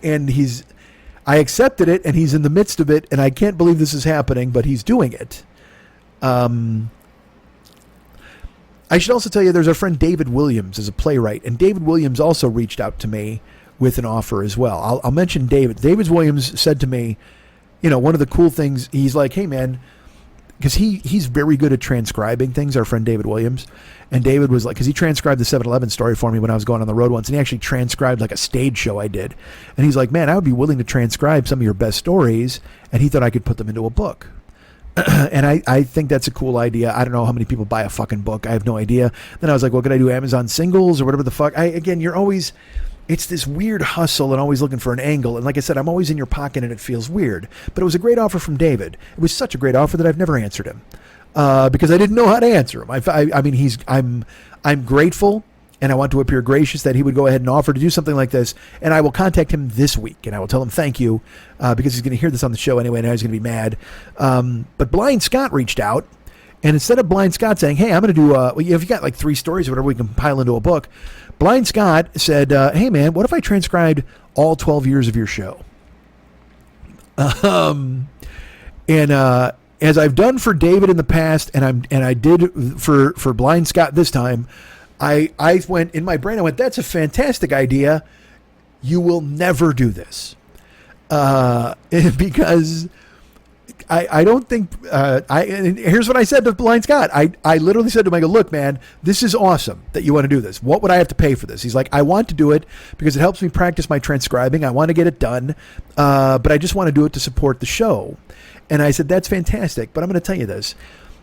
I accepted it, and he's in the midst of it, and I can't believe this is happening, but he's doing it. I should also tell you, there's our friend David Williams as a playwright, and David Williams also reached out to me with an offer as well. I'll mention David. David Williams said to me, one of the cool things, he's like, hey, man, because he's very good at transcribing things, our friend David Williams. And David was like, because he transcribed the 7-Eleven story for me when I was going on the road once, and he actually transcribed like a stage show I did. And he's like, man, I would be willing to transcribe some of your best stories. And he thought I could put them into a book. And I think that's a cool idea. I don't know how many people buy a fucking book. I have no idea. Then I was like, well, could I do Amazon singles or whatever the fuck? You're always... It's this weird hustle and always looking for an angle. And like I said, I'm always in your pocket and it feels weird. But it was a great offer from David. It was such a great offer that I've never answered him because I didn't know how to answer him. I'm grateful, and I want to appear gracious that he would go ahead and offer to do something like this. And I will contact him this week, and I will tell him thank you because he's going to hear this on the show anyway, and he's going to be mad. But Blind Scott reached out. And instead of Blind Scott saying, hey, I'm going to do, if you got like 3 stories or whatever, we can pile into a book. Blind Scott said, hey, man, what if I transcribed all 12 years of your show? And as I've done for David in the past, and I did for Blind Scott this time, I went, in my brain, I went, that's a fantastic idea. You will never do this. Because... I don't think, and here's what I said to Blind Scott. I literally said to him, I go, look, man, this is awesome that you want to do this. What would I have to pay for this? He's like, I want to do it because it helps me practice my transcribing. I want to get it done, but I just want to do it to support the show. And I said, that's fantastic, but I'm going to tell you this.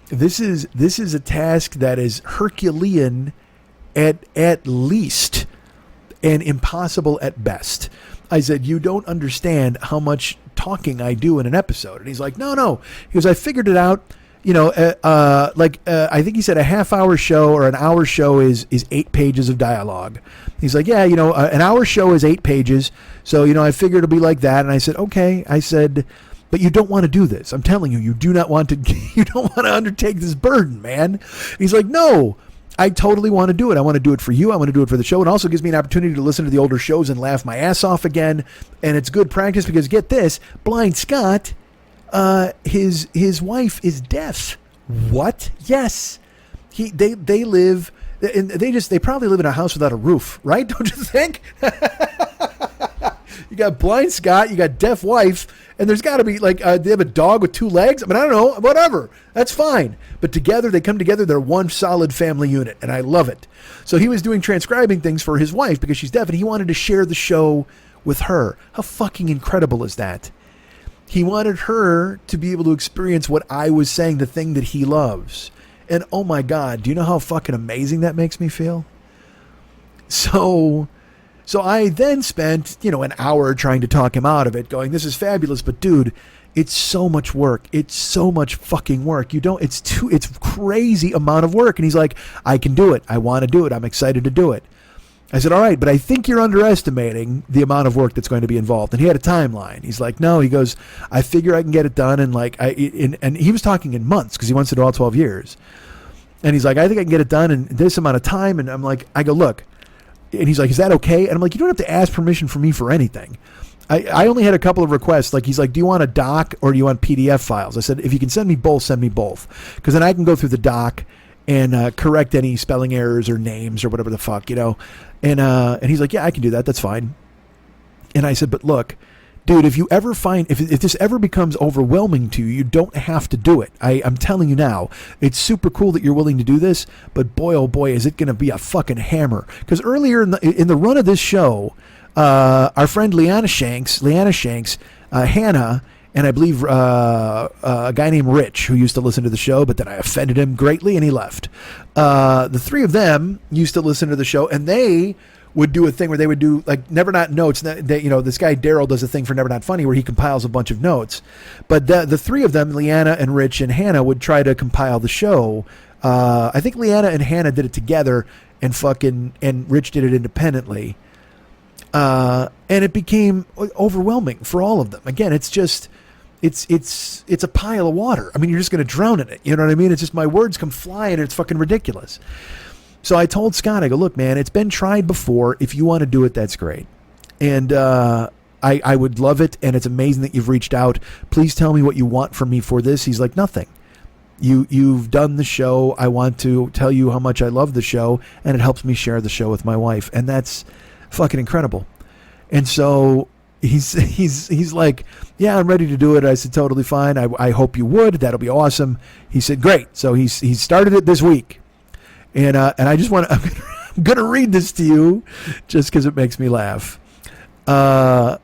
This is a task that is Herculean at least and impossible at best. I said, you don't understand how much talking I do in an episode. And he's like, no. He goes, I figured it out. I think he said a half-hour show or an hour show is 8 pages of dialogue. He's like, yeah, an hour show is 8 pages. So, I figured it'll be like that. And I said, okay. I said, but you don't want to do this. I'm telling you, you don't want to undertake this burden, man. He's like, no. I totally want to do it. I want to do it for you. I want to do it for the show. It also gives me an opportunity to listen to the older shows and laugh my ass off again. And it's good practice because get this, Blind Scott, his wife is deaf. What? Yes. They live, and they probably live in a house without a roof, right? Don't you think? You got Blind Scott, you got deaf wife, and there's got to be they have a dog with 2 legs. I mean, I don't know, whatever. That's fine. But together, they come together. They're one solid family unit, and I love it. So he was doing transcribing things for his wife because she's deaf, and he wanted to share the show with her. How fucking incredible is that? He wanted her to be able to experience what I was saying, the thing that he loves. And oh my God, do you know how fucking amazing that makes me feel? So I then spent, an hour trying to talk him out of it, going, this is fabulous, but dude, It's so much work. It's so much fucking work. It's crazy amount of work. And he's like, I can do it. I want to do it. I'm excited to do it. I said, all right, but I think you're underestimating the amount of work that's going to be involved. And he had a timeline. He's like, no, he goes, I figure I can get it done. And and he was talking in months because he wants to do all 12 years. And he's like, I think I can get it done in this amount of time. And I'm like, I go, look. And he's like, is that okay? And I'm like, you don't have to ask permission from me for anything. I only had a couple of requests. Like, he's like, do you want a doc or do you want PDF files? I said, if you can send me both, send me both. Because then I can go through the doc and correct any spelling errors or names or whatever the fuck, And he's like, yeah, I can do that. That's fine. And I said, but look, dude, if you ever find, if this ever becomes overwhelming to you, you don't have to do it. I'm telling you now, it's super cool that you're willing to do this, but boy, oh boy, is it going to be a fucking hammer. Because earlier in the run of this show, our friend Leanna Shanks, Hannah, and I believe a guy named Rich, who used to listen to the show, but then I offended him greatly and he left. The three of them used to listen to the show, and they would do a thing where they would do like Never Not Notes. This guy Daryl does a thing for Never Not Funny where he compiles a bunch of notes. But the three of them, Leanna and Rich and Hannah, would try to compile the show. I think Leanna and Hannah did it together, and Rich did it independently. And it became overwhelming for all of them. Again, it's just, it's a pile of water. I mean, you're just going to drown in it. You know what I mean? It's just my words come flying and it's fucking ridiculous. So I told Scott, I go, look, man, it's been tried before. If you want to do it, that's great. And, I would love it. And it's amazing that you've reached out. Please tell me what you want from me for this. He's like, nothing. You've done the show. I want to tell you how much I love the show, and it helps me share the show with my wife. And that's fucking incredible. And so he's like, yeah, I'm ready to do it. I said, totally fine. I hope you would. That'll be awesome. He said, great. So he started it this week. And I just want to, I'm going to read this to you just because it makes me laugh. Because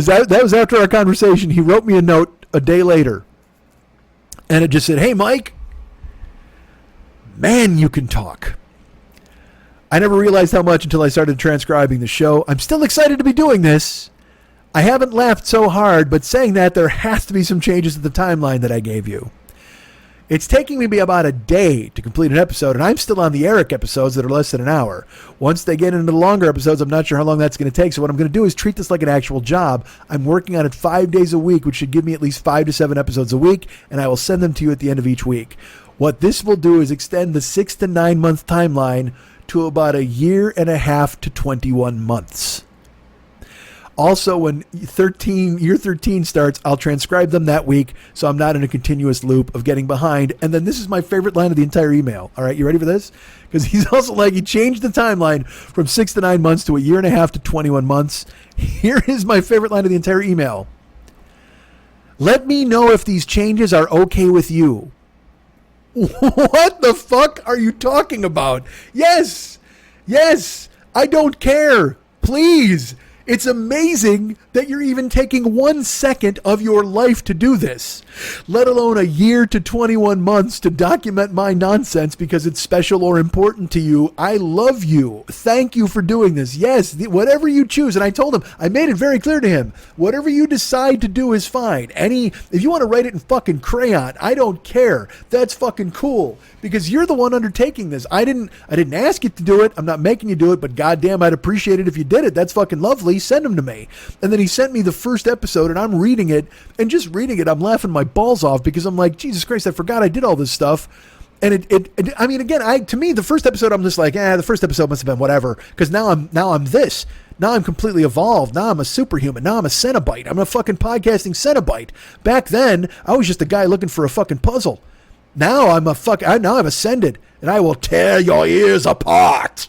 that was after our conversation. He wrote me a note a day later. And it just said, hey, Mike, man, you can talk. I never realized how much until I started transcribing the show. I'm still excited to be doing this. I haven't laughed so hard, but saying that, there has to be some changes to the timeline that I gave you. It's taking me about a day to complete an episode, and I'm still on the Eric episodes that are less than an hour. Once they get into the longer episodes, I'm not sure how long that's going to take, so what I'm going to do is treat this like an actual job. I'm working on it 5 days a week, which should give me at least 5 to 7 episodes a week, and I will send them to you at the end of each week. What this will do is extend the 6 to 9 month timeline to about 1.5 years to 21 months. Also, when year 13 starts, I'll transcribe them that week, so I'm not in a continuous loop of getting behind. And then this is my favorite line of the entire email. All right, you ready for this? Because he's also like, he changed the timeline from 6 to 9 months to 1.5 years to 21 months. Here is my favorite line of the entire email. Let me know if these changes are okay with you. What the fuck are you talking about? Yes, I don't care. Please. It's amazing that you're even taking 1 second of your life to do this, let alone 1 year to 21 months to document my nonsense because it's special or important to you. I love you. Thank you for doing this. Yes, whatever you choose. And I told him, I made it very clear to him, whatever you decide to do is fine. If you want to write it in fucking crayon, I don't care. That's fucking cool because you're the one undertaking this. I didn't ask you to do it. I'm not making you do it, but goddamn, I'd appreciate it if you did it. That's fucking lovely. Send them to me. And then he sent me the first episode, and I'm reading it, and just reading it, I'm laughing my balls off because I'm like, Jesus Christ, I forgot I did all this stuff. And I mean, again, to me, the first episode, I'm just like, the first episode must have been whatever, because now I'm this. Now I'm completely evolved. Now I'm a superhuman. Now I'm a Cenobite. I'm a fucking podcasting Cenobite. Back then, I was just a guy looking for a fucking puzzle. Now I've ascended, and I will tear your ears apart.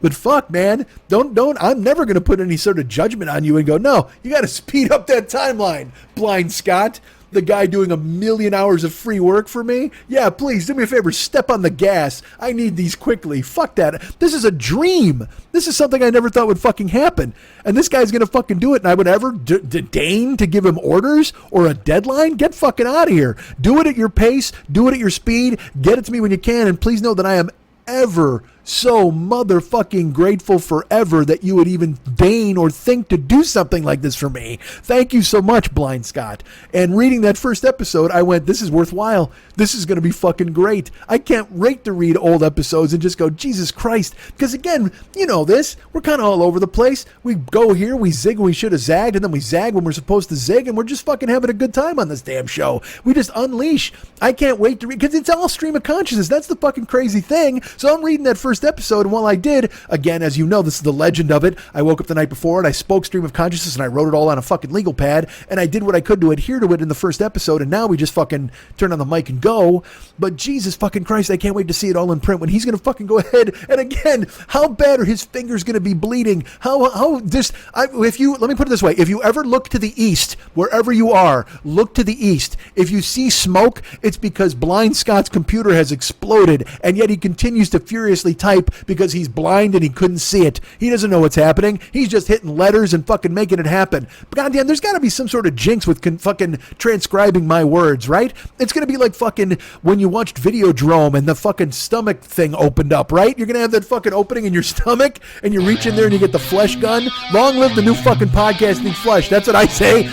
But fuck, man, don't. I'm never going to put any sort of judgment on you and go, no, you got to speed up that timeline, Blind Scott, the guy doing 1 million hours of free work for me. Yeah, please do me a favor, step on the gas. I need these quickly. Fuck that. This is a dream. This is something I never thought would fucking happen. And this guy's going to fucking do it. And I would ever deign to give him orders or a deadline? Get fucking out of here. Do it at your pace. Do it at your speed. Get it to me when you can. And please know that I am ever so motherfucking grateful forever that you would even deign or think to do something like this for me. Thank you so much, Blind Scott. And reading that first episode, I went, this is worthwhile. This is going to be fucking great. I can't wait to read old episodes and just go, Jesus Christ. Because again, you know this, we're kind of all over the place. We go here, we zig when we should have zagged, and then we zag when we're supposed to zig, and we're just fucking having a good time on this damn show. We just unleash. I can't wait to read, because it's all stream of consciousness. That's the fucking crazy thing. So I'm reading that first episode, and while I did, again, as you know, this is the legend of it, I woke up the night before, and I spoke stream of consciousness, and I wrote it all on a fucking legal pad, and I did what I could to adhere to it in the first episode, and now we just fucking turn on the mic and go. But Jesus fucking Christ, I can't wait to see it all in print when he's going to fucking go ahead. And again, how bad are his fingers going to be bleeding? If you, let me put it this way. If you ever look to the east, wherever you are, look to the east. If you see smoke, it's because Blind Scott's computer has exploded, and yet he continues to furiously type because he's blind and he couldn't see it. He doesn't know what's happening. He's just hitting letters and fucking making it happen. But goddamn, there's got to be some sort of jinx with fucking transcribing my words, right? It's going to be like fucking when you watched Videodrome and the fucking stomach thing opened up, right? You're going to have that fucking opening in your stomach and you reach in there and you get the flesh gun. Long live the new fucking podcasting flesh. That's what I say.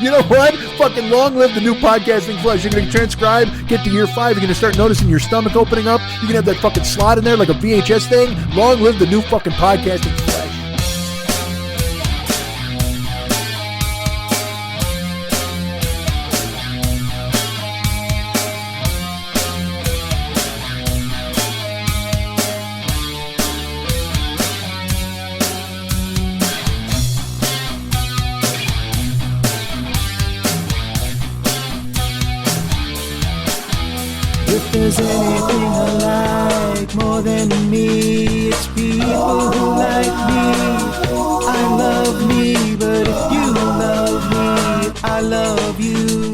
You know what? Fucking long live the new podcasting flesh. You're going to transcribe, get to year 5, you're going to start noticing your stomach opening up. You're going to have that fucking slot in there like a VHS thing. Long live the new fucking podcasting flesh. If there's anything I like more than me, it's people who like me. I love me, but if you love me, I love you.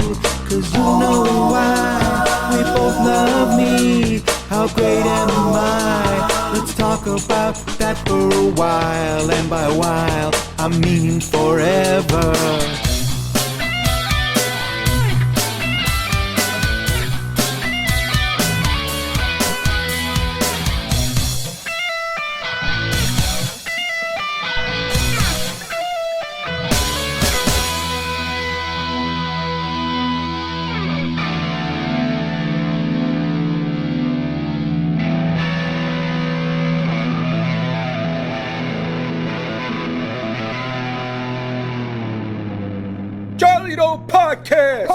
'Cause you know why, we both love me. How great am I? Let's talk about that for a while, and by a while, I mean forever. Charlie Doe Podcast.